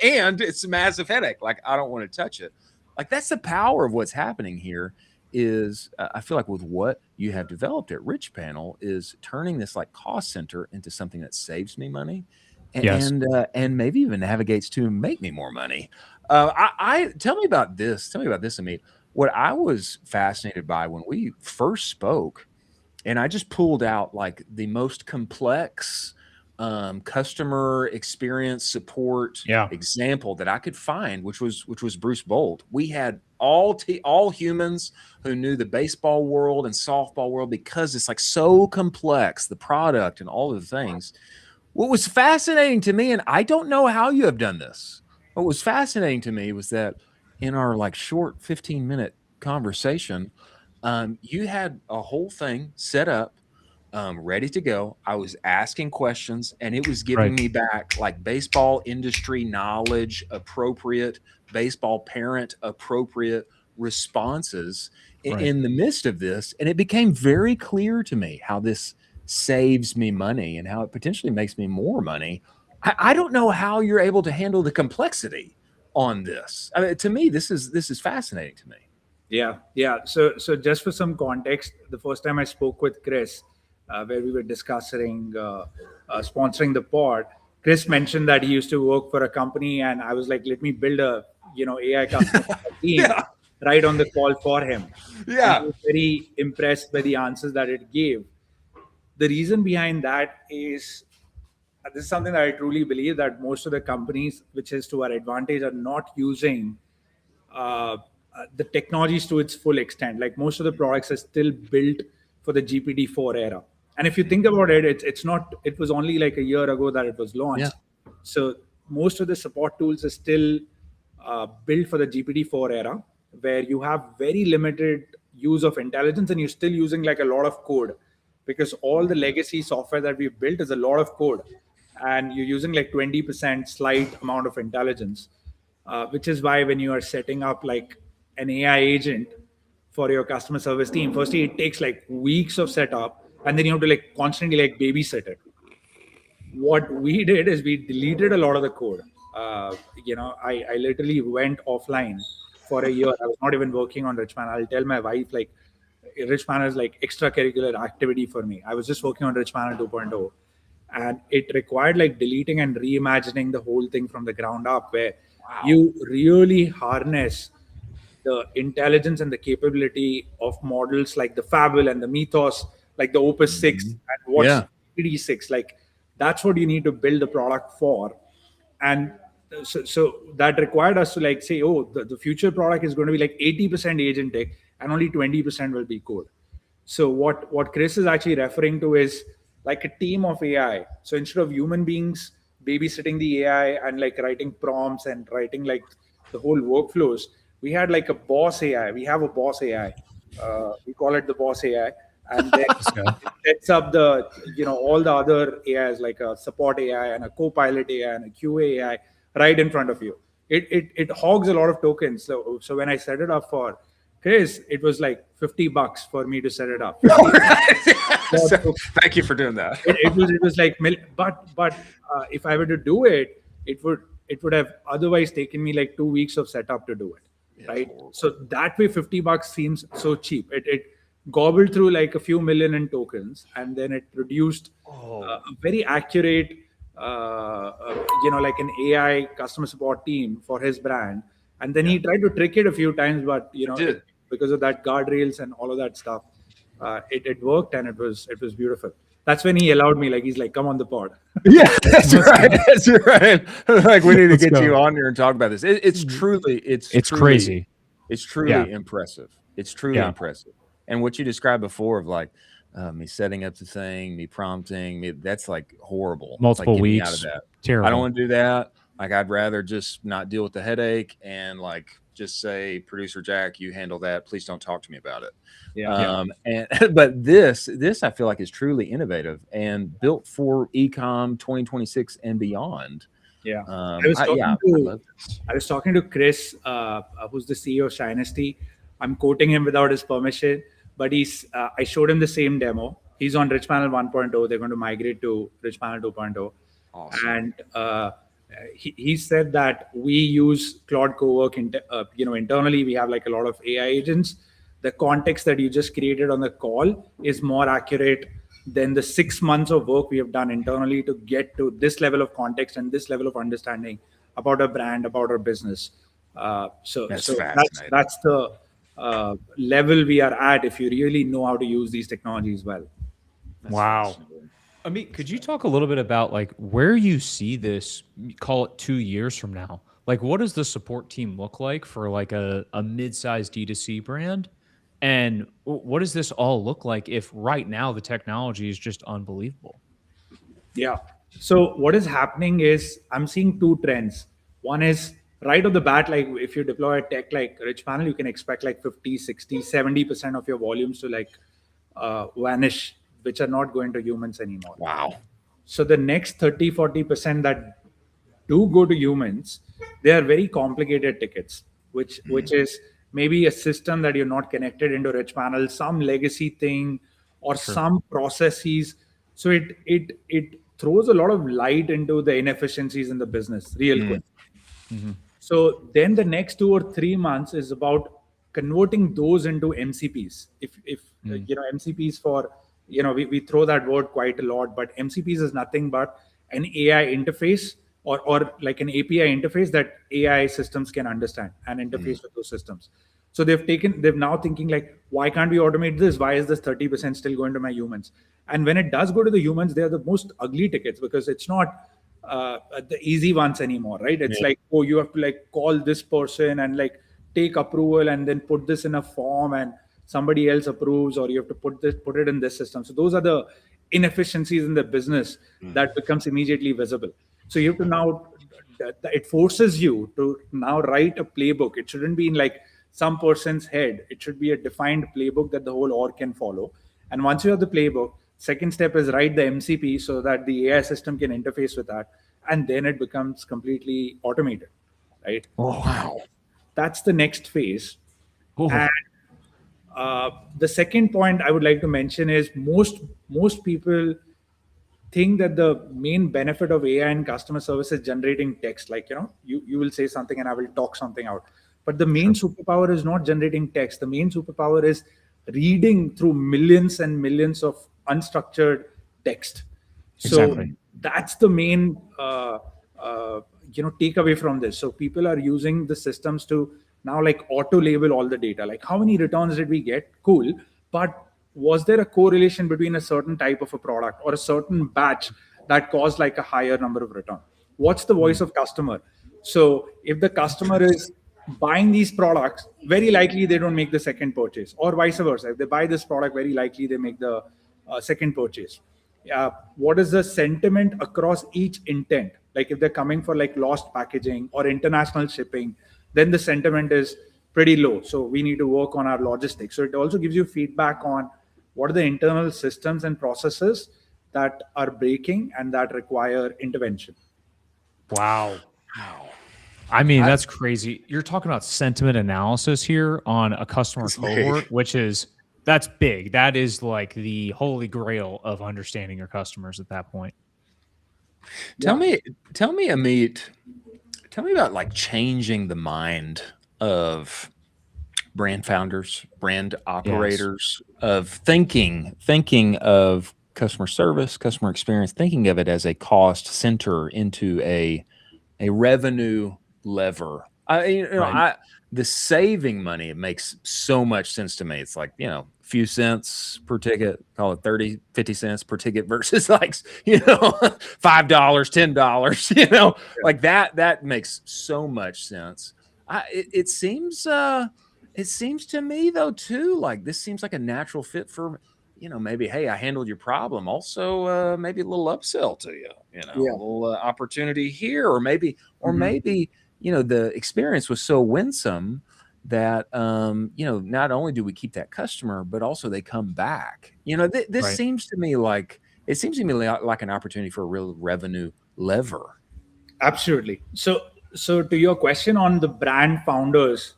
and it's a massive headache. Like, I don't want to touch it. Like, that's the power of what's happening here. Is I feel like with what you have developed at Richpanel is turning this like cost center into something that saves me money and maybe even navigates to make me more money. Tell me about this, Amit. What I was fascinated by when we first spoke, and I just pulled out like the most complex customer experience support example that I could find, which was Bruce Bolt. We had all humans who knew the baseball world and softball world because it's like so complex, the product and all of the things. What was fascinating to me, and I don't know how you have done this, what was fascinating to me was that in our like short 15-minute conversation, you had a whole thing set up, ready to go. I was asking questions and it was giving me back like baseball industry knowledge, appropriate baseball parent, appropriate responses in the midst of this. And it became very clear to me how this saves me money and how it potentially makes me more money. I don't know how you're able to handle the complexity on this. I mean, to me, this is fascinating to me. Yeah. So just for some context, the first time I spoke with Chris, where we were discussing sponsoring the pod, Chris mentioned that he used to work for a company, and I was like, let me build a AI customer team right on the call for him. Yeah, I was very impressed by the answers that it gave. The reason behind that is this is something that I truly believe, that most of the companies, which is to our advantage, are not using the technologies to its full extent. Like, most of the products are still built for the GPT-4 era. And if you think about it, it was only like a year ago that it was launched. Yeah. So most of the support tools are still built for the GPT-4 era, where you have very limited use of intelligence and you're still using like a lot of code, because all the legacy software that we've built is a lot of code and you're using like 20% slight amount of intelligence, which is why when you are setting up like an AI agent for your customer service team, firstly, it takes like weeks of setup, and then you have to like constantly like babysit it. What we did is we deleted a lot of the code. I literally went offline for a year. I was not even working on Richpanel. I'll tell my wife, like, Richpanel is like extracurricular activity for me. I was just working on Richpanel 2.0, and it required like deleting and reimagining the whole thing from the ground up, where you really harness the intelligence and the capability of models like the Fable and the Mythos, like the Opus 6 and what's PD6. Like, that's what you need to build the product for. And so that required us to like say, oh, the future product is going to be like 80% agentic and only 20% will be code. So what Chris is actually referring to is like a team of AI. So instead of human beings babysitting the AI and like writing prompts and writing like the whole workflows, we had like a boss AI. We have a boss AI. We call it the boss AI, and then it sets up the all the other AIs like a support AI and a co-pilot AI and a QA AI right in front of you. It hogs a lot of tokens. So when I set it up for Chris, it was like $50 for me to set it up. So, thank you for doing that. It was like, but if I were to do it, it would have otherwise taken me like 2 weeks of setup to do it, right? So that way, $50 seems so cheap. It gobbled through like a few million in tokens, and then it produced a very accurate, like an AI customer support team for his brand. And then he tried to trick it a few times, but because of that guardrails and all of that stuff, it worked, and it was beautiful. That's when he allowed me, like he's like, come on the pod. Yeah, that's right. That's right. Like we need to get you on here and talk about this. It's truly crazy. It's truly impressive. It's truly impressive. And what you described before of like me setting up the thing, me prompting, that's like horrible. Multiple like, weeks. out of that. Terrible. I don't want to do that. Like I'd rather just not deal with the headache and like just say, producer Jack, you handle that. Please don't talk to me about it. But this I feel like is truly innovative and built for Ecomm 2026 and beyond. I was talking to Chris, who's the CEO of Shinesty. I'm quoting him without his permission, but I showed him the same demo. He's on Richpanel 1.0. They're going to migrate to Richpanel 2.0. Awesome. And he said that we use Claude Cowork. Internally, we have like a lot of AI agents. The context that you just created on the call is more accurate than the 6 months of work we have done internally to get to this level of context and this level of understanding about our brand, about our business. So that's the level we are at if you really know how to use these technologies well. Wow. Amit, could you talk a little bit about like where you see this, call it 2 years from now? Like what does the support team look like for like a mid-sized D2C brand? And what does this all look like if right now the technology is just unbelievable? Yeah. So what is happening is I'm seeing two trends. One is right off the bat, like if you deploy a tech like Richpanel, you can expect like 50, 60, 70% of your volumes to like vanish, which are not going to humans anymore. Wow. So the next 30, 40% that do go to humans, they are very complicated tickets, which is maybe a system that you're not connected into Richpanel, some legacy thing or some processes. So it throws a lot of light into the inefficiencies in the business real quick. Mm-hmm. So then the next 2 or 3 months is about converting those into MCPs. If MCPs for, we throw that word quite a lot, but MCPs is nothing but an AI interface or like an API interface that AI systems can understand and interface with those systems. So they've now thinking like, why can't we automate this? Why is this 30% still going to my humans? And when it does go to the humans, they're the most ugly tickets because it's not the easy ones anymore, right? It's like, oh, you have to like call this person and like take approval and then put this in a form and somebody else approves, or you have to put it in this system. So those are the inefficiencies in the business that becomes immediately visible. So you have to now, it forces you to now write a playbook. It shouldn't be in like some person's head. It should be a defined playbook that the whole org can follow. And once you have the playbook, second step is write the MCP so that the AI system can interface with that. And then it becomes completely automated, right? Oh, wow. That's the next phase. Oh. And the second point I would like to mention is most people think that the main benefit of AI in customer service is generating text. Like, you will say something and I will talk something out. But the main superpower is not generating text. The main superpower is reading through millions and millions of unstructured text. Exactly. So that's the main takeaway from this. So people are using the systems to now like auto label all the data. Like how many returns did we get? Cool. But was there a correlation between a certain type of a product or a certain batch that caused like a higher number of return? What's the voice of customer? So if the customer is buying these products, very likely they don't make the second purchase, or vice versa. If they buy this product, very likely they make the second purchase. What is the sentiment across each intent? Like if they're coming for like lost packaging or international shipping, then the sentiment is pretty low. So we need to work on our logistics. So it also gives you feedback on what are the internal systems and processes that are breaking and that require intervention. Wow. I mean, that's crazy. You're talking about sentiment analysis here on a customer cohort, that's big. That is like the holy grail of understanding your customers at that point. Tell me, Amit, tell me about like changing the mind of brand founders, brand operators, of thinking of customer service, customer experience, thinking of it as a cost center into a revenue lever. The saving money, it makes so much sense to me. It's like, a few cents per ticket, call it 30, 50 cents per ticket versus like, $5, $10, like that makes so much sense. It seems to me though too, like this seems like a natural fit for, maybe, hey, I handled your problem. Also, maybe a little upsell to you, a little opportunity here, or maybe, the experience was so winsome that, not only do we keep that customer, but also they come back. This seems to me like an opportunity for a real revenue lever. Absolutely. So to your question on the brand founders,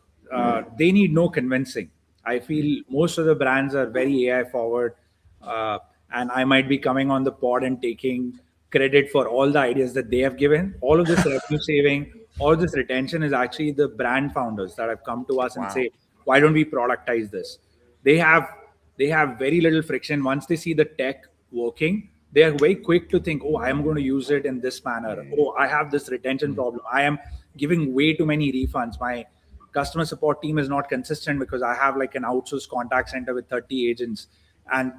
they need no convincing. I feel most of the brands are very AI forward, and I might be coming on the pod and taking credit for all the ideas that they have given. All of this revenue saving, all this retention is actually the brand founders that have come to us and say, why don't we productize this? They have very little friction. Once they see the tech working, they are very quick to think, oh, I am going to use it in this manner. Oh, I have this retention problem. I am giving way too many refunds. My customer support team is not consistent because I have like an outsourced contact center with 30 agents, and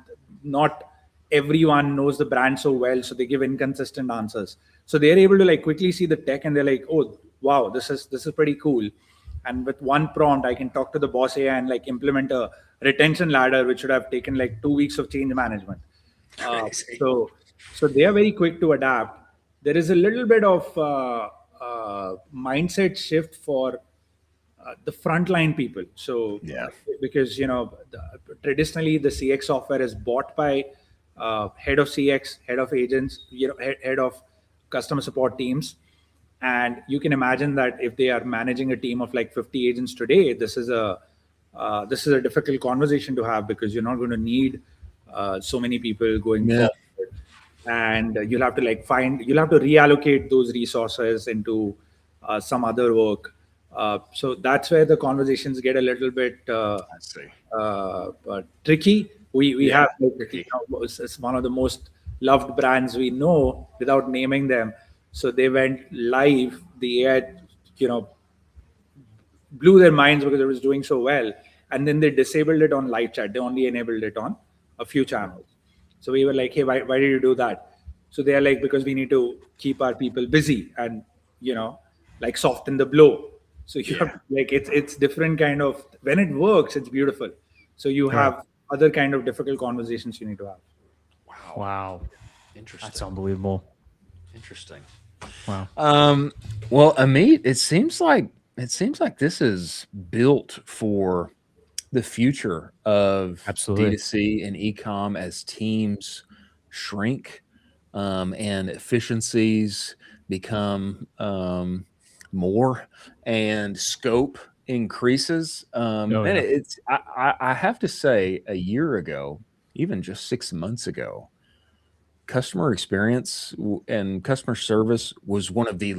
not everyone knows the brand so well, so they give inconsistent answers. So they're able to like quickly see the tech and they're like, oh wow, this is pretty cool. And with one prompt, I can talk to the boss AI and like implement a retention ladder, which should have taken like 2 weeks of change management. So they are very quick to adapt. There is a little bit of mindset shift for the frontline people. So because traditionally the CX software is bought by head of CX, head of agents, head of customer support teams, and you can imagine that if they are managing a team of like 50 agents today, this is a difficult conversation to have, because you're not going to need so many people going forward, and you'll have to reallocate those resources into some other work. So that's where the conversations get a little bit tricky. We have it's one of the most loved brands we know without naming them. So they went live. The AI, blew their minds because it was doing so well. And then they disabled it on live chat. They only enabled it on a few channels. So we were like, hey, why did you do that? So they are like, because we need to keep our people busy and, like soften the blow. So you have like, it's different kind of, when it works, it's beautiful. So you have other kind of difficult conversations you need to have. Wow. Interesting. That's unbelievable. Interesting. Wow. Well, Amit, it seems like this is built for the future of D2C and e-com as teams shrink and efficiencies become more and scope increases. It's I have to say, a year ago, even just 6 months ago, customer experience and customer service was one of the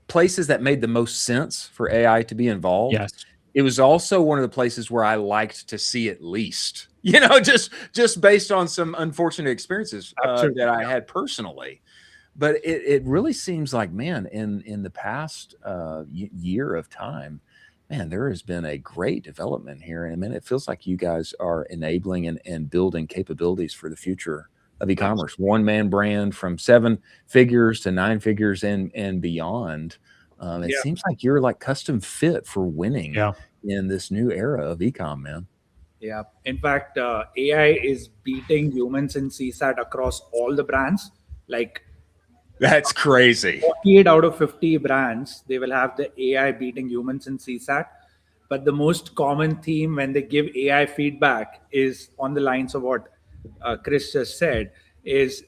places that made the most sense for AI to be involved. Yes. It was also one of the places where I liked to see it least, just based on some unfortunate experiences that I had personally. But it really seems like, man, in the past year of time, man, there has been a great development here. And it feels like you guys are enabling and building capabilities for the future of e-commerce. One-man brand from 7 figures to 9 figures and beyond. It seems like you're like custom fit for winning in this new era of e-com, man. Yeah. In fact, AI is beating humans in CSAT across all the brands. Like, that's crazy. 48 out of 50 brands, they will have the AI beating humans in CSAT. But the most common theme when they give AI feedback is on the lines of what Chris just said, is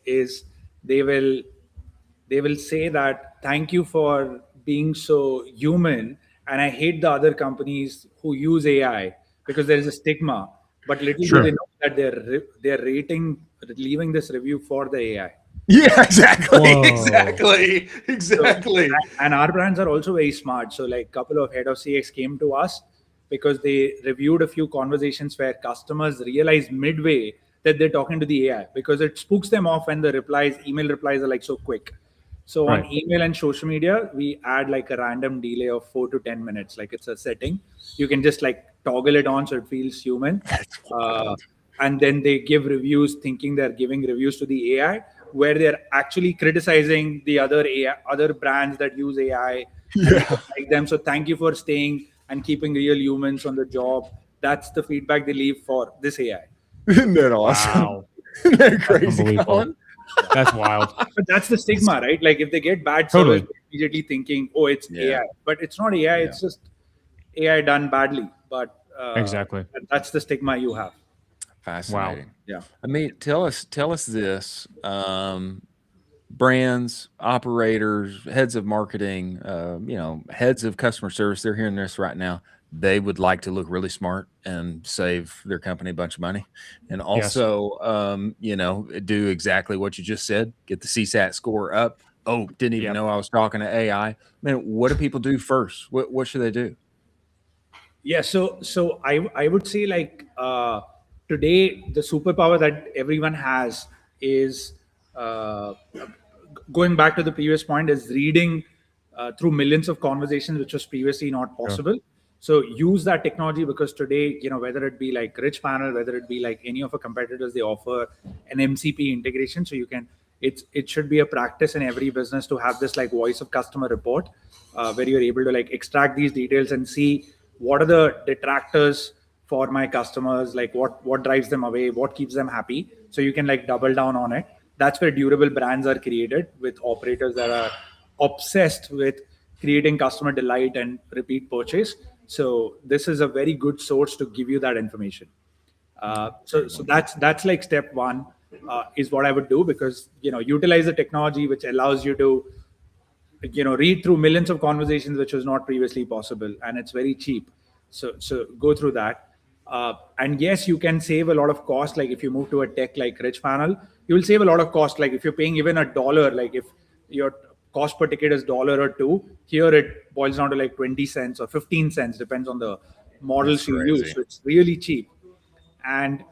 they will say that thank you for being so human, and I hate the other companies who use AI because there is a stigma. But little do they know that they're leaving this review for the AI. Yeah, exactly. So, and our brands are also very smart. So like a couple of head of CX came to us because they reviewed a few conversations where customers realized midway that they're talking to the AI, because it spooks them off when the email replies are like so quick. So on email and social media, we add like a random delay of 4 to 10 minutes. Like it's a setting. You can just like toggle it on so it feels human. And then they give reviews thinking they're giving reviews to the AI, where they're actually criticizing the other brands that use AI. Like them. So thank you for staying and keeping real humans on the job. That's the feedback they leave for this AI. Isn't that awesome? Wow. Isn't that crazy, Colin? That's wild. But that's the stigma, right? Like if they get bad service, they're immediately thinking, oh, it's AI. But it's not AI. It's just AI done badly. But exactly, that's the stigma you have. Fascinating. Wow. Yeah. I mean, tell us this. Brands, operators, heads of marketing, heads of customer service, they're hearing this right now. They would like to look really smart and save their company a bunch of money. And also, do exactly what you just said, get the CSAT score up. Oh, didn't even know I was talking to AI. Man, what do people do first? What should they do? Yeah, so I would say like today the superpower that everyone has is going back to the previous point, is reading through millions of conversations, which was previously not possible. So use that technology, because today, whether it be like Richpanel, whether it be like any of our competitors, they offer an MCP integration. So you can, it should be a practice in every business to have this like voice of customer report, where you're able to like extract these details and see what are the detractors for my customers, like what drives them away, what keeps them happy. So you can like double down on it. That's where durable brands are created, with operators that are obsessed with creating customer delight and repeat purchase. So this is a very good source to give you that information. So that's like step one, is what I would do, because utilize the technology which allows you to read through millions of conversations, which was not previously possible, and it's very cheap. So go through that. And yes, you can save a lot of cost. Like if you move to a tech like Richpanel, you will save a lot of cost. Like if you're paying even $1, like if your cost per ticket is $1 or $2, here it boils down to like 20 cents or 15 cents, depends on the models you use. So it's really cheap. And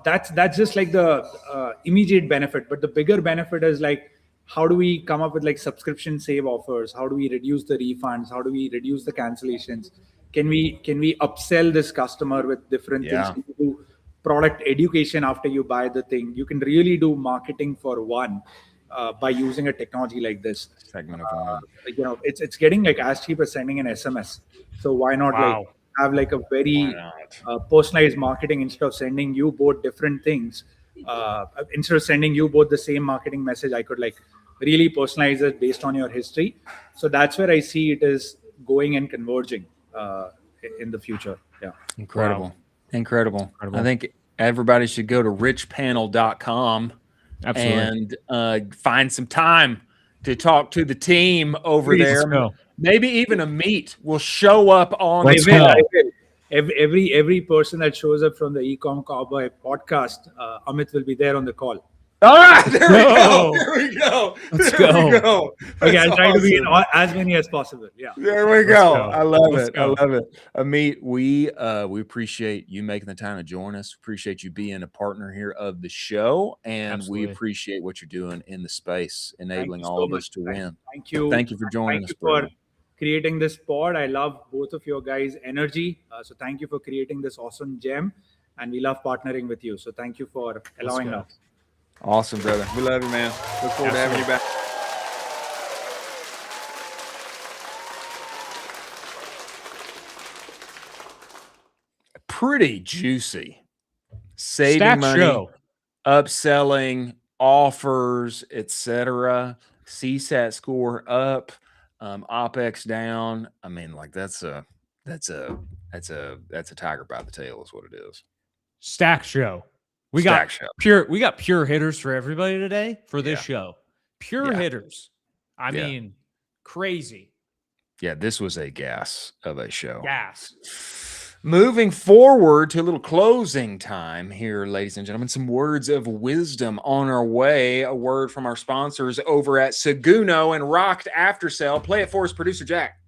that's just like the immediate benefit. But the bigger benefit is like, how do we come up with like subscription save offers? How do we reduce the refunds? How do we reduce the cancellations? Can we upsell this customer with different things? Can you do product education after you buy the thing? You can really do marketing for one by using a technology like this. Segment of one. It's getting like as cheap as sending an SMS. So why not like have like a very personalized marketing instead of sending you both different things? Instead of sending you both the same marketing message, I could like really personalize it based on your history. So that's where I see it is going and converging in the future. Yeah. Incredible. I think everybody should go to richpanel.com and find some time to talk to the team over there. Maybe even Amit will show up on Every person that shows up from the Ecomm Cowboy podcast, Amit will be there on the call. All right, there we go. Let's go. Okay, I'll try to be in as many as possible. Yeah. There we go. I love it. Amit, we appreciate you making the time to join us. Appreciate you being a partner here of the show, and we appreciate what you're doing in the space, enabling all of us to win. Thank you. Thank you for joining us. For creating this pod. I love both of your guys' energy. So thank you for creating this awesome gem, and we love partnering with you. So thank you for allowing us. Awesome, brother. We love you, man. Look forward to having you back. Pretty juicy. Saving Stack money, show. upselling, offers, etc. CSAT score up, OPEX down. I mean, like that's a tiger by the tail is what it is. Stack show. We Stack got show. We got pure hitters for everybody today for this show. Pure hitters. I mean, crazy. Yeah, this was a gas of a show. Gas. Moving forward to a little closing time here, ladies and gentlemen, some words of wisdom on our way. A word from our sponsors over at Seguno and Rocked After Sale. Play it for us, producer Jack.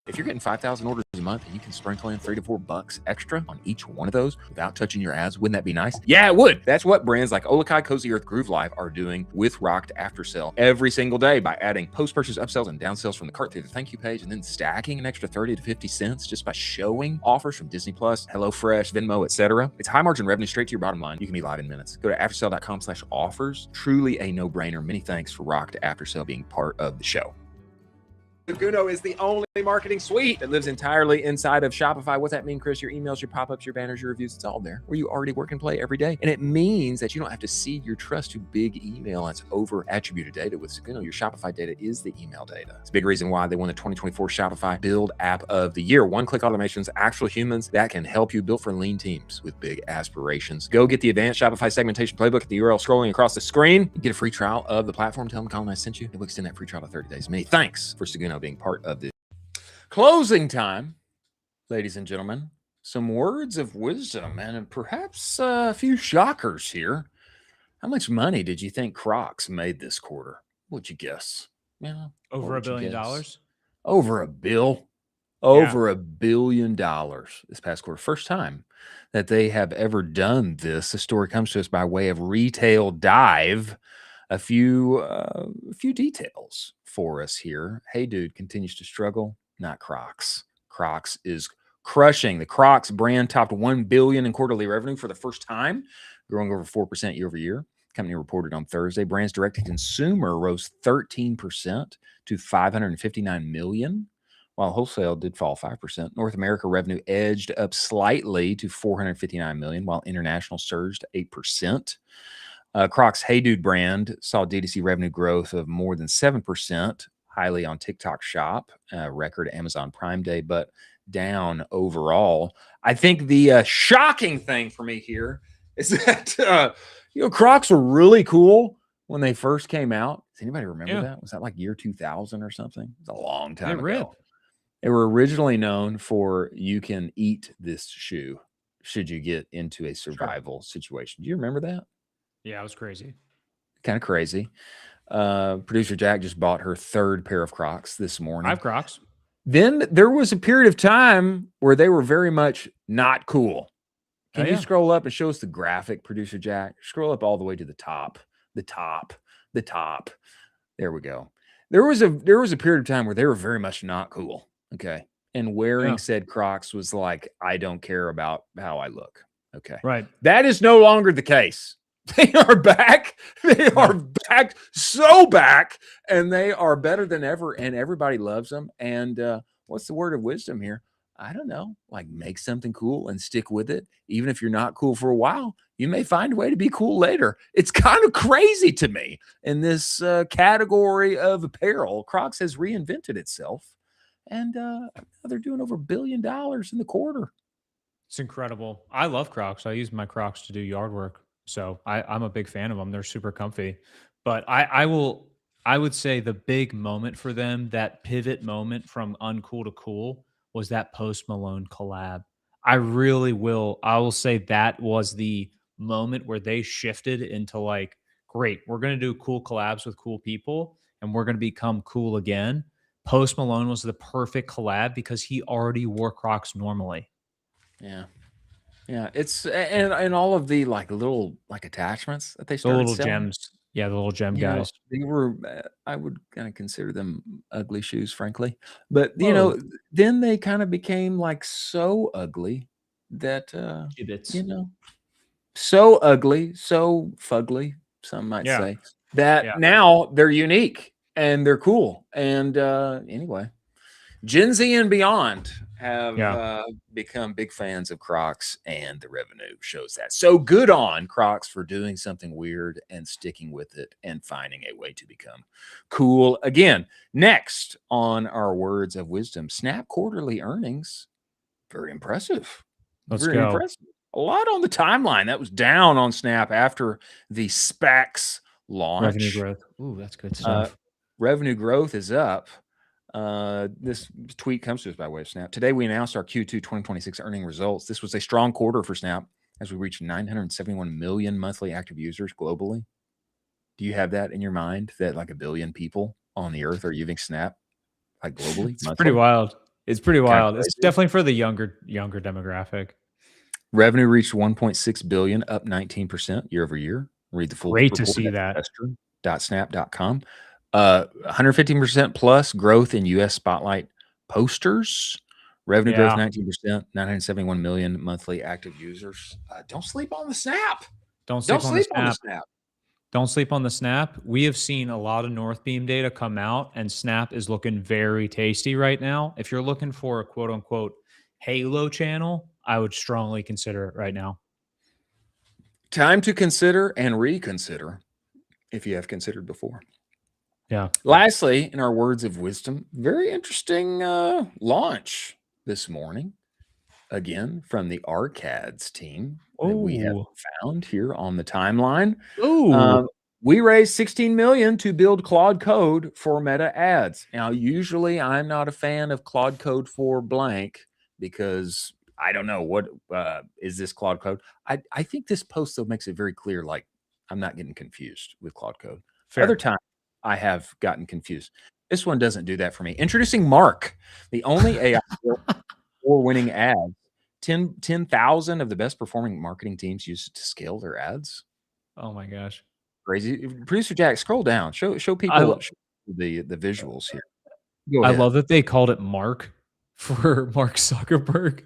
If you're getting 5,000 orders a month and you can sprinkle in $3 to $4 extra on each one of those without touching your ads, wouldn't that be nice? Yeah, it would. That's what brands like Olakai, Cozy Earth, Groove Life are doing with Rocked After Sale every single day by adding post-purchase upsells and downsells from the cart through the thank you page and then stacking an extra 30 to 50 cents just by showing offers from Disney Plus, HelloFresh, Venmo, etc. It's high margin revenue straight to your bottom line. You can be live in minutes. Go to aftersale.com/offers. Truly a no-brainer. Many thanks for Rocked After Sale being part of the show. Seguno is the only marketing suite that lives entirely inside of Shopify. What's that mean, Chris? Your emails, your pop-ups, your banners, your reviews, it's all there where you already work and play every day. And it means that you don't have to seed your trust to big email. That's over attributed data with Seguno. Your Shopify data is the email data. It's a big reason why they won the 2024 Shopify Build App of the Year. One-click automations, actual humans that can help you build for lean teams with big aspirations. Go get the advanced Shopify segmentation playbook at the URL scrolling across the screen. Get a free trial of the platform. Tell them Colin I sent you. It will extend that free trial to 30 days. Many thanks for Seguno being part of this. Closing time, ladies and gentlemen. Some words of wisdom and perhaps a few shockers here. How much money did you think Crocs made this quarter? What'd you guess? Over $1 billion? Over $1 billion. Over $1 billion this past quarter. First time that they have ever done this. The story comes to us by way of Retail Dive. A few details for us here. Hey Dude continues to struggle, not Crocs. Crocs is crushing. The Crocs brand topped $1 billion in quarterly revenue for the first time, growing over 4% year over year. Company reported on Thursday. Brand's direct-to-consumer rose 13% to $559 million, while wholesale did fall 5%. North America revenue edged up slightly to $459 million, while international surged 8%. Crocs Hey Dude brand saw D2C revenue growth of more than 7%, highly on TikTok Shop, record Amazon Prime Day, but down overall. I think the shocking thing for me here is that, Crocs were really cool when they first came out. Does anybody remember that? Was that like year 2000 or something? It was a long time ago. They were originally known for you can eat this shoe should you get into a survival situation. Do you remember that? Yeah, it was crazy. Kind of crazy. Producer Jack just bought her third pair of Crocs this morning. I have Crocs. Then there was a period of time where they were very much not cool. Can you scroll up and show us the graphic, Producer Jack? Scroll up all the way to the top. The top. There we go. There was a period of time where they were very much not cool. Okay. And wearing said Crocs was like, I don't care about how I look. Okay. Right. That is no longer the case. They are back. They are back, so back, and they are better than ever, and everybody loves them. And what's the word of wisdom here? I don't know. Like, make something cool and stick with it. Even if you're not cool for a while, you may find a way to be cool later. It's kind of crazy to me. In this category of apparel, Crocs has reinvented itself, and they're doing over $1 billion in the quarter. It's incredible. I love Crocs. I use my Crocs to do yard work. So I'm a big fan of them. They're super comfy. But I would say the big moment for them, that pivot moment from uncool to cool, was that Post Malone collab. I will say that was the moment where they shifted into like, great, we're going to do cool collabs with cool people and we're going to become cool again. Post Malone was the perfect collab because he already wore Crocs normally. Yeah, it's and all of the like little like attachments that they started the little selling. gems. Yeah, the little gem guys. They were, I would kind of consider them ugly shoes, frankly. But then they kind of became like so ugly that so ugly, so fugly, some might Yeah. say, that Yeah. now they're unique and they're cool. And anyway, Gen Z and beyond have become big fans of Crocs, and the revenue shows that. So good on Crocs for doing something weird and sticking with it and finding a way to become cool again. Next on our words of wisdom, Snap quarterly earnings. Very impressive. Let's Very go. impressive. A lot on the timeline. That was down on Snap after the SPACs launch. Revenue growth. Ooh, that's good stuff. Revenue growth is up. This tweet comes to us by way of Snap. Today, we announced our Q2 2026 earning results. This was a strong quarter for Snap as we reached 971 million monthly active users globally. Do you have that in your mind that like 1 billion people on the earth are using Snap like globally? It's pretty wild. It's pretty wild. It's crazy. definitely for the younger demographic. Revenue reached 1.6 billion, up 19% year over year. Read the full Great to report see at that. investor.snap.com. 115% plus growth in US Spotlight posters. Revenue growth 19%, 971 million monthly active users. Don't sleep on the Snap. Don't sleep on the Snap. Don't sleep on the Snap. We have seen a lot of Northbeam data come out, and Snap is looking very tasty right now. If you're looking for a quote unquote Halo channel, I would strongly consider it right now. Time to consider and reconsider if you have considered before. Yeah. Lastly, in our words of wisdom, very interesting launch this morning. Again, from the Arcads team that we have found here on the timeline. We raised 16 million to build Claude Code for Meta ads. Now, usually I'm not a fan of Claude Code for blank because I don't know what is this Claude Code. I think this post though makes it very clear, like I'm not getting confused with Claude Code. Other times I have gotten confused. This one doesn't do that for me. Introducing Mark, the only AI for winning ads. 10,000 of the best performing marketing teams use it to scale their ads. Oh my gosh. Crazy. Producer Jack, scroll down. Show people the visuals here. I love that they called it Mark for Mark Zuckerberg.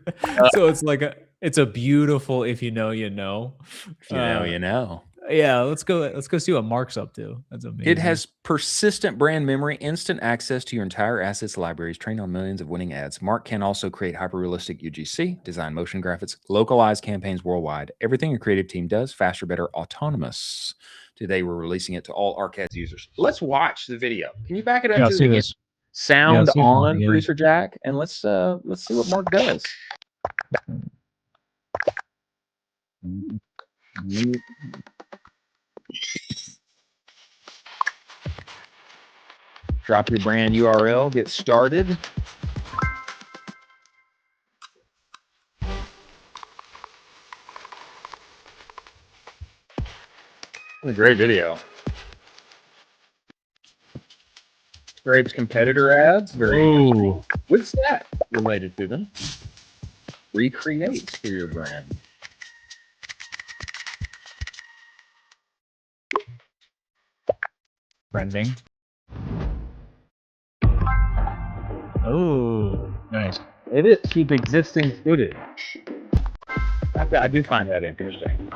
So it's like it's a beautiful if you know, you know. If you know, you know. Yeah, let's go see what Mark's up to. That's amazing. It has persistent brand memory, instant access to your entire assets libraries, trained on millions of winning ads. Mark can also create hyper-realistic UGC, design motion graphics, localize campaigns worldwide. Everything your creative team does, faster, better, autonomous. Today, we're releasing it to all Arcads users. Let's watch the video. Can you back it up to the beginning? Sound on, Producer Jack, and let's see what Mark does. Drop your brand URL, get started. A great video. Grape's competitor ads. What's that related to them? Recreate for your brand. Branding. Oh, nice. It is keep existing footage. I do find that interesting.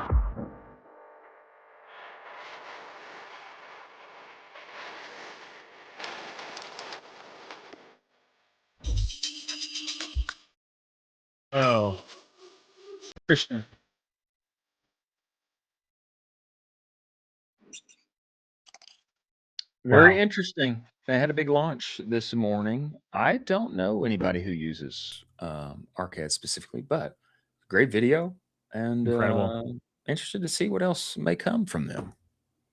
Oh, Christian. Very interesting. They had a big launch this morning. I don't know anybody who uses Arcade specifically, but great video and incredible. Interested to see what else may come from them.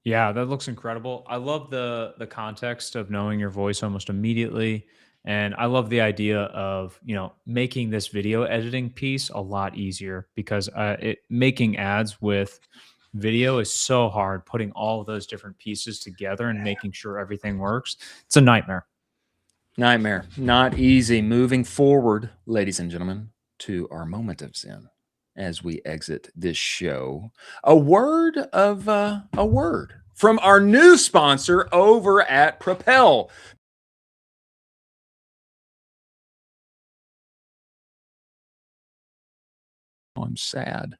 Yeah, that looks incredible. I love the context of knowing your voice almost immediately. And I love the idea of, making this video editing piece a lot easier because making ads with video is so hard, putting all of those different pieces together and making sure everything works. It's a nightmare. Not easy. Moving forward, ladies and gentlemen, to our moment of Zen as we exit this show. A word from our new sponsor over at Propel. I'm sad.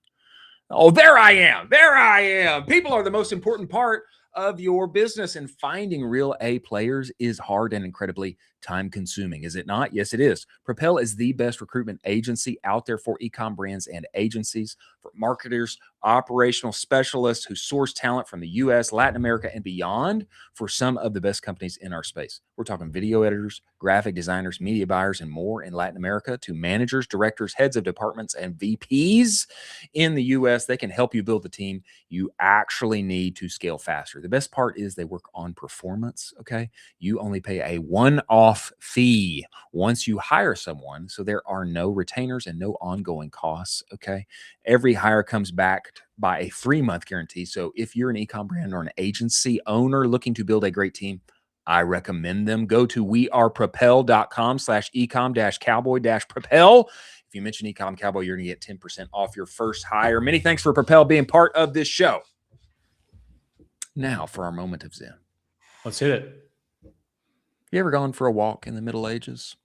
Oh, there I am. There I am. People are the most important part of your business, and finding real A players is hard and incredibly time consuming. Is it not? Yes, it is. Propel is the best recruitment agency out there for e-com brands and agencies, for marketers, operational specialists who source talent from the US, Latin America, and beyond for some of the best companies in our space. We're talking video editors, graphic designers, media buyers, and more in Latin America, to managers, directors, heads of departments, and VPs in the US. They can help you build the team you actually need to scale faster. The best part is they work on performance, okay? You only pay a one-off fee once you hire someone, so there are no retainers and no ongoing costs, okay? Every hire comes backed by a 3-month guarantee. So if you're an e-com brand or an agency owner looking to build a great team, I recommend them. Go to wearepropel.com/ecom-cowboy-propel. If you mention Ecomm Cowboy, you're going to get 10% off your first hire. Many thanks for Propel being part of this show. Now for our moment of Zen. Let's hit it. You ever gone for a walk in the Middle Ages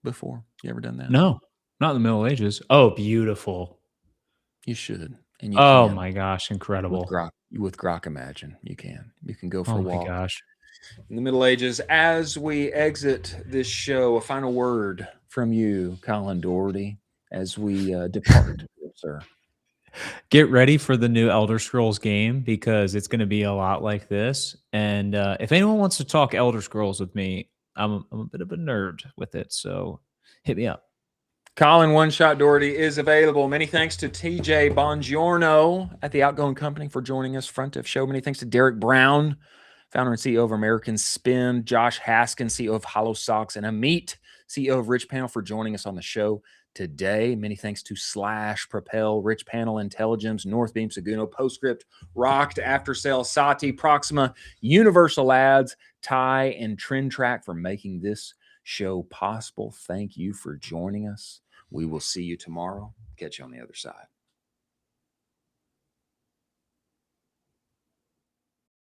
before? You ever done that? No, not in the Middle Ages. Oh, beautiful. You should. And you Oh can. My gosh, incredible. With Grok Imagine, you can. You can go for Oh a my walk gosh. in the Middle Ages. As we exit this show, a final word from you, Colin Dougherty, as we depart, sir. Get ready for the new Elder Scrolls game, because it's going to be a lot like this. And if anyone wants to talk Elder Scrolls with me, I'm a bit of a nerd with it. So hit me up. Colin One Shot Dougherty is available. Many thanks to TJ Bongiorno at the Outgoing Company for joining us front of show. Many thanks to Derek Brown, founder and CEO of American Spin, Josh Haskins, CEO of Hollow Socks, and Amit, CEO of Richpanel, for joining us on the show today. Many thanks to Slash, Propel, Richpanel, Intelligence, Northbeam, Seguno, Postscript, Rocked, Aftersale, Sati, Proxima, Universal Ads, Ty, and Trend Track for making this show possible. Thank you for joining us. We will see you tomorrow. Catch you on the other side.